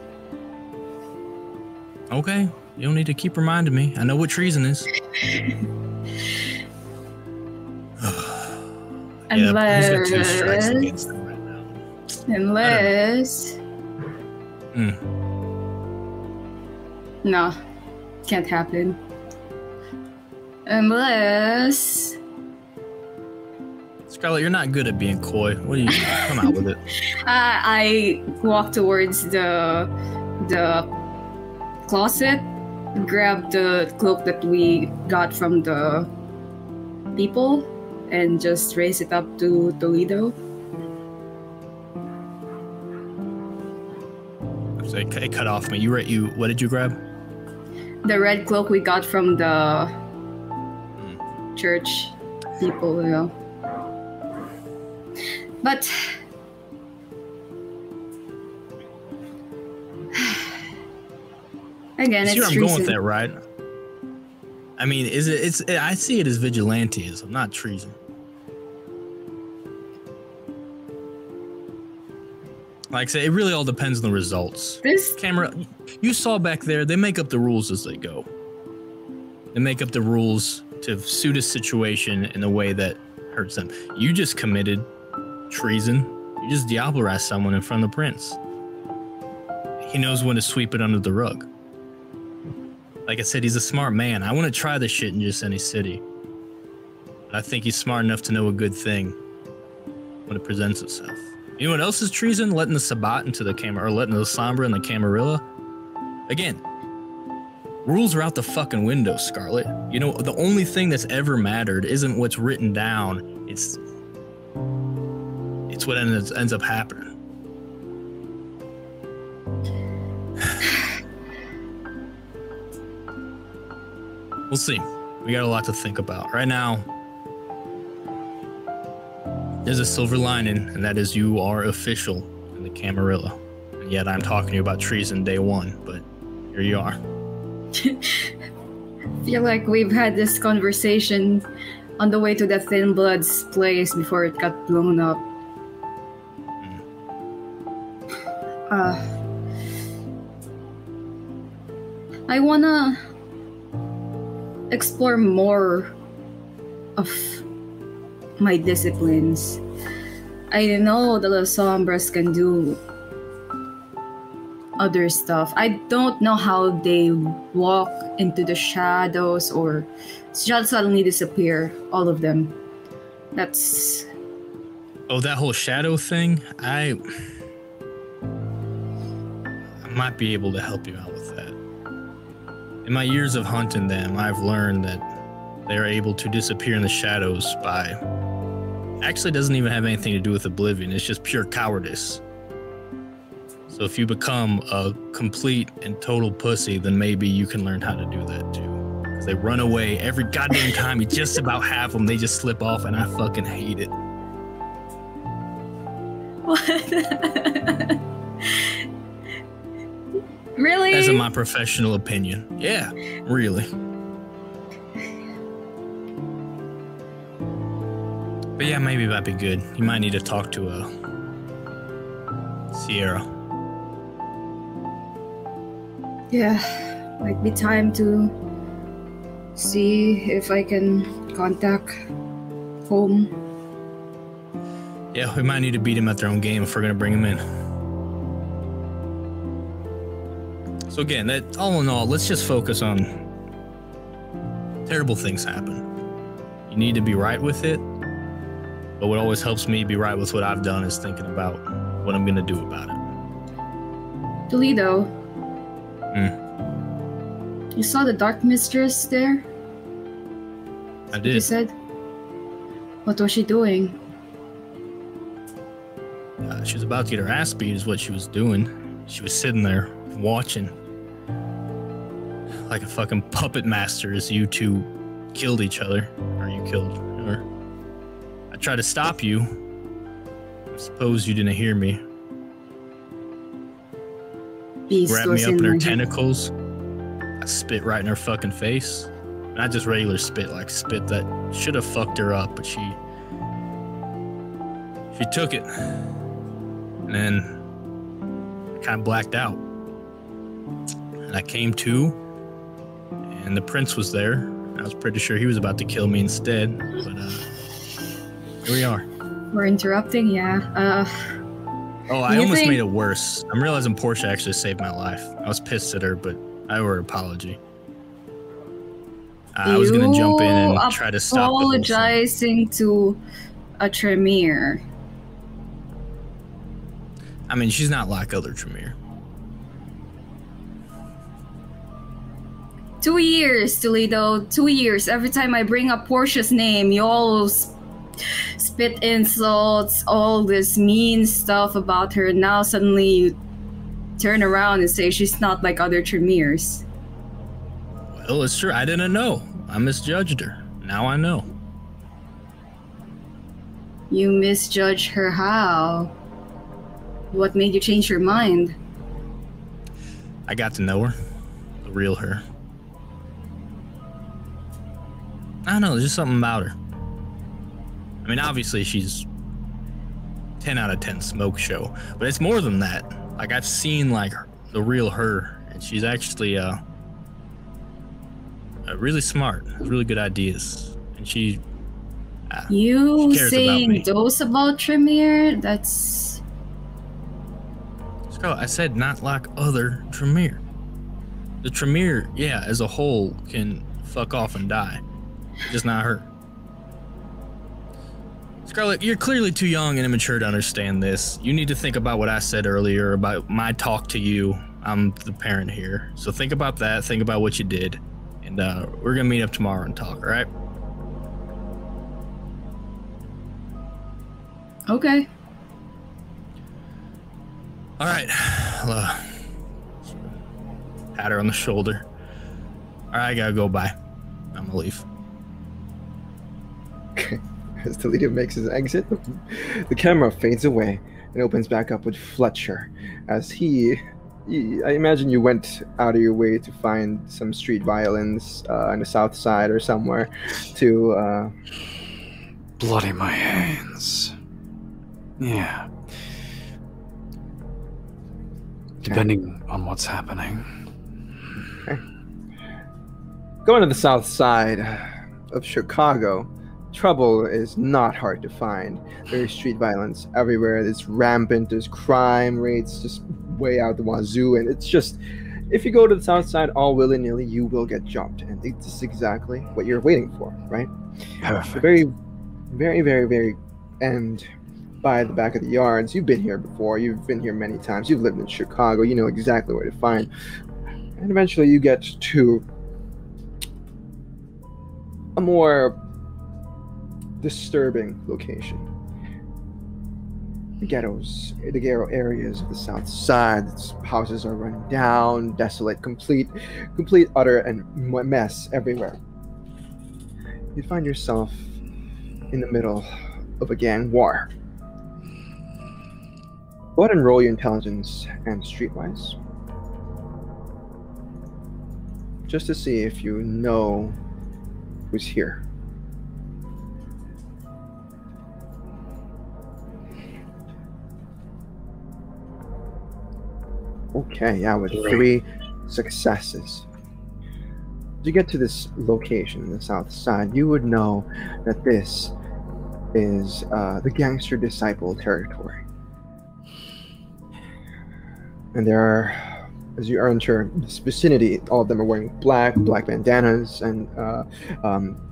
Okay, you don't need to keep reminding me. I know what treason is. Yeah, he's got 2 strikes against him right now. Unless... No, can't happen. Unless... Scarlett, you're not good at being coy. What do you come out with it? I walk towards the closet, grab the cloak that we got from the people, and just raise it up to Toledo. So it cut off me. What did you grab? The red cloak we got from the church people, you know. But again, you see it's where I'm treason. going with that, right? I mean, I see it as vigilantism, not treason. Like I say, it really all depends on the results. This Camera, you saw back there, they make up the rules as they go. They make up the rules to suit a situation in a way that hurts them. You just committed treason. You just diablerized someone in front of the prince. He knows when to sweep it under the rug. Like I said, he's a smart man. I want to try this shit in just any city. But I think he's smart enough to know a good thing when it presents itself. You know what else is treason? Letting the Sabbat into the camera, or letting the Lasombra and the Camarilla. Again, rules are out the fucking window, Scarlett. You know, the only thing that's ever mattered isn't what's written down. It's what ends up happening. We'll see. We got a lot to think about. Right now, there's a silver lining, and that is you are official in the Camarilla. And yet I'm talking to you about treason day 1, but here you are. I feel like we've had this conversation on the way to the Thin Blood's place before it got blown up. I wanna explore more of my disciplines. I know the Lasombras can do other stuff. I don't know how they walk into the shadows or just suddenly disappear, all of them. That's... Oh, that whole shadow thing? I might be able to help you out with that. In my years of hunting them, I've learned that they're able to disappear in the shadows by... Actually, it doesn't even have anything to do with oblivion. It's just pure cowardice. So if you become a complete and total pussy, then maybe you can learn how to do that too. Because they run away every goddamn time you just about have them. They just slip off, and I fucking hate it. What? Really? That's in my professional opinion. Yeah, really. But yeah, maybe that'd be good. You might need to talk to Sierra. Yeah, might be time to see if I can contact home. Yeah, we might need to beat him at their own game if we're gonna bring him in. So again, that all in all, let's just focus on terrible things happen. You need to be right with it. But what always helps me be right with what I've done is thinking about what I'm gonna do about it. Toledo. You saw the Dark Mistress there? I did. You said? What was she doing? She was about to get her ass beat is what she was doing. She was sitting there watching like a fucking puppet master as you two killed each other. Or you killed her. I tried to stop you. I suppose you didn't hear me. Grabbed me up in her tentacles. I spit right in her fucking face. Not just regular spit, like spit that should have fucked her up, but she took it. And then I kind of blacked out. And I came to, and the prince was there. I was pretty sure he was about to kill me instead, but here we are. We're interrupting, yeah. Oh, I almost made it worse. I'm realizing Portia actually saved my life. I was pissed at her, but I owe her an apology. I was going to jump in and try to stop the whole thing. Apologizing to a Tremere. I mean, she's not like other Tremere. 2 years, Toledo. 2 years. Every time I bring up Portia's name, you all spit insults, all this mean stuff about her. Now suddenly you turn around and say she's not like other Tremeres. Well, it's true. I didn't know. I misjudged her. Now I know. You misjudged her how? What made you change your mind? I got to know her. The real her. I don't know, there's just something about her. I mean, obviously she's 10 out of 10 smoke show, but it's more than that. Like, I've seen, like, the real her, and she's actually, really smart, has really good ideas, and she you cares saying about me. Those about Tremere? That's... Scarlett, I said not like other Tremere. The Tremere, yeah, as a whole, can fuck off and die. Just not her. Scarlett, you're clearly too young and immature to understand this. You need to think about what I said earlier about my talk to you. I'm the parent here. So think about that. Think about what you did. And we're going to meet up tomorrow and talk, all right? Okay. All right. I'll, pat her on the shoulder. All right, I got to go. Bye. I'm going to leave. As Toledo makes his exit, the camera fades away and opens back up with Fletcher as I imagine you went out of your way to find some street violins on the south side or somewhere to Bloody my hands. Yeah. Depending on what's happening. Okay. Going to the south side of Chicago, trouble is not hard to find. There's street violence everywhere. It's rampant. There's crime rates just way out the wazoo. And it's just, if you go to the south side all willy-nilly, you will get jumped. And it's exactly what you're waiting for, right? Perfect. The very, very, very, very end by the back of the yards. You've been here before. You've been here many times. You've lived in Chicago. You know exactly where to find. And eventually you get to a more disturbing location. The ghetto areas of the south side. Houses are running down, desolate, complete, utter and mess everywhere. You find yourself in the middle of a gang war. Go ahead and roll your intelligence and streetwise, just to see if you know who's here. Okay, yeah, with 3 successes. As you get to this location in the south side, you would know that this is the Gangster Disciple territory. And there are, as you enter this vicinity, all of them are wearing black bandanas, and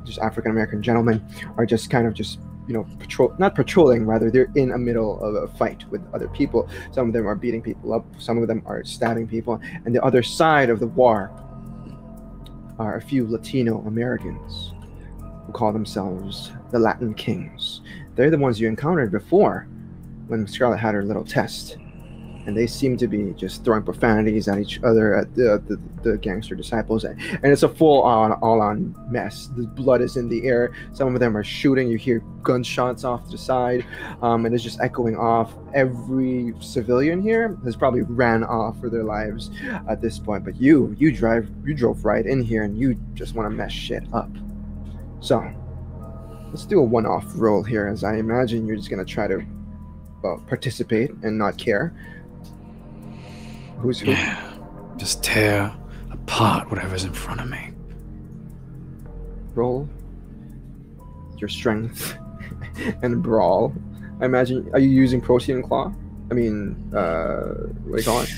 just African-American gentlemen are just kind of just not patrolling, rather they're in the middle of a fight with other people. Some of them are beating people up, some of them are stabbing people, and the other side of the war are a few Latino Americans who call themselves the Latin Kings. They're the ones you encountered before when Scarlett had her little test, and they seem to be just throwing profanities at each other, at the gangster disciples, and it's a all-on mess. The blood is in the air. Some of them are shooting. You hear gunshots off to the side, and it's just echoing off. Every civilian here has probably ran off for their lives at this point, but you drove right in here, and you just want to mess shit up. So let's do a one-off roll here, as I imagine you're just going to try to participate and not care. Who's who? Yeah, just tear apart whatever's in front of me. Roll your strength and brawl. I imagine, are you using Protean Claw? I mean, what do you call it?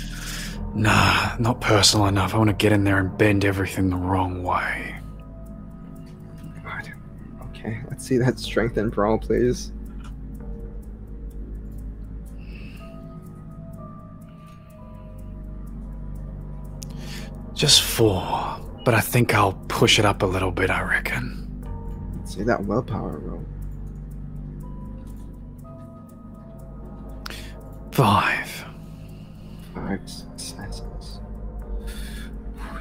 Nah, not personal enough. I want to get in there and bend everything the wrong way. God. Okay, let's see that strength and brawl, please. Just 4, but I think I'll push it up a little bit, I reckon. Let's see that willpower roll. 5. 5 successes.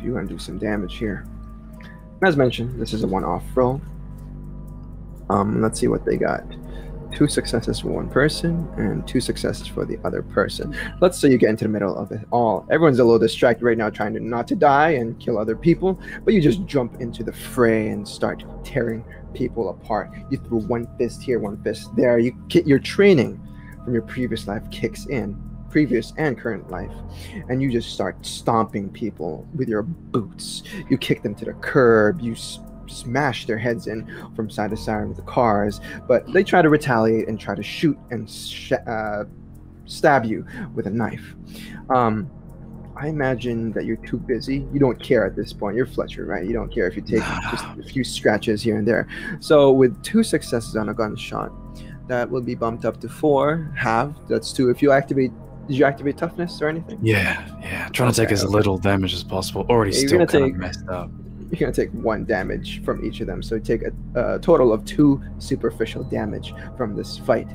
You're gonna do some damage here. As mentioned, this is a one-off roll. Let's see what they got. 2 successes for one person and 2 successes for the other person. Let's say you get into the middle of it all. Everyone's a little distracted right now, trying to not to die and kill other people, but you just jump into the fray and start tearing people apart. You throw one fist here, one fist there. Your training from your previous life kicks in, previous and current life, and you just start stomping people with your boots. You kick them to the curb. You smash their heads in from side to side with the cars, but they try to retaliate and try to shoot and stab you with a knife. I imagine that you're too busy. You don't care at this point. You're Fletcher, right? You don't care if you take just a few scratches here and there. So with 2 successes on a gunshot, that will be bumped up to 4. That's 2. If you activate, did you activate toughness or anything? Yeah. Trying to take as little damage as possible. Already still kind of messed up. You're going to take 1 damage from each of them. So you take a total of 2 superficial damage from this fight.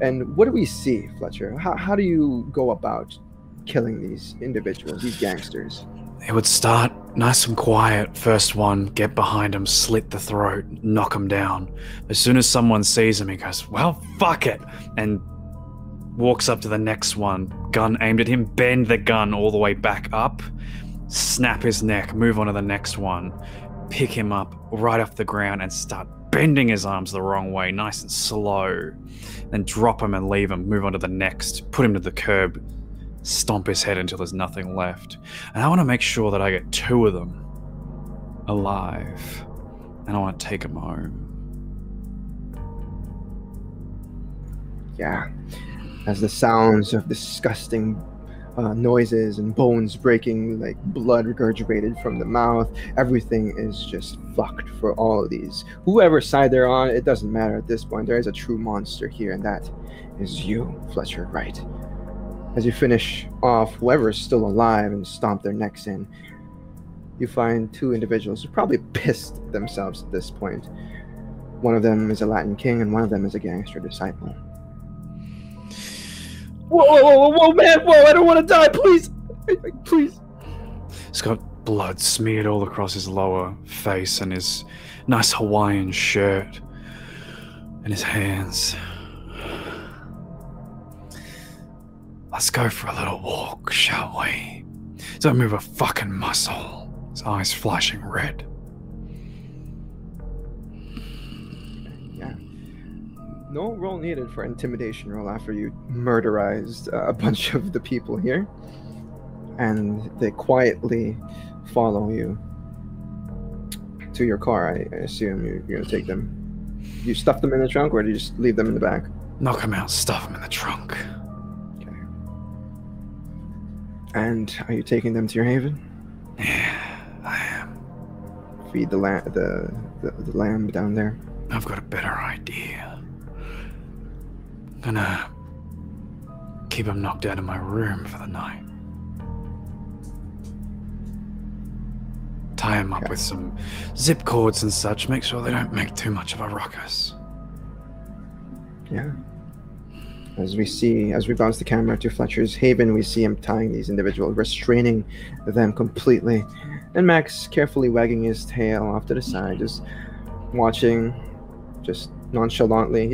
And what do we see, Fletcher? How do you go about killing these individuals, these gangsters? It would start nice and quiet. First one, get behind him, slit the throat, knock him down. As soon as someone sees him, he goes, well, fuck it. And walks up to the next one, gun aimed at him, bend the gun all the way back up, snap his neck, move on to the next one, pick him up right off the ground and start bending his arms the wrong way, nice and slow. Then drop him and leave him, move on to the next, put him to the curb, stomp his head until there's nothing left. And I want to make sure that I get 2 of them alive. And I want to take them home. Yeah. As the sounds of disgusting noises and bones breaking, like blood regurgitated from the mouth, everything is just fucked for all of these. Whoever side they're on, it doesn't matter at this point. There is a true monster here, and that is you, Fletcher Wright. As you finish off whoever is still alive and stomp their necks in, you find 2 individuals who probably pissed themselves at this point. One of them is a Latin king, and one of them is a gangster disciple. Whoa, man, I don't want to die, please. Please. He's got blood smeared all across his lower face and his nice Hawaiian shirt and his hands. Let's go for a little walk, shall we? Don't move a fucking muscle. His eyes flashing red. Yeah. No roll needed for intimidation roll after you murderized a bunch of the people here. And they quietly follow you to your car. I assume you're going to take them. You stuff them in the trunk, or do you just leave them in the back? Knock them out, stuff them in the trunk. Okay. And are you taking them to your haven? Yeah, I am. Feed the lamb down there. I've got a better idea. gonna keep them knocked out of my room for the night. Tie them up with some zip cords and such, make sure they don't make too much of a ruckus. Yeah. As we bounce the camera to Fletcher's haven, we see him tying these individuals, restraining them completely. And Max carefully wagging his tail off to the side, just watching, just nonchalantly.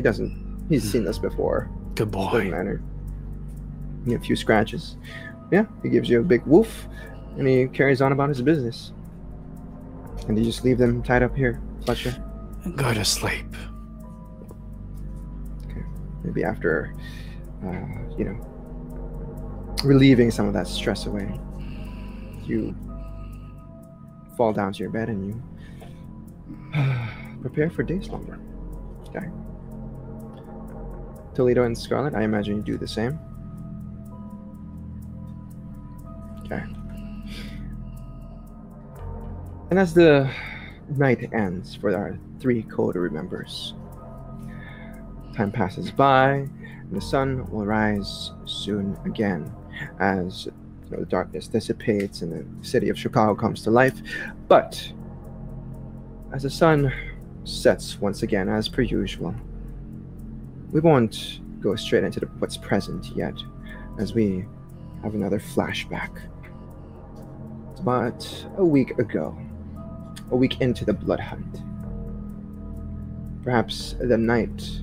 He's seen this before. Good boy. Doesn't matter. You get a few scratches. Yeah, he gives you a big woof, and he carries on about his business. And you just leave them tied up here, Fletcher? And go to sleep. Okay. Maybe after, relieving some of that stress away, you fall down to your bed and you prepare for day slumber. Okay. Toledo and Scarlett, I imagine you do the same. Okay. And as the night ends for our 3 coterie members, time passes by, and the sun will rise soon again as the darkness dissipates and the city of Chicago comes to life. But as the sun sets once again, as per usual, we won't go straight into what's present yet, as we have another flashback. It's about a week ago. A week into the blood hunt. Perhaps the night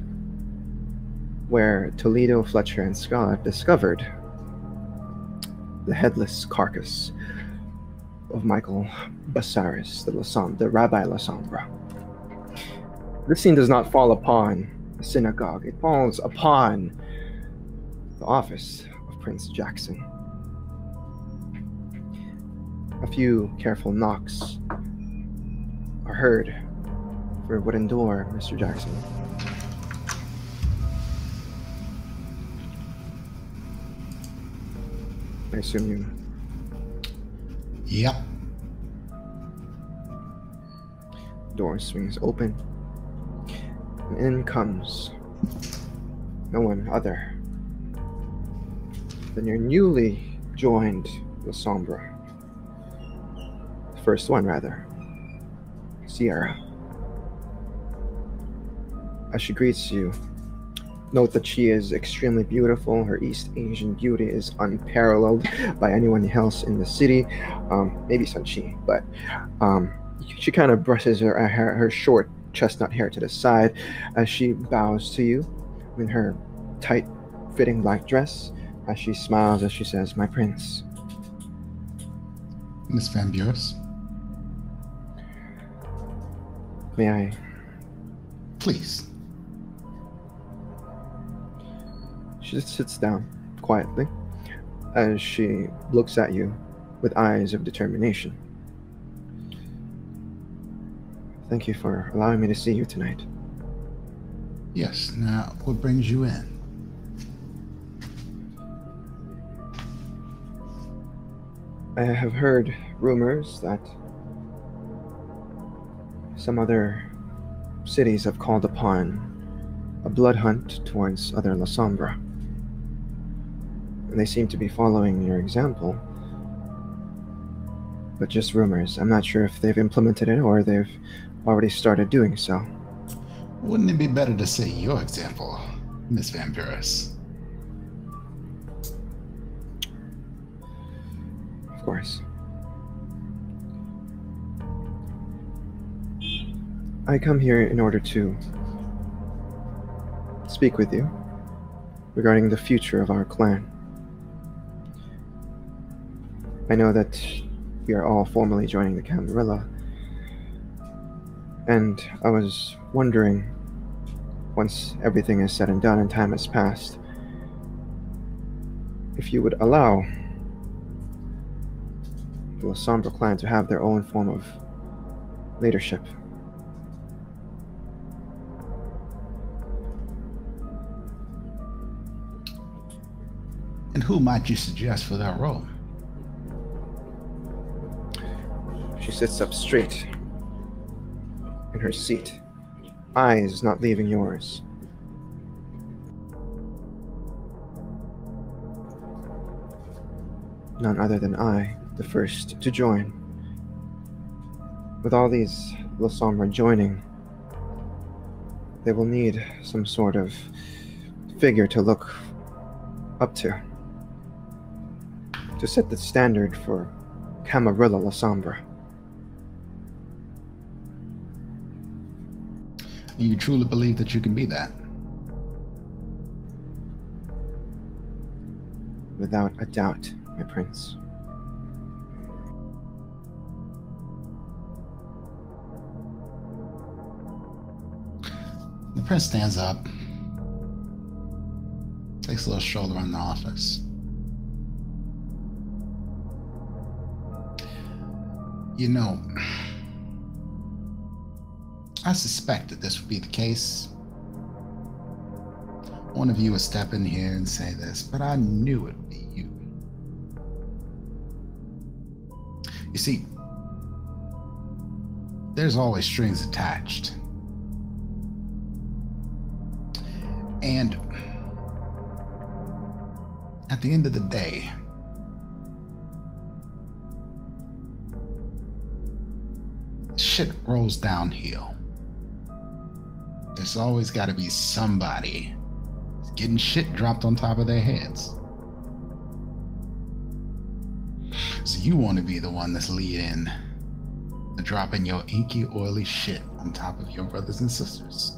where Toledo, Fletcher, and Scarlett discovered the headless carcass of Michael Basaris, the Rabbi Lasombra. This scene does not fall upon a synagogue. It falls upon the office of Prince Jackson. A few careful knocks are heard for a wooden door, Mr. Jackson. I assume you... Yep. Door swings open, and in comes no one other than your newly joined Lasombra. First one, rather. Sierra. As she greets you, note that she is extremely beautiful. Her East Asian beauty is unparalleled by anyone else in the city. Maybe Sun-Chi, but she kind of brushes her short chestnut hair to the side as she bows to you in her tight-fitting black dress, as she smiles as she says, "My prince." Miss Van Buren? May I? Please. She just sits down quietly as she looks at you with eyes of determination. Thank you for allowing me to see you tonight. Yes, now what brings you in? I have heard rumors that some other cities have called upon a blood hunt towards other Lasombra. And they seem to be following your example. But just rumors. I'm not sure if they've implemented it or they've already started doing so. Wouldn't it be better to say your example, Miss Van Buren? Of course. I come here in order to speak with you regarding the future of our clan. I know that we are all formally joining the Camarilla, and I was wondering, once everything is said and done and time has passed, if you would allow the Lasombra clan to have their own form of leadership. And who might you suggest for that role? She sits up straight in her seat, eyes not leaving yours. none other than I, the first to join. With all these Lasombra joining, they will need some sort of figure to look up to set the standard for Camarilla Lasombra. You truly believe that you can be that? Without a doubt, my prince. The prince stands up, takes a little stroll around the office. You know, I suspected this would be the case. One of you would step in here and say this, but I knew it would be you. You see, there's always strings attached. And at the end of the day, shit rolls downhill. There's always got to be somebody getting shit dropped on top of their heads. So you want to be the one that's leading the dropping your inky, oily shit on top of your brothers and sisters.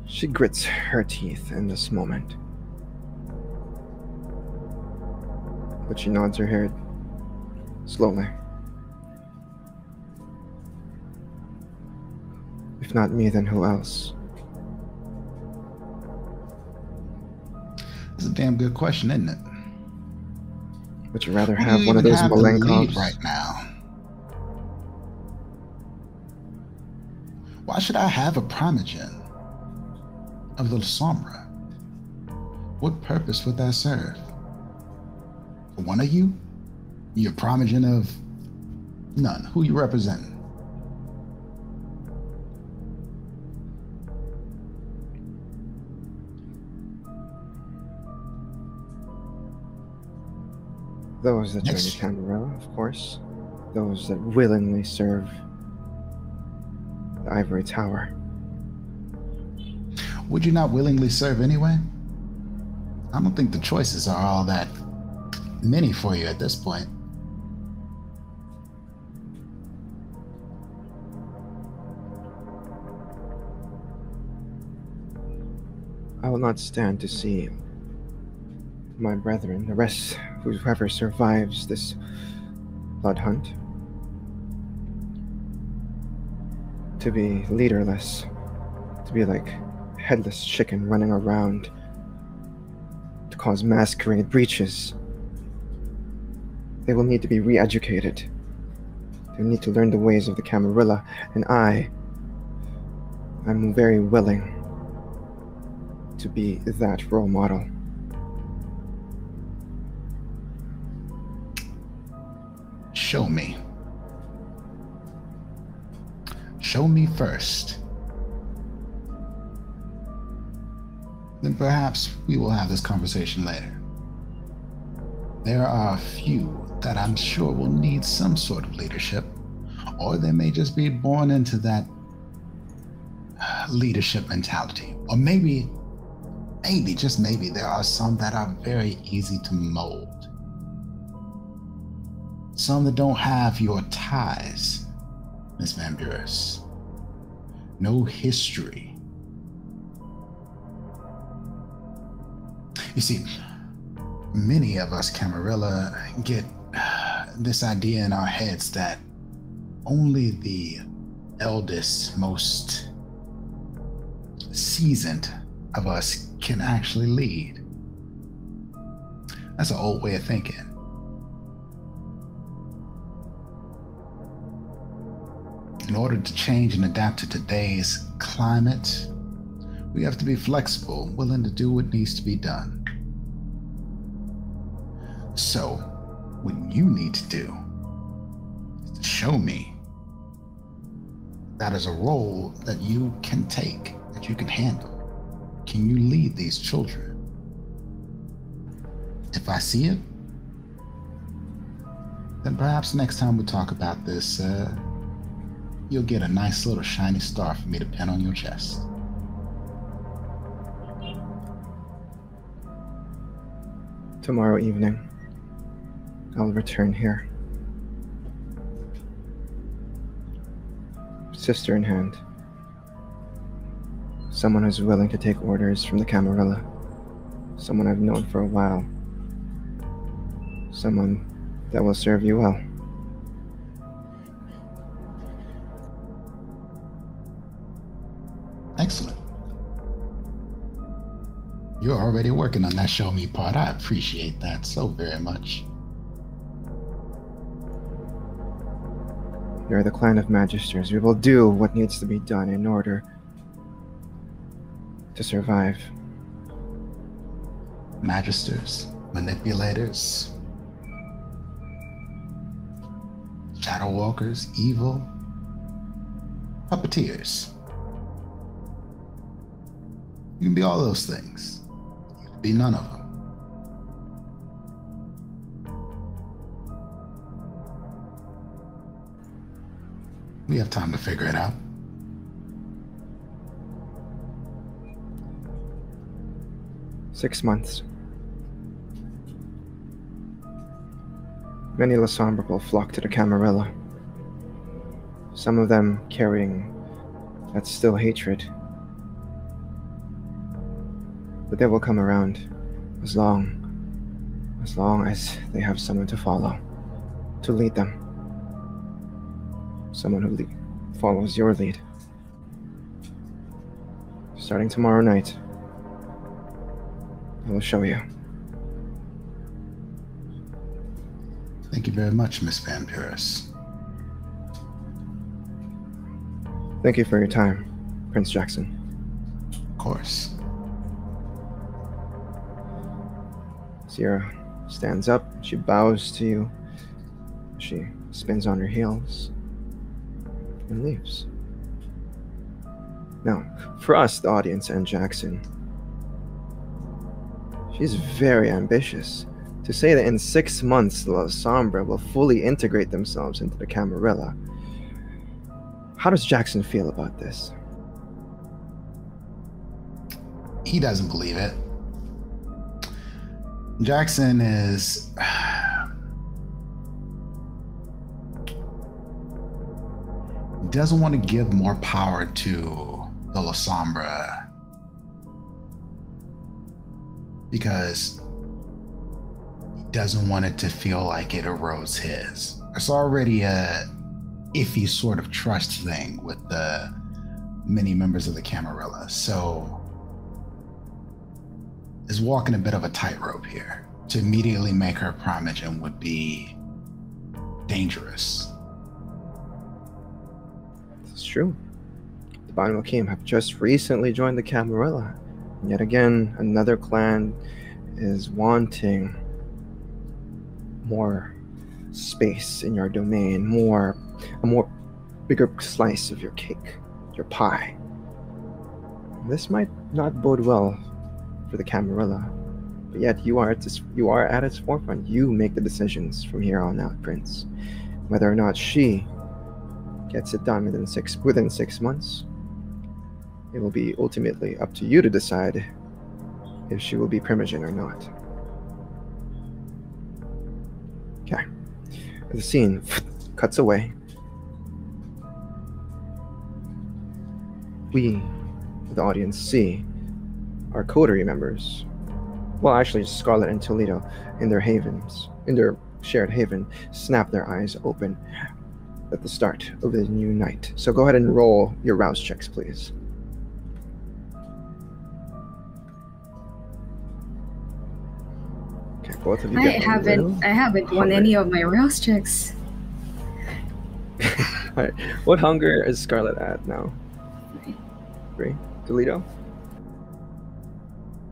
She grits her teeth in this moment. But she nods her head slowly. If not me, then who else? That's a damn good question, isn't it? Would you rather have one of those Malenkovs right now? Why should I have a primogen of the Lasombra? What purpose would that serve? For one of you? You're a primogen of none. Who you representing? Those that join the Camarilla, of course. Those that willingly serve the Ivory Tower. Would you not willingly serve anyway? I don't think the choices are all that many for you at this point. I will not stand to see my brethren, the rest, whoever survives this blood hunt, to be leaderless, to be like headless chicken running around, to cause masquerade breaches. They will need to be re-educated. They need to learn the ways of the Camarilla, and I'm very willing to be that role model. Show me. Show me first. Then perhaps we will have this conversation later. There are a few that I'm sure will need some sort of leadership, or they may just be born into that leadership mentality. Or maybe, just maybe, there are some that are very easy to mold. Some that don't have your ties, Miss Van Buren. No history. You see, many of us Camarilla get this idea in our heads that only the eldest, most seasoned of us can actually lead. That's an old way of thinking. In order to change and adapt to today's climate, we have to be flexible, willing to do what needs to be done. So, what you need to do is to show me that is a role that you can take, that you can handle. can you lead these children? If I see it, then perhaps next time we talk about this, you'll get a nice little shiny star for me to pin on your chest. Tomorrow evening, I'll return here. Sister in hand. Someone who's willing to take orders from the Camarilla. Someone I've known for a while. Someone that will serve you well. Excellent. You're already working on that show me part. I appreciate that so very much. You're the clan of Magisters. We will do what needs to be done in order to survive. Magisters, manipulators, shadow walkers, evil, puppeteers. You can be all those things. You can be none of them. We have time to figure it out. Six months. Many Lasombra will flock to the Camarilla. Some of them carrying that still hatred. But they will come around as long as they have someone to follow, to lead them. Someone who follows your lead. Starting tomorrow night, I will show you. Thank you very much, Miss Van Buren. Thank you for your time, Prince Jackson. Of course. Sierra stands up, she bows to you, she spins on her heels, and leaves. Now, for us, the audience, and Jackson, she's very ambitious. To say that in 6 months, the Lasombra will fully integrate themselves into the Camarilla. How does Jackson feel about this? He doesn't believe it. Jackson is... doesn't want to give more power to the Lasombra because he doesn't want it to feel like it erodes his. It's already a iffy sort of trust thing with the many members of the Camarilla, so is walking a bit of a tightrope here. To immediately make her prime agent would be dangerous. It's true. The Banu Hakim have just recently joined the Camarilla. And yet again, another clan is wanting more space in your domain, a more bigger slice of your cake, your pie. This might not bode well for the Camarilla, but yet you are at its forefront. You make the decisions from here on out, Prince. Whether or not she gets it done within 6 months, it will be ultimately up to you to decide if she will be primogenitor or not. Okay. The scene cuts away. We, the audience, see our coterie members, well, actually Scarlett and Toledo, in their havens, in their shared haven, snap their eyes open at the start of the new night. So go ahead and roll your rouse checks, please. Okay, both of you. I haven't won any of my rouse checks. All right. What hunger is Scarlett at now? 3. Toledo?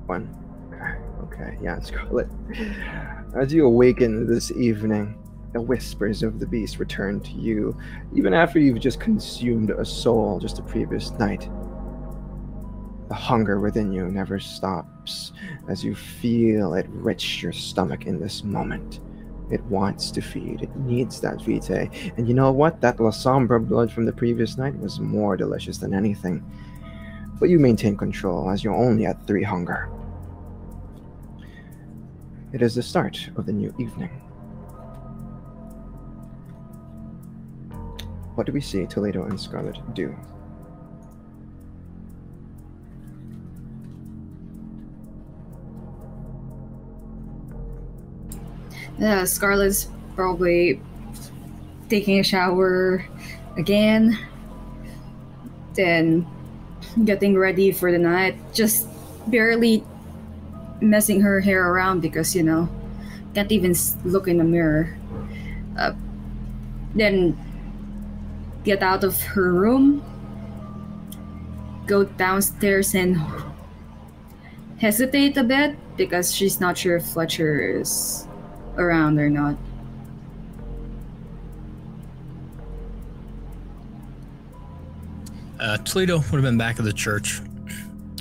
1. Okay, yeah, Scarlett. As you awaken this evening, the whispers of the beast return to you, even after you've just consumed a soul just the previous night. The hunger within you never stops as you feel it reach your stomach in this moment. It wants to feed. It needs that vitae. And you know what? That Lasombra blood from the previous night was more delicious than anything. But you maintain control as you're only at 3 hunger. It is the start of the new evening. What do we see Toledo and Scarlett do? Yeah, Scarlett's probably taking a shower again, then getting ready for the night, just barely messing her hair around because, you know, can't even look in the mirror. Then get out of her room, go downstairs and hesitate a bit because she's not sure if Fletcher is around or not. Toledo would have been back at the church.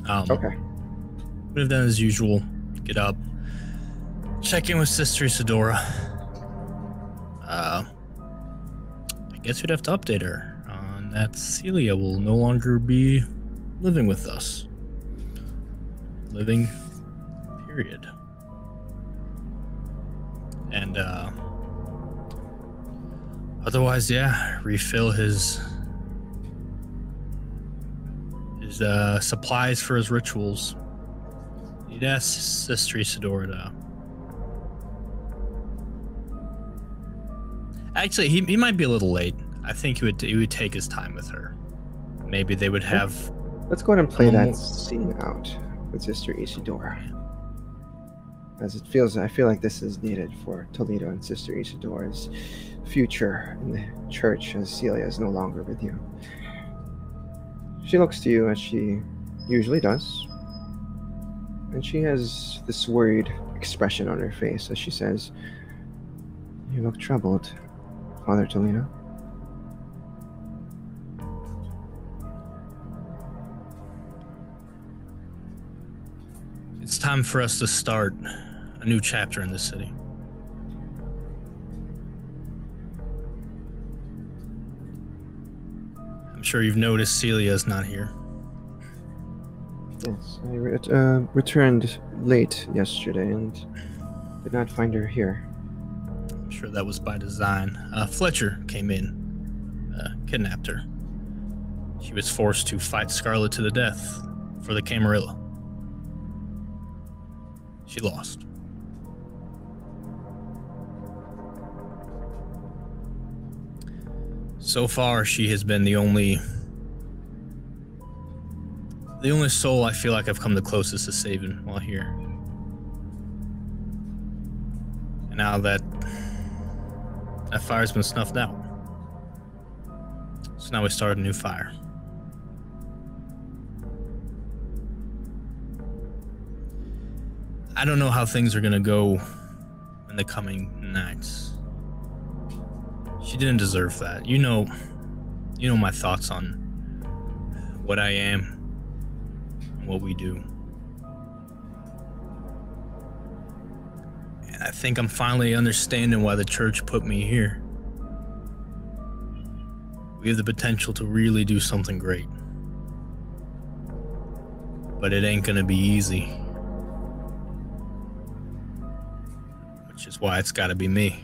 Okay. Would have done as usual. Get up, check in with Sister Isadora. I guess we'd have to update her on that Celia will no longer be living with us. Living, period. And otherwise, yeah, refill his supplies for his rituals. He'd ask Sister Isadora to... Actually, he might be a little late. I think he would take his time with her. Maybe they would have... Let's go ahead and play that scene out with Sister Isadora. As I feel like this is needed for Toledo and Sister Isadora's future in the church as Celia is no longer with you. She looks to you as she usually does, and she has this worried expression on her face as she says, "You look troubled, Father Toledo." It's time for us to start a new chapter in the city. I'm sure you've noticed Celia's not here. Yes, I returned late yesterday and did not find her here. I'm sure that was by design. Fletcher came in, kidnapped her. She was forced to fight Scarlett to the death for the Camarilla. She lost. So far, she has been the only soul I feel like I've come the closest to saving while here. And now that fire's been snuffed out. So now we start a new fire. I don't know how things are gonna go in the coming nights. She didn't deserve that. You know my thoughts on what I am and what we do. And I think I'm finally understanding why the church put me here. We have the potential to really do something great. But it ain't gonna be easy. Which is why it's gotta be me.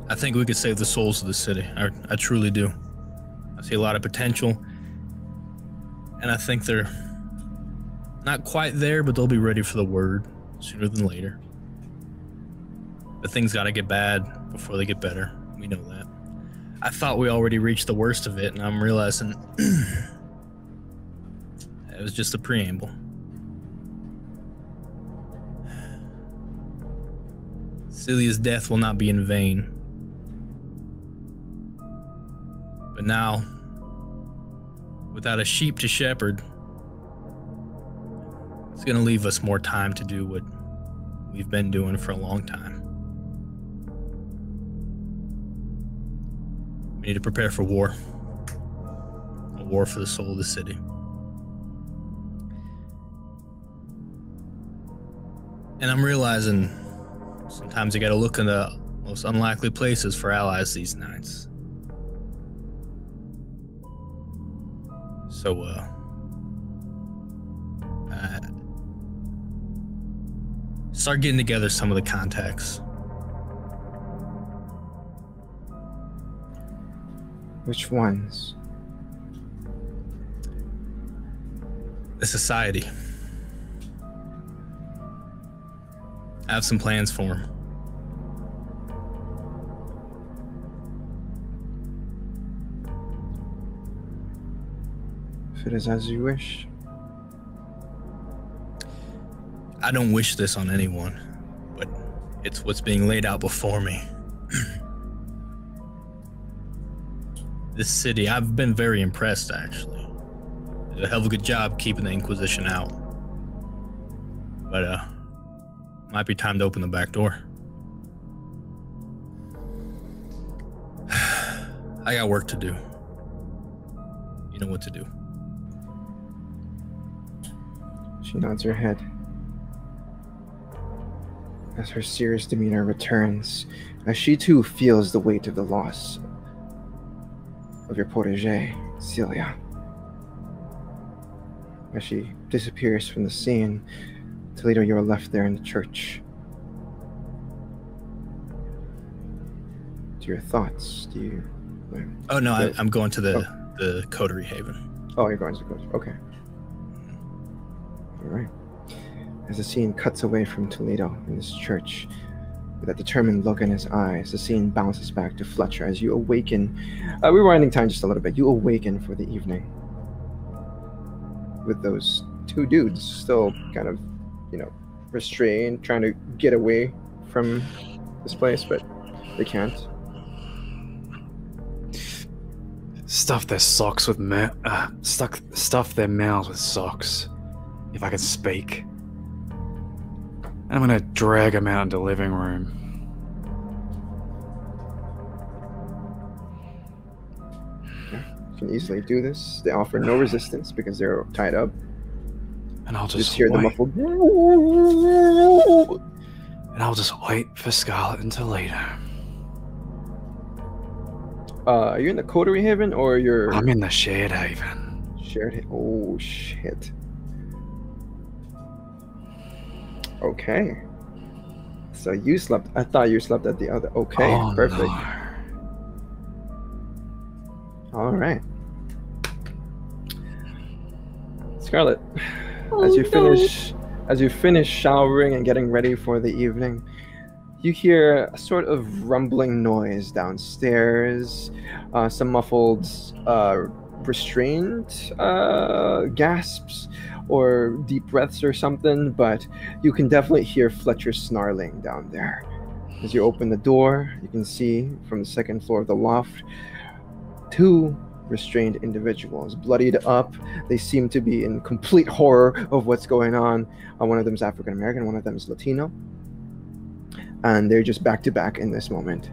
I think we could save the souls of the city. I truly do. I see a lot of potential. And I think they're not quite there, but they'll be ready for the word sooner than later. But things gotta get bad before they get better. We know that. I thought we already reached the worst of it, and I'm realizing it was just a preamble. Celia's death will not be in vain. But now, without a sheep to shepherd, it's going to leave us more time to do what we've been doing for a long time. We need to prepare for war. a war for the soul of the city. And I'm realizing sometimes you gotta look in the most unlikely places for allies these nights. So, start getting together some of the contacts. Which ones? The society. I have some plans for him. If it is as you wish. I don't wish this on anyone, but it's what's being laid out before me. This city, I've been very impressed, actually. Did a hell of a good job keeping the Inquisition out. But, might be time to open the back door. I got work to do. You know what to do. She nods her head. As her serious demeanor returns, as she too feels the weight of the loss of your protégé, Celia. As she disappears from the scene, Toledo, you are left there in the church. To your thoughts, do you... Oh, no, I'm going to the coterie haven. Oh, you're going to the coterie. Okay. All right. As the scene cuts away from Toledo in this church, with that determined look in his eyes, the scene bounces back to Fletcher as you awaken. We're winding time just a little bit. You awaken for the evening with those two dudes still kind of, restrained, trying to get away from this place, but they can't. Stuff their socks with stuff their mouths with socks. If I can speak. I'm gonna drag them out into the living room. You can easily do this. They offer no resistance because they're tied up. And I'll You just hear the wait. muffled. And I'll just wait for Scarlett and Toledo. Are you in the coterie haven or you're I'm in the shared haven. shared? Oh shit. Okay. So you slept. I thought you slept at the other. Okay, Oh, perfect. no. All right. Scarlett, as you finish showering and getting ready for the evening, you hear a sort of rumbling noise downstairs, some muffled, restrained gasps or deep breaths or something, but you can definitely hear Fletcher snarling down there. As you open the door, you can see from the second floor of the loft, two restrained individuals, bloodied up. They seem to be in complete horror of what's going on. One of them is African American, one of them is Latino. And they're just back to back in this moment,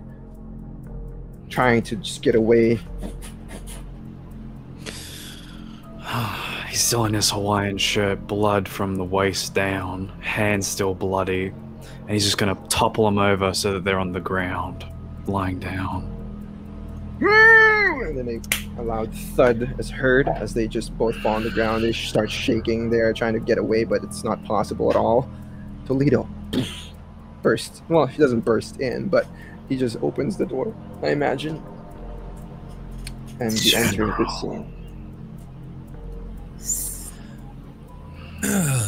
trying to just get away. He's still in his Hawaiian shirt, blood from the waist down, hands still bloody, and he's just gonna topple them over so that they're on the ground, lying down. And then a loud thud is heard as they just both fall on the ground. They start shaking there, trying to get away, but it's not possible at all. Toledo bursts. Well, he doesn't burst in, but he just opens the door, I imagine. And you enter the scene.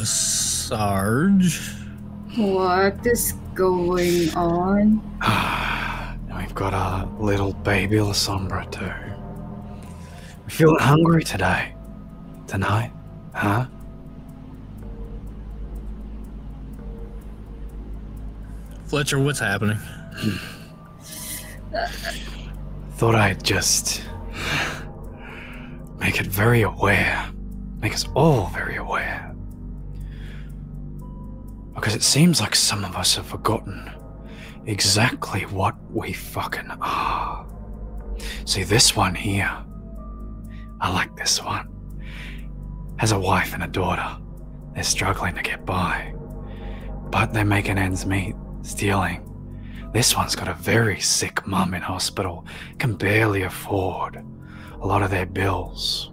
Sarge. What is going on? Now we've got a little baby Lasombra too. We feeling hungry today? Tonight? Huh? Fletcher, what's happening? Thought I'd just make it very aware. Make us all very aware. Because it seems like some of us have forgotten exactly what we fucking are. See, this one here, I like this one. Has a wife and a daughter. They're struggling to get by, but they're making ends meet, stealing. This one's got a very sick mum in hospital, can barely afford a lot of their bills.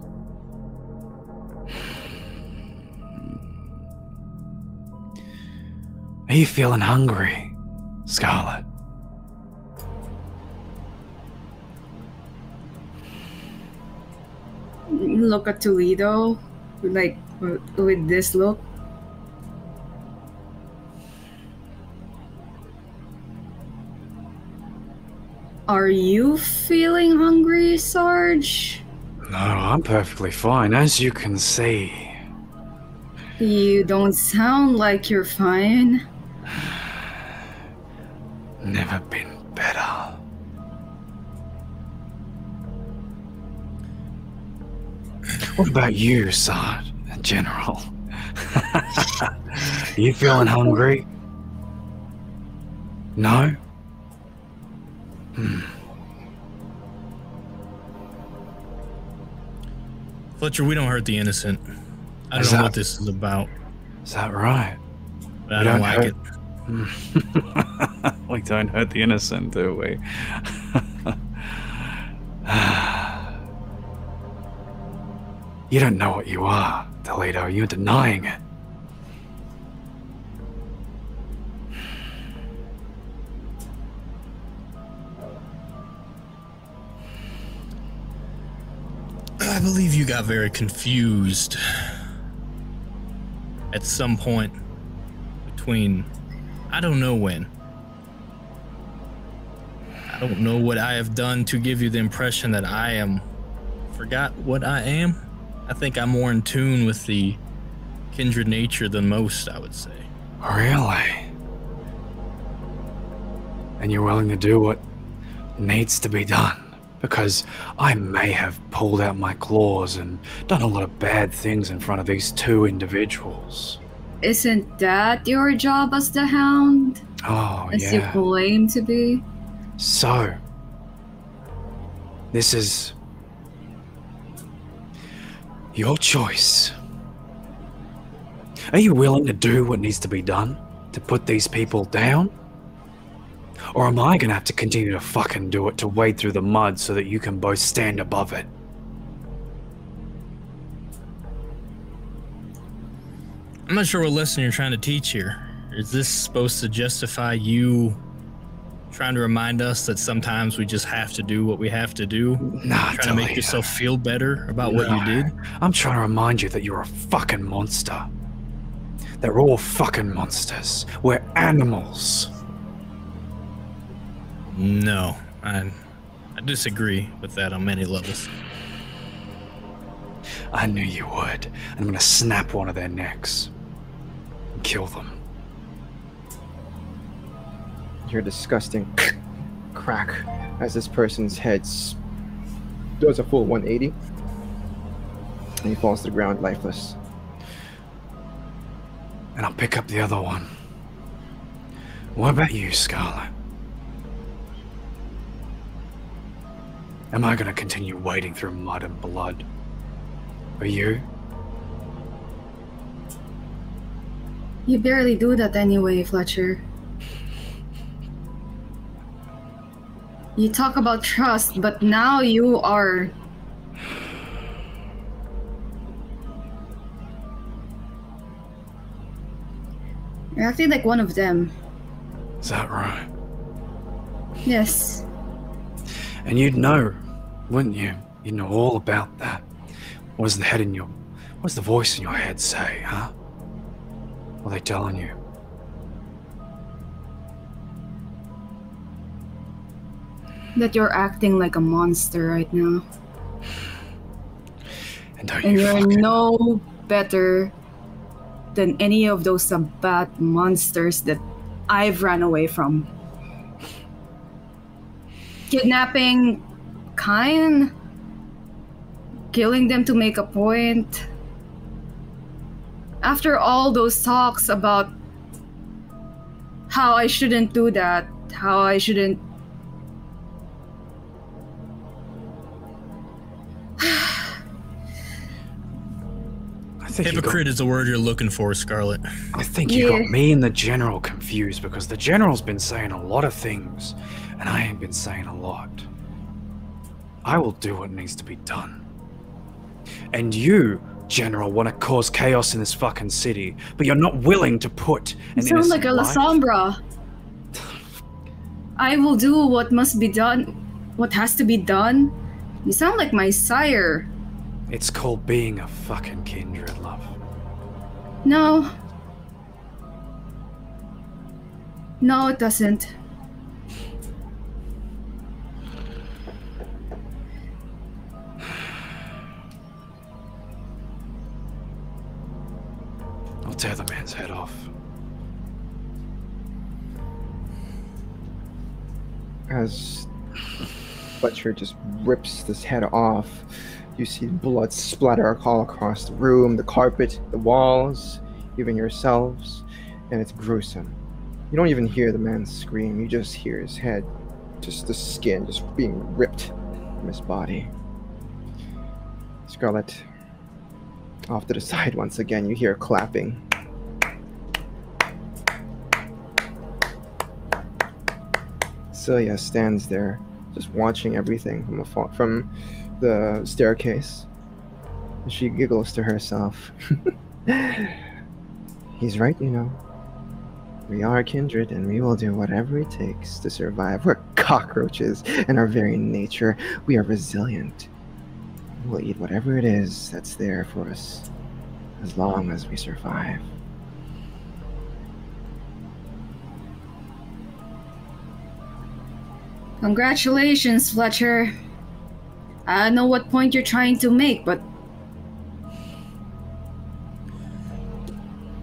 Are you feeling hungry, Scarlett? Look at Toledo, like with this look. Are you feeling hungry, Sarge? No, I'm perfectly fine, as you can see. You don't sound like you're fine. Never been better. What about you, Sarge, in general? You feeling hungry? No? Fletcher, we don't hurt the innocent. I don't know what this is about. Is that right? But I don't like it. We don't hurt the innocent, do we? You don't know what you are, Toledo. You're denying it. I believe you got very confused at some point between, I don't know when. I don't know what I have done to give you the impression that I am. Forgot what I am? I think I'm more in tune with the kindred nature than most, I would say. Really? And you're willing to do what needs to be done? Because I may have pulled out my claws and done a lot of bad things in front of these two individuals. Isn't that your job as the Hound? Oh, as you yeah. claim to be? So, this is your choice. Are you willing to do what needs to be done to put these people down? Or am I gonna have to continue to fucking do it to wade through the mud so that you can both stand above it? I'm not sure what lesson you're trying to teach here. Is this supposed to justify you trying to remind us that sometimes we just have to do what we have to do? Nah, trying to make yourself feel better about what you did? I'm trying to remind you that you're a fucking monster. They're all fucking monsters. We're animals. No, I disagree with that on many levels. I knew you would. I'm gonna snap one of their necks and kill them. You hear a disgusting crack as this person's head does a full 180, and he falls to the ground lifeless. And I'll pick up the other one. What about you, Scarlett? Am I gonna continue wading through mud and blood? Are you? You barely do that anyway, Fletcher. You talk about trust, but now you are... You're acting like one of them. Is that right? Yes. And you'd know, wouldn't you? You'd know all about that. What does the voice in your head say, huh? What are they telling you? That you're acting like a monster right now. And don't And you you're fucking... no better than any of those bad monsters that I've run away from. Kidnapping Kyan, killing them to make a point. After all those talks about how I shouldn't do that, how I shouldn't... Hypocrite is the word you're looking for, Scarlett. I think you got me and the general confused because the general's been saying a lot of things, and I ain't been saying a lot. I will do what needs to be done. And you, General, want to cause chaos in this fucking city, but you're not willing to put an You sound like a innocent life. Lasombra. I will do what must be done, what has to be done. You sound like my sire. It's called being a fucking kindred, love. No. No, it doesn't. I'll tear the man's head off. As Fletcher just rips this head off, you see blood splatter all across the room, the carpet, the walls, even yourselves, and it's gruesome. You don't even hear the man scream, you just hear his head, just the skin just being ripped from his body. Scarlett, off to the side once again, you hear clapping. Celia stands there, just watching everything from the staircase. She giggles to herself. He's right, you know. We are kindred, and we will do whatever it takes to survive. We're cockroaches in our very nature. We are resilient. We'll eat whatever it is that's there for us, as long as we survive. Congratulations, Fletcher. I don't know what point you're trying to make, but...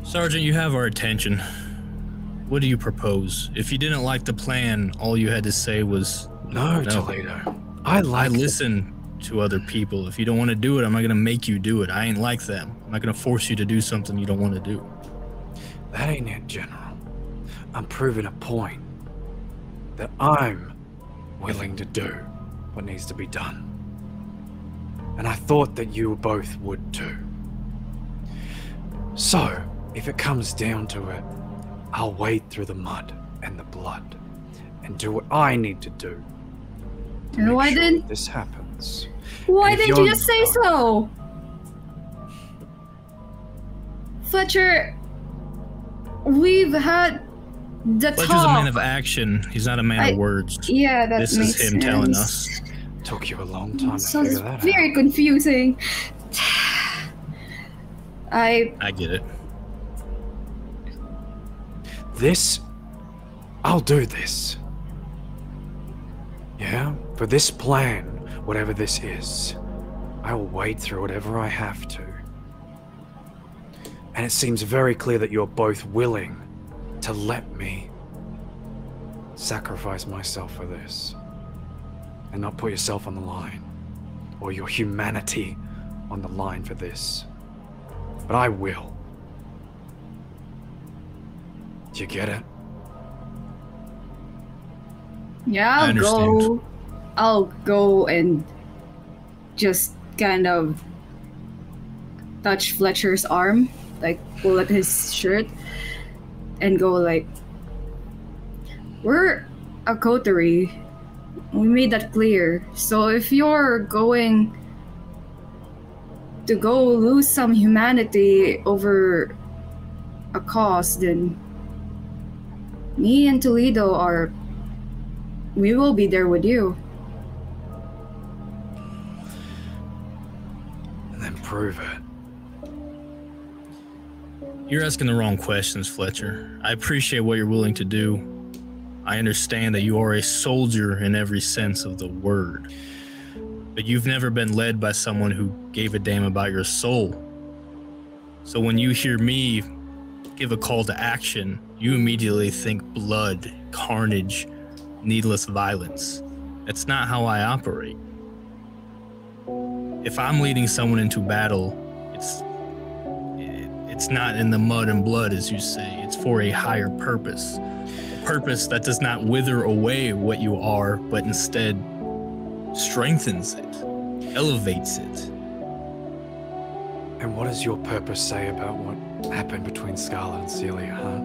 Sergeant, you have our attention. What do you propose? If you didn't like the plan, all you had to say was... No, Toledo. I listen to other people. If you don't want to do it, I'm not going to make you do it. I ain't like them. I'm not going to force you to do something you don't want to do. That ain't it, General. I'm proving a point that I'm willing to do what needs to be done. And I thought that you both would too. So, if it comes down to it, I'll wade through the mud and the blood and do what I need to do. And why didn't this happens? Why didn't you just say so? Fletcher, we've had the Fletcher's talk. a man of action. He's not a man of words. Yeah, that this makes is him sense. telling us. Took you a long time to So figure it's that out. very confusing. I get it. I'll do this. Yeah? For this plan, whatever this is, I will wade through whatever I have to. And it seems very clear that you're both willing to let me sacrifice myself for this. And not put yourself on the line. Or your humanity on the line for this. But I will. Do you get it? Yeah, I'll go and just kind of touch Fletcher's arm, like pull at his shirt and go like, we're a coterie. We made that clear. So if you're going to go lose some humanity over a cause, then me and Toledo we will be there with you. And then prove it. You're asking the wrong questions, Fletcher. I appreciate what you're willing to do. I understand that you are a soldier in every sense of the word. But you've never been led by someone who gave a damn about your soul. So when you hear me give a call to action, you immediately think blood, carnage, needless violence. That's not how I operate. If I'm leading someone into battle, it's not in the mud and blood, as you say. It's for a higher purpose. A purpose that does not wither away what you are, but instead strengthens it, elevates it. And And what does your purpose say about what happened between Scarlett and Celia, huh?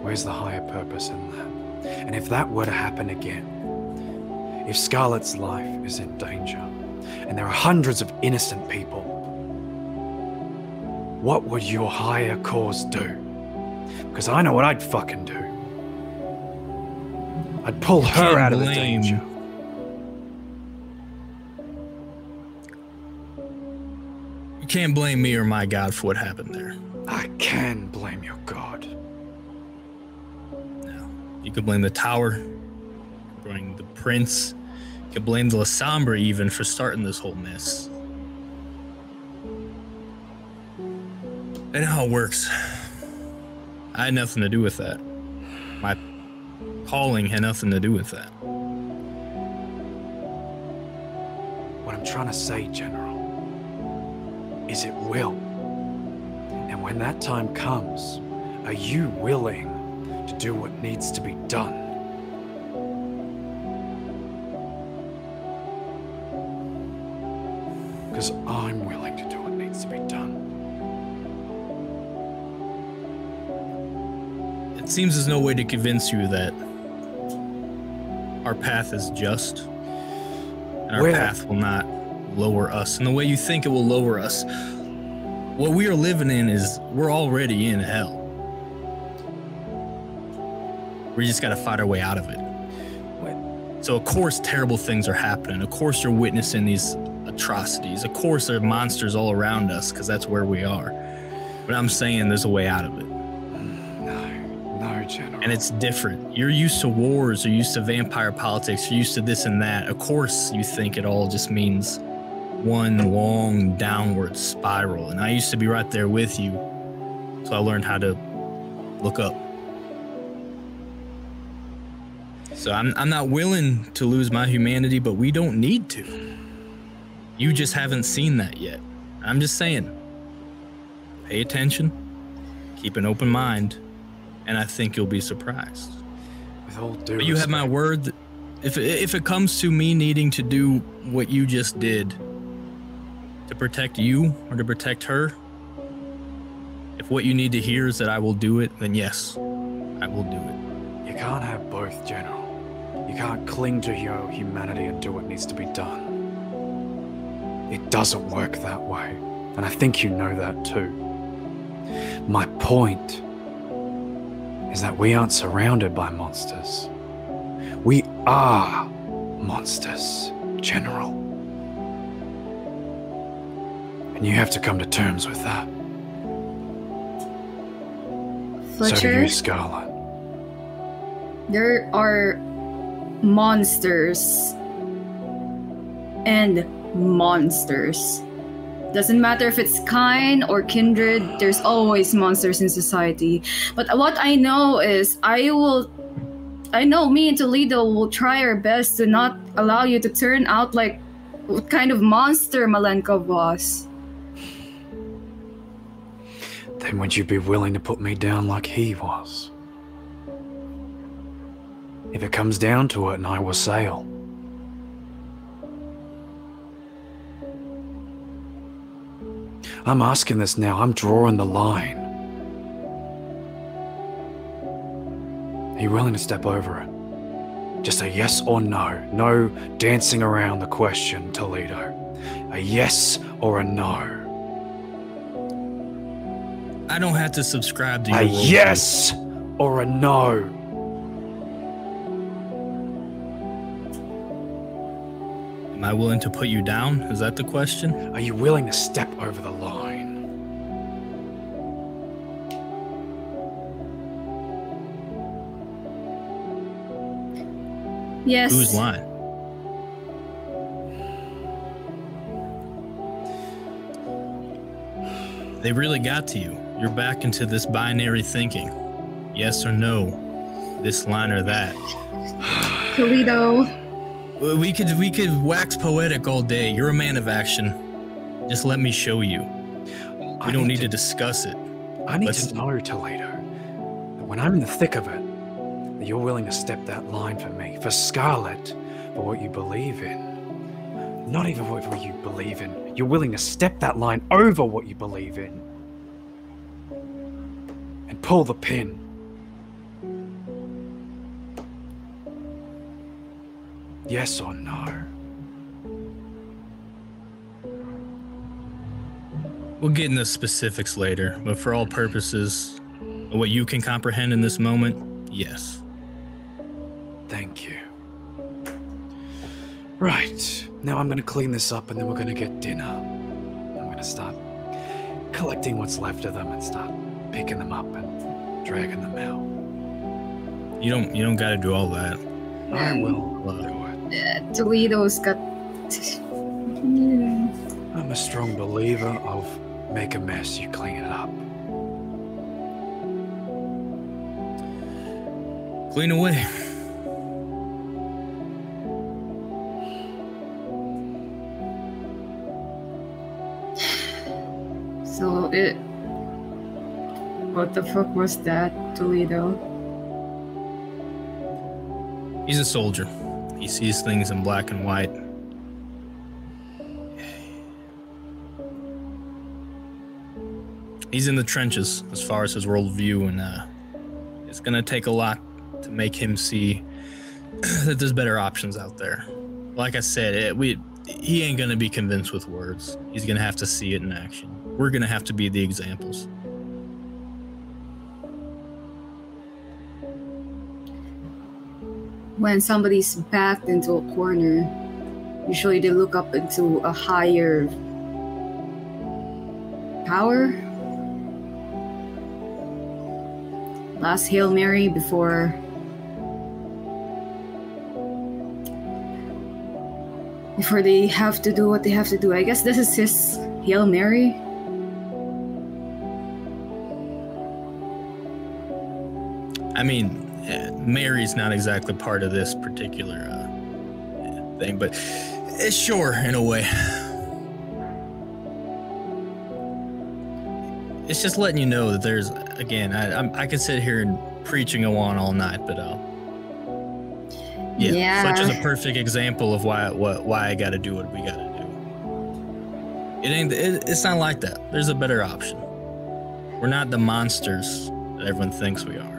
Where's the higher purpose in that? And if that were to happen again, if Scarlett's life is in danger, and there are hundreds of innocent people, what would your higher cause do? Because I know what I'd fucking do. I'd pull her out of the danger. You can't blame me or my God for what happened there. I can blame your God. No. You could blame the tower, you could blame the prince, you could blame the Lasombra even for starting this whole mess. That ain't how it works. I had nothing to do with that. My calling had nothing to do with that. What I'm trying to say, General, is it will. And when that time comes, are you willing to do what needs to be done? Because I'm willing to do what needs to be done. It seems there's no way to convince you that our path is just, and our path will not lower us in the way you think it will lower us. What we are living in is, we're already in hell. We just got to fight our way out of it. So of course terrible things are happening. Of course you're witnessing these atrocities. Of course there are monsters all around us, because that's where we are. But I'm saying there's a way out of it. General. And it's different. You're used to wars, you're used to vampire politics, you're used to this and that. Of course you think it all just means one long downward spiral. And I used to be right there with you, so I learned how to look up. So I'm not willing to lose my humanity, but we don't need to. You just haven't seen that yet. I'm just saying, pay attention, keep an open mind, and I think you'll be surprised. With all due but you have my word that if it comes to me needing to do what you just did to protect you or to protect her, if what you need to hear is that I will do it, then yes, I will do it. You can't have both, General. You can't cling to your humanity and do what needs to be done. It doesn't work that way, and I think you know that too. My point is that we aren't surrounded by monsters. We are monsters, General. And you have to come to terms with that. Fletcher, so do you, Scarlett. There are monsters and monsters. Doesn't matter if it's kind or kindred, there's always monsters in society. But what I know is I know me and Toledo will try our best to not allow you to turn out like what kind of monster Malenkov was. Then would you be willing to put me down like he was? If it comes down to it, and I will sail. I'm asking this now. I'm drawing the line. Are you willing to step over it? Just a yes or no. No dancing around the question, Toledo. A yes or a no. I don't have to subscribe to your A worldview. yes or a no. Am I willing to put you down? Is that the question? Are you willing to step over the line? Yes. Whose line? They really got to you. You're back into this binary thinking. Yes or no. This line or that. Toledo. We could wax poetic all day. You're a man of action. Just let me show you. We don't need to discuss it. I need to know, Toledo, that when I'm in the thick of it, that you're willing to step that line for me, for Scarlett, for what you believe in. Not even what you believe in. You're willing to step that line over what you believe in. And pull the pin. Yes or no? We'll get into specifics later, but for all purposes, what you can comprehend in this moment, yes. Thank you. Right, now I'm gonna clean this up and then we're gonna get dinner. I'm gonna start collecting what's left of them and start picking them up and dragging them out. You don't gotta do all that. I will do it. Toledo's got. I'm a strong believer of make a mess, you clean it up. Clean away. So it. What the fuck was that, Toledo? He's a soldier. He sees things in black and white. He's in the trenches as far as his worldview, and it's gonna take a lot to make him see that there's better options out there. Like I said, he ain't gonna be convinced with words. He's gonna have to see it in action. We're gonna have to be the examples. When somebody's backed into a corner, usually they look up into a higher power. Last Hail Mary before they have to do what they have to do. I guess this is his Hail Mary. I mean, Mary's not exactly part of this particular thing, but sure, in a way. It's just letting you know that there's, again, I could sit here and preach and go on all night, but yeah. Fletch is a perfect example of why I got to do what we got to do. It's not like that. There's a better option. We're not the monsters that everyone thinks we are.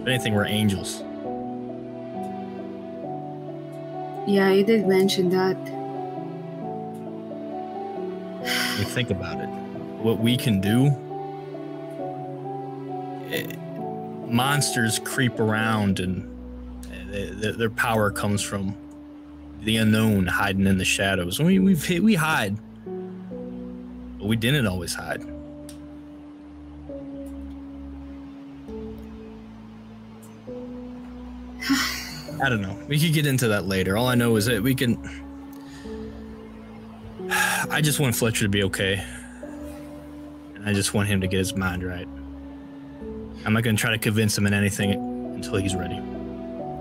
If anything, we're angels. Yeah, you did mention that. You think about it. What we can do, monsters creep around, and their power comes from the unknown, hiding in the shadows. We hide, but we didn't always hide. I don't know. We could get into that later. All I know is that we can. I just want Fletcher to be okay, and I just want him to get his mind right. I'm not going to try to convince him in anything until he's ready.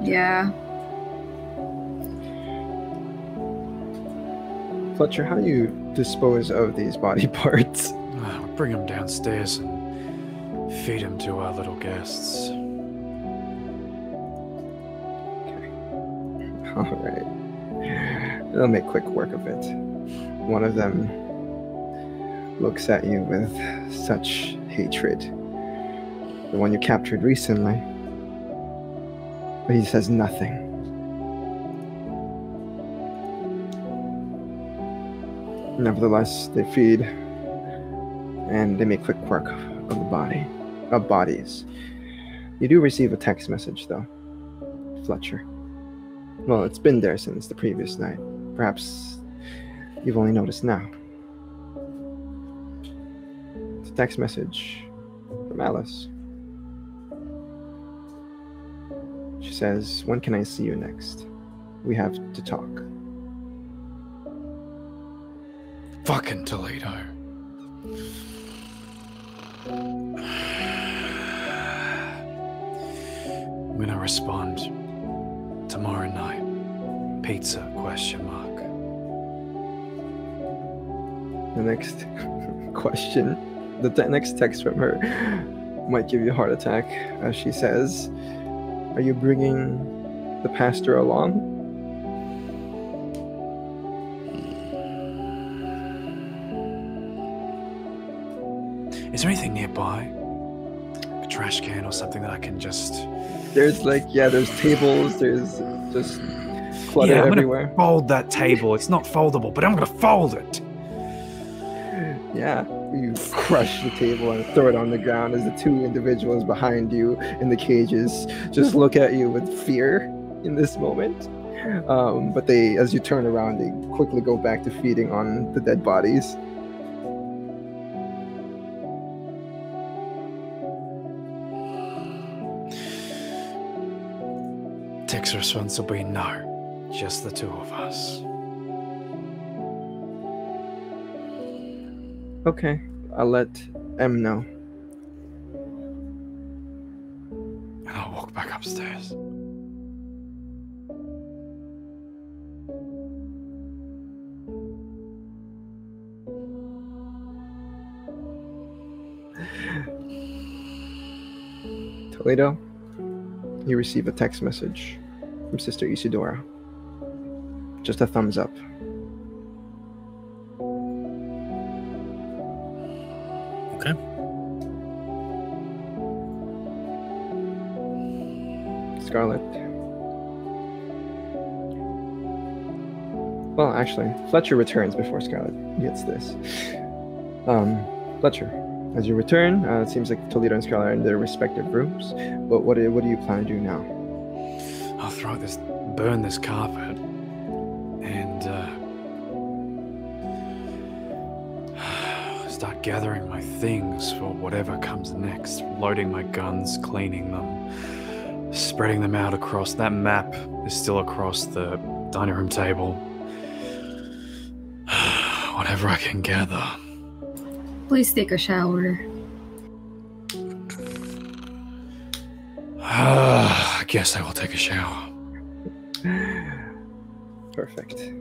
Yeah. Fletcher, how do you dispose of these body parts? We bring them downstairs and feed them to our little guests. All right. They'll make quick work of it. One of them looks at you with such hatred. The one you captured recently. But he says nothing. Nevertheless, they feed and they make quick work of bodies. You do receive a text message though, Fletcher. Well, it's been there since the previous night. Perhaps you've only noticed now. It's a text message from Alice. She says, "When can I see you next? We have to talk." Fucking Toledo. I'm gonna respond tomorrow night. Pizza, question mark. The next question, the next text from her might give you a heart attack as she says, "Are you bringing the pastor along?" Is there anything nearby? A trash can or something that I can just... There's there's tables, there's just clutter I'm everywhere. gonna fold that table. It's not foldable, but I'm gonna fold it. Yeah, you crush the table and throw it on the ground as the two individuals behind you in the cages just look at you with fear in this moment. But they, as you turn around, they quickly go back to feeding on the dead bodies. Takes responsibility? No, just the two of us. Okay, I'll let M know. And I'll walk back upstairs. Toledo, you receive a text message from Sister Isidora. Just a thumbs up. Okay. Scarlett. Well, actually, Fletcher returns before Scarlett gets this. Fletcher, as you return, it seems like Toledo and Scarlett are in their respective rooms. But what do you plan to do now? I'll burn this carpet, and start gathering my things for whatever comes next. Loading my guns, cleaning them, spreading them out across. That map is still across the dining room table. Whatever I can gather. Please take a shower. I guess I will take a shower. Perfect.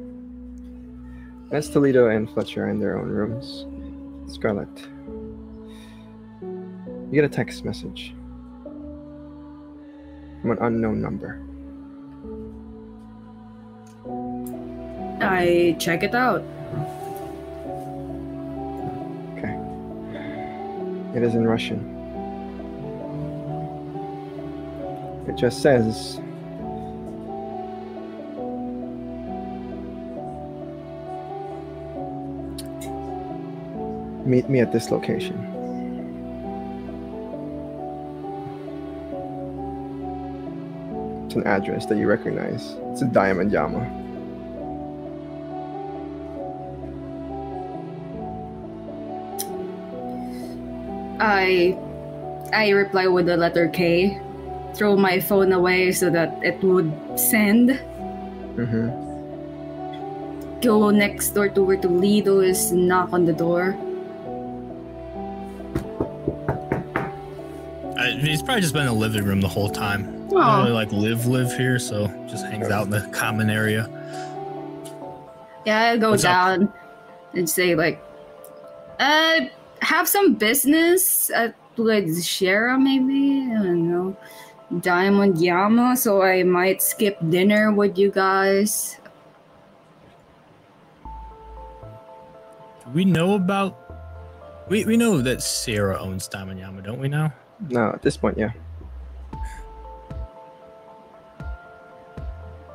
As Toledo and Fletcher are in their own rooms, Scarlett, you get a text message from an unknown number. I check it out. Okay. It is in Russian. It just says, meet me at this location. It's an address that you recognize. It's a Diamond Yama. I reply with the letter K, throw my phone away so that it would send. Mm-hmm. Go next door to where Toledo is, knock on the door. He's probably just been in the living room the whole time. Aw. Don't really live here, so just hangs out in the common area. Yeah, I go What's up? down and say like, have some business with Shara maybe? I don't know. Diamond Yama, so I might skip dinner with you guys. Do we know about... We know that Sarah owns Diamond Yama, don't we now? No, at this point, yeah.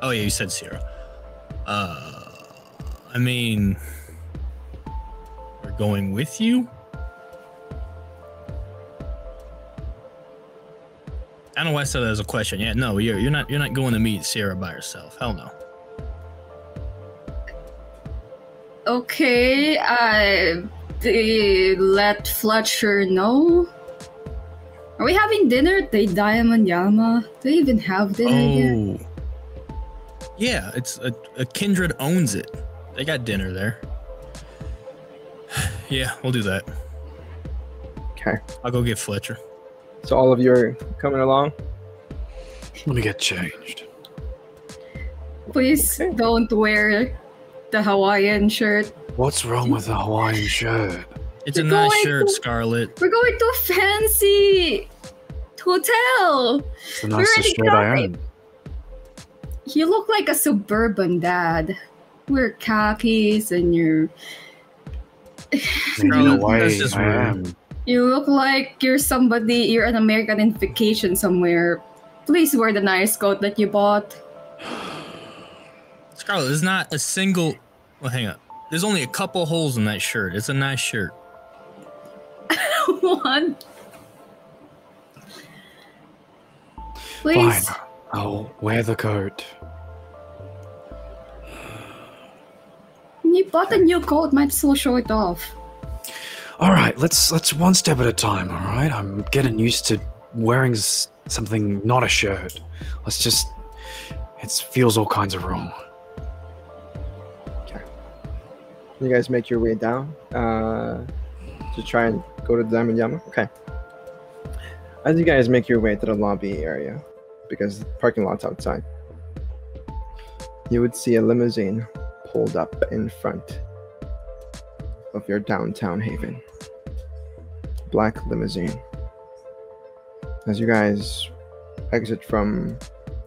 Oh yeah, you said Sarah. I mean... We're going with you? I don't know why I said that as a question. Yeah, no, you're not going to meet Sarah by herself. Hell no. Okay, they let Fletcher know. Are we having dinner at the Diamond Yama? Do they even have dinner here? Oh. Yeah, it's a Kindred owns it. They got dinner there. Yeah, we'll do that. Okay. I'll go get Fletcher. So all of you are coming along? Let me get changed. Please don't wear the Hawaiian shirt. What's wrong with the Hawaiian shirt? It's a We're nice going shirt, to- Scarlett. We're going to a fancy hotel. It's the nicest shirt I own. You look like a suburban dad. Wear khakis and you're... In a way, That's just I rude. am. You look like you're an American in vacation somewhere. Please wear the nice coat that you bought. Scarlett, there's not a single... Well, hang on. There's only a couple holes in that shirt. It's a nice shirt. One. Please. Fine. I'll wear the coat. You bought a new coat, might as well show it off. All right, let's one step at a time. All right, I'm getting used to wearing something not a shirt. Let's just. It feels all kinds of wrong. Okay. You guys make your way down to try and go to the Diamond Yama. Okay. As you guys make your way to the lobby area, because the parking lot's outside, you would see a limousine pulled up in front of your downtown haven. Black limousine. As you guys exit from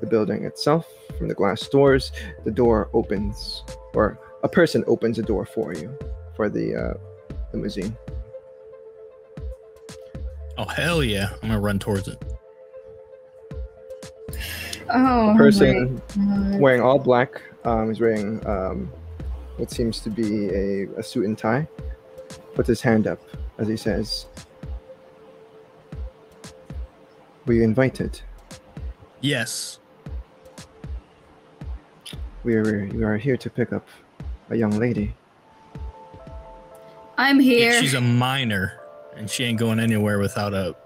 the building itself, from the glass doors, the door opens, or a person opens the door for you, for the limousine. Oh, hell yeah. I'm gonna run towards it. Oh, A person wearing all black is wearing what seems to be a suit and tie, puts his hand up as he says, "Were you invited? Yes. We are here to pick up a young lady." I'm here. She's a minor, and she ain't going anywhere without a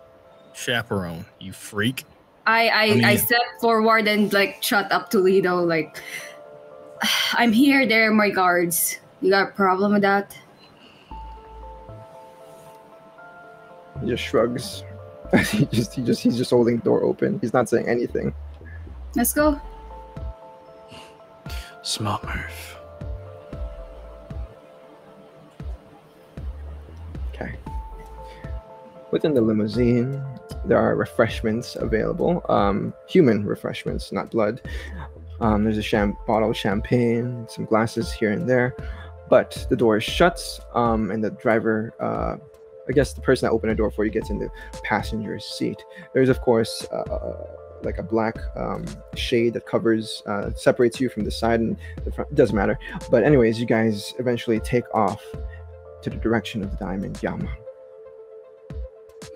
chaperone, you freak. I stepped forward and like shut up Toledo, like, I'm here, they're my guards. You got a problem with that? He just shrugs. He's just holding the door open. He's not saying anything. Let's go. Smart move. Okay. Within the limousine, there are refreshments available. Human refreshments, not blood. There's a bottle of champagne, some glasses here and there. But the door is shut, and the driver, I guess the person that opened the door for you gets in the passenger seat. There's, of course, like a black shade that covers, separates you from the side and the front. It doesn't matter. But anyways, you guys eventually take off to the direction of the Diamond Yama.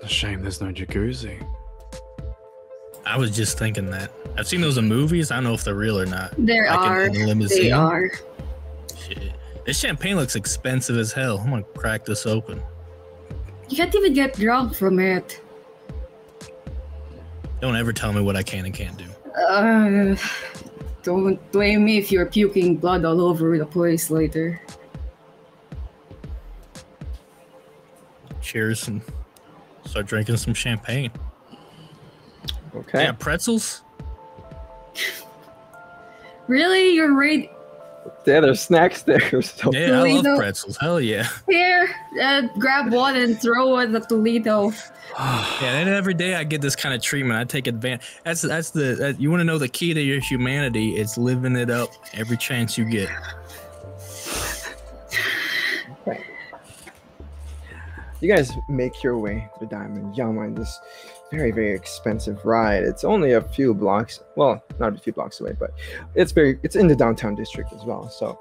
A shame there's no jacuzzi. I was just thinking that. I've seen those in movies. I don't know if they're real or not. There are. In the limousine. They are. Shit. This champagne looks expensive as hell. I'm gonna crack this open. You can't even get drunk from it. Don't ever tell me what I can and can't do. Don't blame me if you're puking blood all over the place later. Cheers and start drinking some champagne. Okay. Yeah, pretzels? Really? You're right. Yeah, there's snacks there. So. Yeah, I Toledo. love pretzels. Hell yeah. Here, grab one and throw it at Toledo. Yeah, and every day I get this kind of treatment. I take advantage. You want to know the key to your humanity? It's living it up every chance you get. You guys make your way to the Diamond Yama in this very, very expensive ride. It's only a few blocks. Well, not a few blocks away, but it's in the downtown district as well. So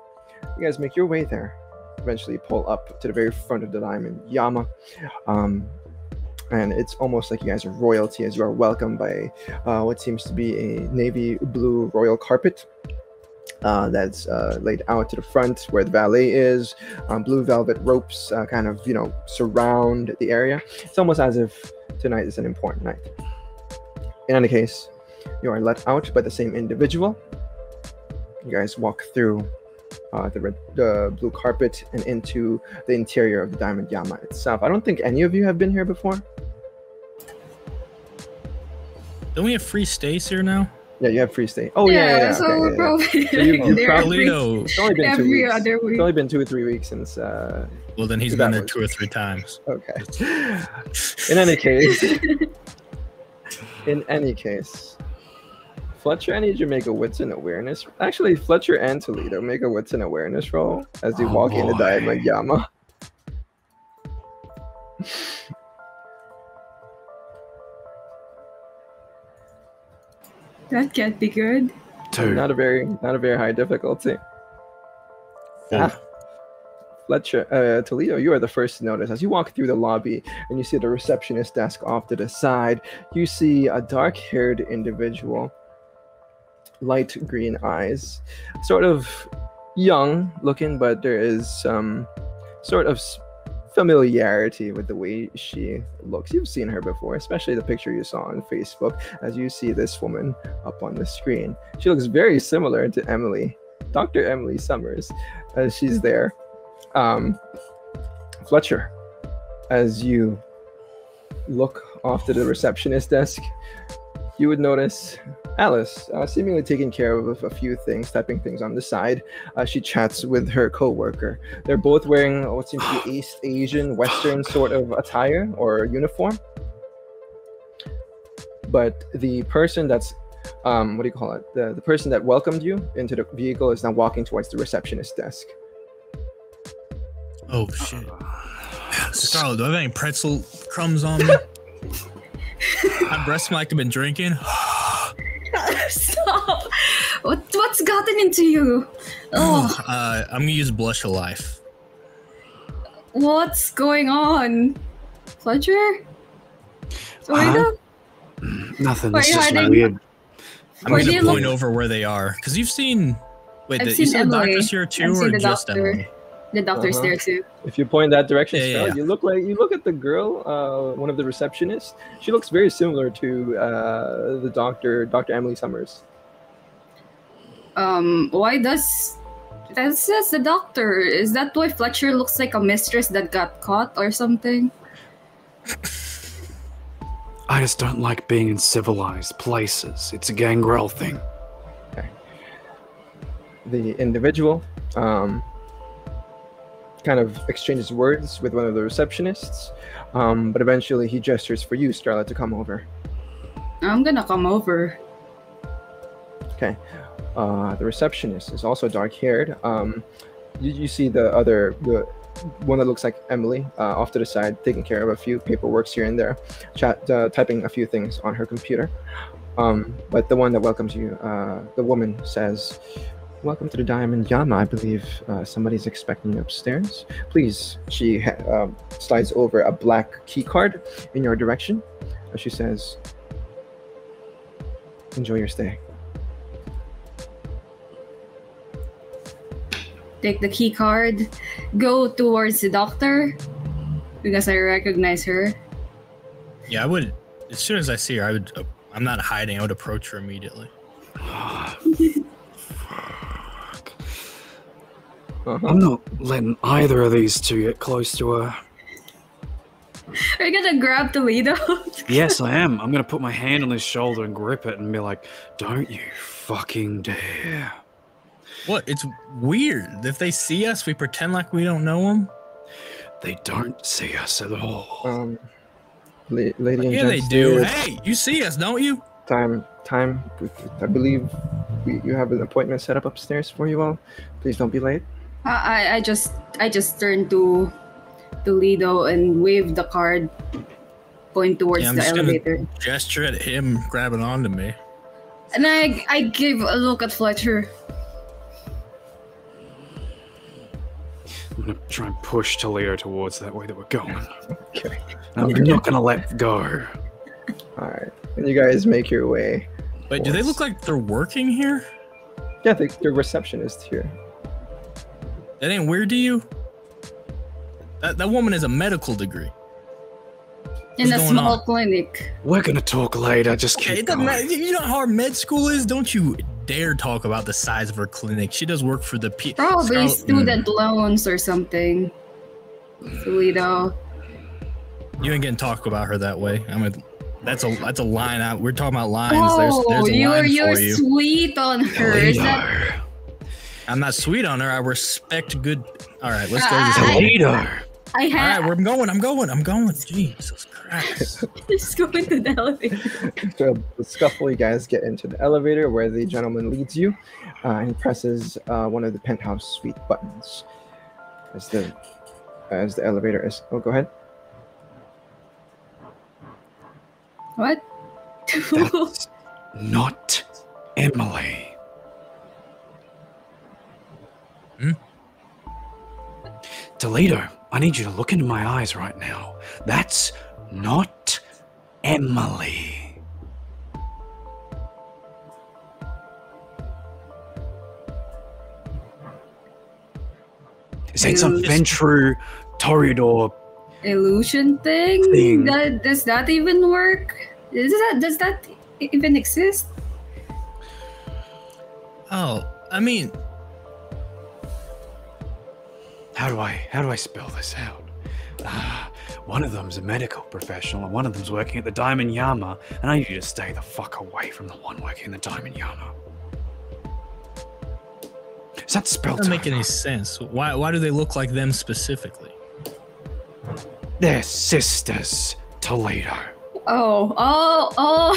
you guys make your way there. Eventually pull up to the very front of the Diamond Yama. And it's almost like you guys are royalty as you are welcomed by what seems to be a navy blue royal carpet. That's laid out to the front where the valet is. Blue velvet ropes kind of, surround the area. It's almost as if tonight is an important night. In any case, you are let out by the same individual. You guys walk through the blue carpet and into the interior of the Diamond Yama itself. I don't think any of you have been here before. Don't we have free stays here now? Yeah, you have free stay. Oh yeah. So Okay, we're probably So you've Toledo. It's only been 2 every weeks. other week. It's only been 2 or 3 weeks since. Well, then he's been there 2 or 3 times. Okay. In any case, Fletcher, I need you to make a wits and awareness. Actually, Fletcher and Toledo make a wits and awareness roll as you walk into Diamond Yama. That can't be good. 2. Not a very high difficulty. Ah. Fletcher, Toledo, you are the first to notice. As you walk through the lobby and you see the receptionist desk off to the side, you see a dark-haired individual, light green eyes, sort of young looking, but there is some sort of familiarity with the way she looks. You've seen her before, especially the picture you saw on Facebook. As you see this woman up on the screen, she looks very similar to Emily, Dr. Emily Summers, as she's there. Fletcher, as you look off to the receptionist desk, you would notice Alice seemingly taking care of a few things, typing things on the side. She chats with her co-worker. They're both wearing what seems to be East Asian Western sort of attire or uniform. But the person that's the person that welcomed you into the vehicle is now walking towards the receptionist desk. Oh shit. Scarlett, do I have any pretzel crumbs on me? My breast might have been drinking. Stop! What's gotten into you? Oh, I'm gonna use Blush of Life. what's going on, Fletcher? Nothing. Why It's you just hiding? weird. I'm Where do gonna you point look- over where they are, because you've seen. Wait, I've you seen said the Emily. doctor's here too, I've seen or the just doctor. Emily? The doctor's Uh-huh. there too. If you point that direction, Yeah, Scarlett, yeah. you look at the girl, one of the receptionists. She looks very similar to the Dr. Emily Summers. Why does that says the doctor? Is that why Fletcher looks like a mistress that got caught or something? I just don't like being in civilized places. It's a gangrel thing. The individual kind of exchanges words with one of the receptionists, but eventually he gestures for you, Scarlett, to come over. I'm gonna come over. Okay. The receptionist is also dark-haired. You see the one that looks like Emily off to the side, taking care of a few paperworks here and there, typing a few things on her computer. But the one that welcomes you, the woman says, "Welcome to the Diamond Yama. I believe somebody's expecting you upstairs. Please." She slides over a black key card in your direction. She says, "Enjoy your stay." Take the key card, go towards the doctor because I recognize her. Yeah, I would. As soon as I see her, I would. I'm not hiding. I would approach her immediately. I'm not letting either of these two get close to her. Are you gonna grab Toledo? Yes, I am. I'm gonna put my hand on his shoulder and grip it and be like, "Don't you fucking dare." What? It's weird. If they see us, we pretend like we don't know them. They don't see us at all. Lady and Yeah, they gents, do. there's Hey, you see us, don't you? Time. I believe you have an appointment set up upstairs for you all. Please don't be late. I just turned to Toledo and waved the card, point towards Yeah, I'm the just gonna- elevator. Gesture at him, grabbing onto me. And I give a look at Fletcher. I'm gonna try and push Toledo towards that way that we're going. Okay. I'm not gonna let go. All right. And you guys make your way. Wait, do they look like they're working here? Yeah, they're receptionists here. That ain't weird to you? That woman has a medical degree. In What's a going small on? clinic. We're gonna talk later. Just Okay, keep it doesn't going. matter. You know how hard med school is? Don't you dare talk about the size of her clinic. She does work for the Probably student loans or something. Toledo. You ain't getting talk about her that way. That's a line out. We're talking about lines. Oh, There's a line you're for you. sweet on her. Is that Toledo. I'm not sweet on her. I respect good. All right, let's go. Toledo. I All had right, I'm going. Jesus Christ. just go into the elevator. After the scuffle, you guys get into the elevator where the gentleman leads you, and he presses one of the penthouse suite buttons as the elevator is. Oh, go ahead. What? That's not Emily. Toledo, I need you to look into my eyes right now. That's not Emily. This ain't some Ventru Toreador illusion thing? Does that even work? Does that even exist? Oh, I mean, how do I spell this out? One of them's a medical professional, and one of them's working at the Diamond Yama, and I need you to stay the fuck away from the one working in the Diamond Yama. Is that spelled? Doesn't make any sense. Why do they look like them specifically? They're sisters, Toledo. Oh,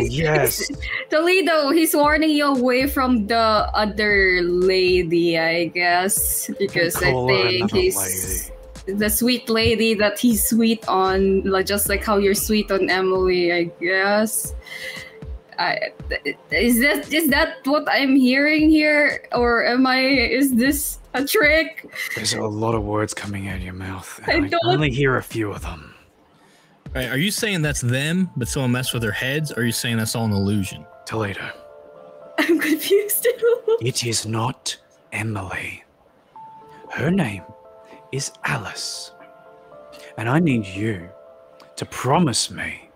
yes. Toledo, he's warning you away from the other lady, I guess, because I think he's the sweet lady that he's sweet on, like just like how you're sweet on Emily, I guess. Is that what I'm hearing here, or is this a trick? There's a lot of words coming out of your mouth. I can only hear a few of them. Right, are you saying that's them, but someone messed with their heads, or are you saying that's all an illusion? Toledo. I'm confused. It is not Emily. Her name is Alice. And I need you to promise me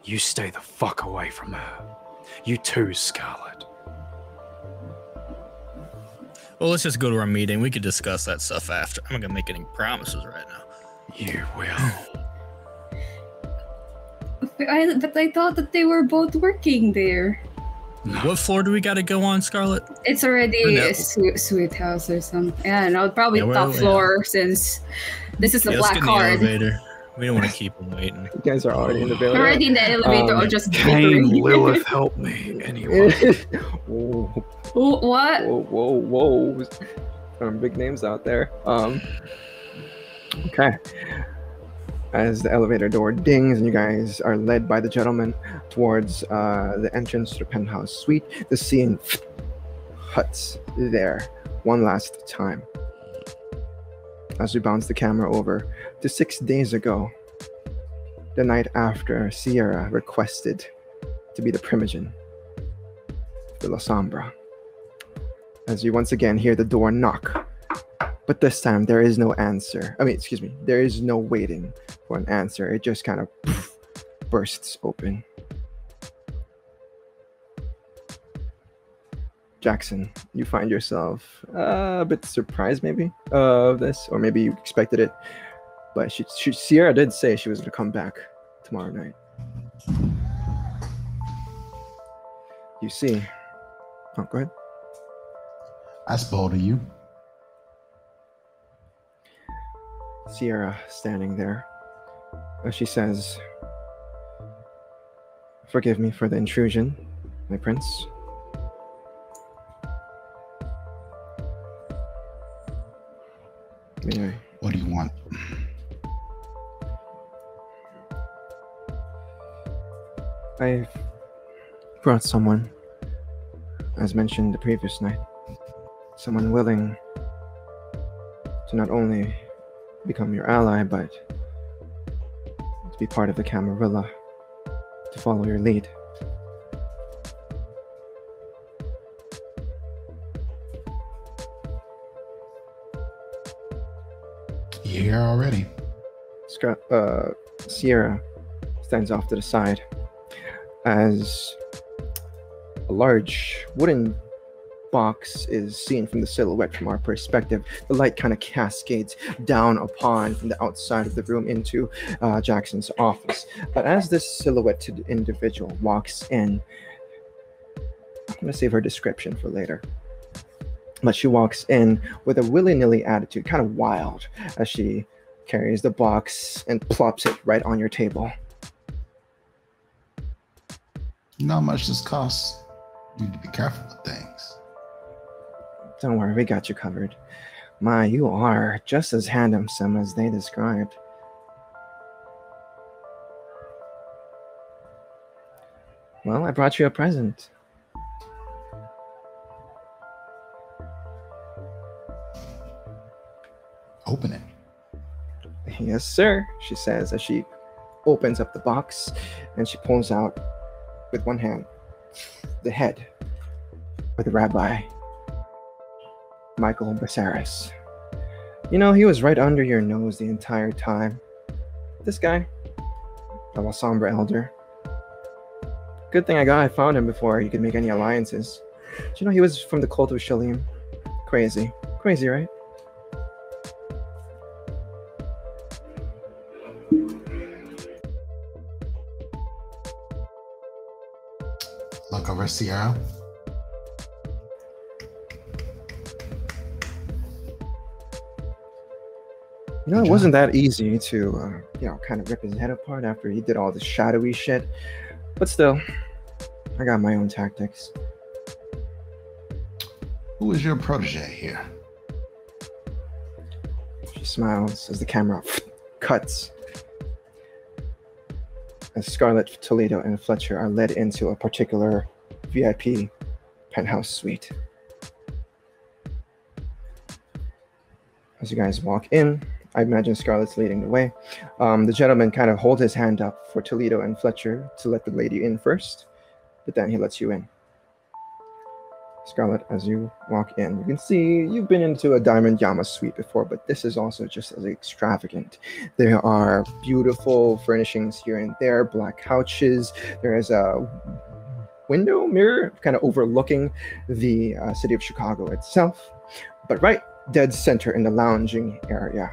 you stay the fuck away from her. You too, Scarlett. Well, let's just go to our meeting. We could discuss that stuff after. I'm not gonna make any promises right now. You will. But I thought that they were both working there. No. What floor do we got to go on, Scarlett? It's already a sweet house or something. Yeah, no, probably top floor since this is the black card. Elevator. We don't want to keep them waiting. You guys are already in the elevator. Already in the elevator, or just Came Lilith, help me anyway. Whoa. What? Whoa. Big names out there. Okay. As the elevator door dings and you guys are led by the gentleman towards the entrance to the penthouse suite, the scene cuts there one last time. As we bounce the camera over to 6 days ago, the night after Sierra requested to be the primogen of the Lasombra. As you once again hear the door knock, but this time there is no answer. There is no waiting for an answer. It just kind of bursts open. Jackson, you find yourself a bit surprised maybe of this, or maybe you expected it, but Sierra did say she was going to come back tomorrow night. You see. Oh, go ahead. That's bold of you. Sierra standing there. She says, "Forgive me for the intrusion, my prince. What do you want?" I've brought someone, as mentioned the previous night. Someone willing to not only become your ally, but to be part of the Camarilla, to follow your lead. You're here already. Sierra stands off to the side as a large wooden box is seen from the silhouette from our perspective. The light kind of cascades down upon from the outside of the room into Jackson's office. But as this silhouetted individual walks in, I'm going to save her description for later. But she walks in with a willy-nilly attitude, kind of wild, as she carries the box and plops it right on your table. You know how much this costs? You need to be careful with things. Don't worry, we got you covered. My, you are just as handsome as they described. Well, I brought you a present. Open it. Yes, sir, she says as she opens up the box and she pulls out with one hand the head of the Rabbi Michael Basaris. You know, he was right under your nose the entire time. This guy, the Lasombra Elder. Good thing I found him before you could make any alliances. Do you know he was from the cult of Shalim? Crazy, right? Look over Sierra. You know, it wasn't that easy to, kind of rip his head apart after he did all this shadowy shit. But still, I got my own tactics. Who is your protege here? She smiles as the camera cuts. As Scarlett, Toledo, and Fletcher are led into a particular VIP penthouse suite. As you guys walk in, I imagine Scarlett's leading the way. The gentleman kind of holds his hand up for Toledo and Fletcher to let the lady in first, but then he lets you in. Scarlett, as you walk in, you can see you've been into a Diamond Yama suite before, but this is also just as extravagant. There are beautiful furnishings here and there, black couches. There is a window mirror kind of overlooking the city of Chicago itself, but right dead center in the lounging area.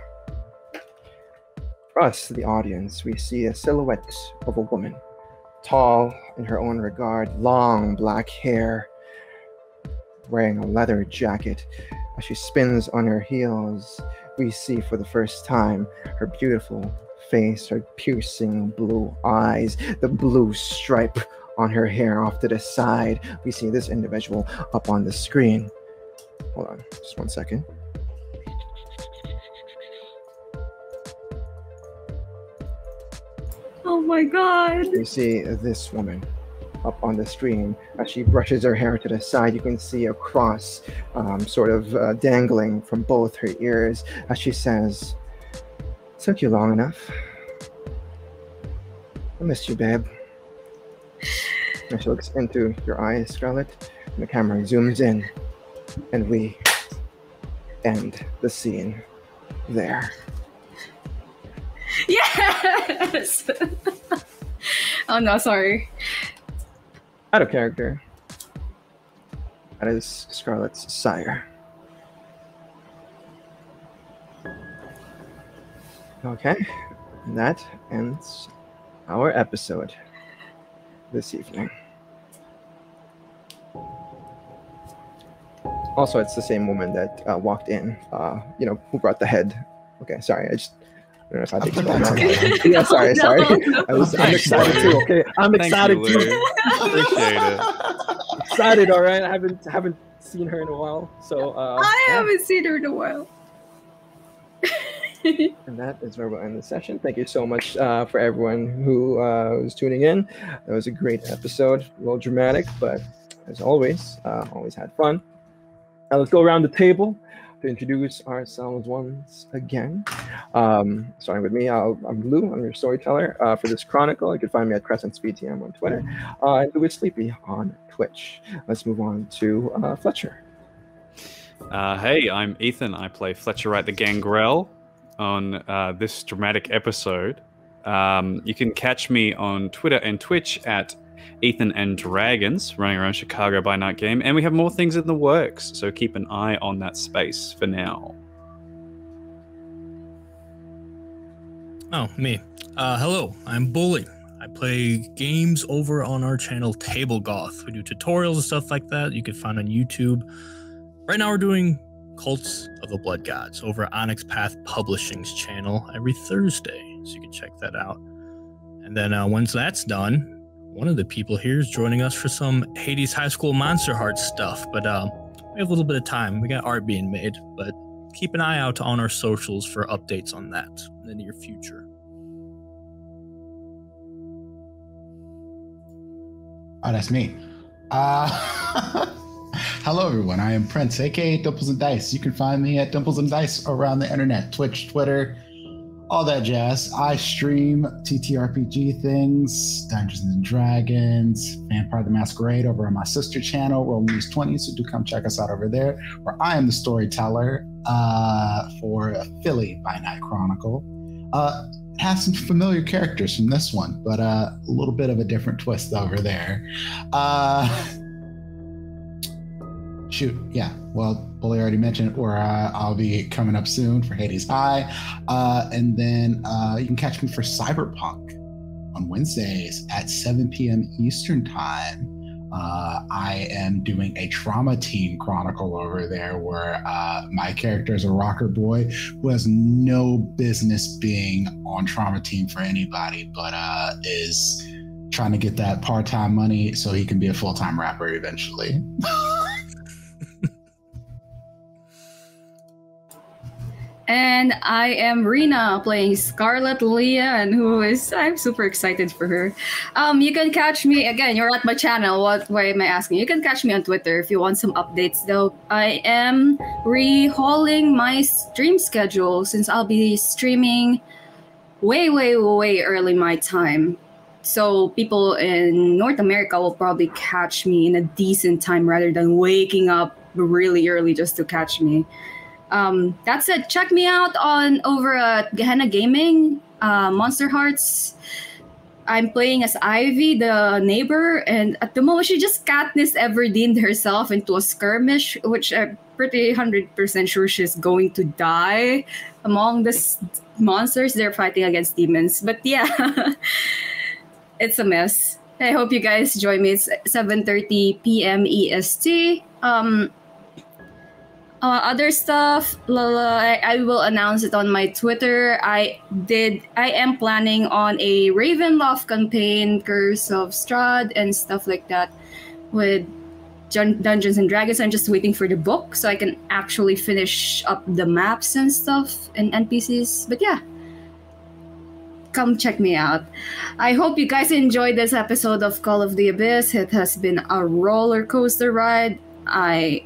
For us, the audience, we see a silhouette of a woman, tall in her own regard, long black hair, wearing a leather jacket. As she spins on her heels, we see for the first time her beautiful face, her piercing blue eyes, the blue stripe on her hair off to the side. We see this individual up on the screen. Hold on, just one second. Oh my god. You see this woman up on the screen. As she brushes her hair to the side, you can see a cross dangling from both her ears as she says, "Took you long enough. I missed you, babe." And she looks into your eyes, Scarlett, and the camera zooms in, and we end the scene there. Yes! Oh no, sorry. Out of character. That is Scarlett's sire. Okay, and that ends our episode this evening. Also, it's the same woman that walked in, who brought the head. Okay, sorry, I don't know if I think about Yeah, sorry. No. I'm excited too. Okay, I'm excited Thank you, too. Appreciate it. Excited, all right. I haven't seen her in a while, so I haven't seen her in a while. And that is where we'll end the session. Thank you so much for everyone who was tuning in. That was a great episode, a little dramatic, but as always had fun. Now let's go around the table to introduce ourselves once again. Starting with me, I'm Lou. I'm your storyteller for this chronicle. You can find me at CrescentSpeedTM on Twitter, and Louis Sleepy on Twitch. Let's move on to Fletcher. Hey, I'm Ethan. I play Fletcher Wright the Gangrel on this dramatic episode. You can catch me on Twitter and Twitch at Ethan and Dragons, running around Chicago by Night Game, and we have more things in the works, so keep an eye on that space for now. Oh, me. Hello, I'm Bully. I play games over on our channel Table Goth. We do tutorials and stuff like that you can find on YouTube. Right now we're doing Cults of the Blood Gods over at Onyx Path Publishing's channel every Thursday, so you can check that out. And then once that's done, one of the people here is joining us for some Hades High School Monster Heart stuff, but we have a little bit of time. We got art being made, but keep an eye out on our socials for updates on that in the near future. Oh, that's me. Hello, everyone. I am Prince, aka Dimples and Dice. You can find me at Dimples and Dice around the internet, Twitch, Twitter, all that jazz. I stream TTRPG things, Dungeons and Dragons, Vampire the Masquerade over on my sister channel, Rolling These 20s. So do come check us out over there, where I am the storyteller for Philly by Night Chronicle. It has some familiar characters from this one, but a little bit of a different twist over there. Shoot, yeah. Well, Bully already mentioned, or I'll be coming up soon for Hades High. And then you can catch me for Cyberpunk on Wednesdays at 7 p.m. Eastern Time. I am doing a trauma teen chronicle over there where my character is a rocker boy who has no business being on trauma team for anybody, but is trying to get that part-time money so he can be a full-time rapper eventually. And I am Rena playing Scarlett Leah, and I'm super excited for her. You can catch me, again, you're at my channel. Why am I asking? You can catch me on Twitter if you want some updates, though. I am rehauling my stream schedule since I'll be streaming way, way, way early my time. So people in North America will probably catch me in a decent time rather than waking up really early just to catch me. That's it. Check me out over at Gehenna Gaming, Monster Hearts. I'm playing as Ivy, the neighbor, and at the moment she just Katniss Everdeened herself into a skirmish, which I'm pretty 100% sure she's going to die among the monsters they're fighting against demons. But yeah, it's a mess. I hope you guys join me. It's 7:30 p.m. EST. Other stuff, I will announce it on my Twitter. I am planning on a Ravenloft campaign, Curse of Strahd, and stuff like that with Dungeons and Dragons. I'm just waiting for the book so I can actually finish up the maps and stuff and NPCs. But yeah, come check me out. I hope you guys enjoyed this episode of Call of the Abyss. It has been a roller coaster ride. My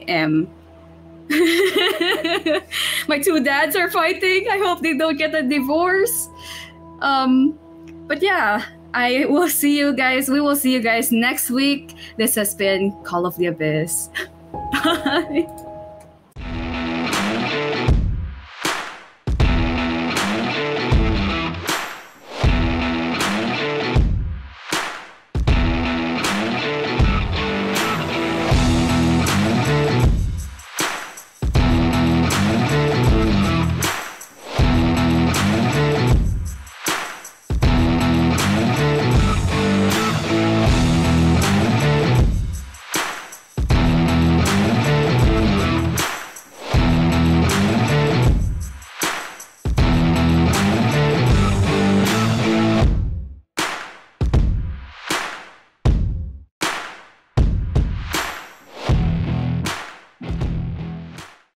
two dads are fighting. I hope they don't get a divorce. But yeah, we will see you guys next week. This has been Call of the Abyss. Bye.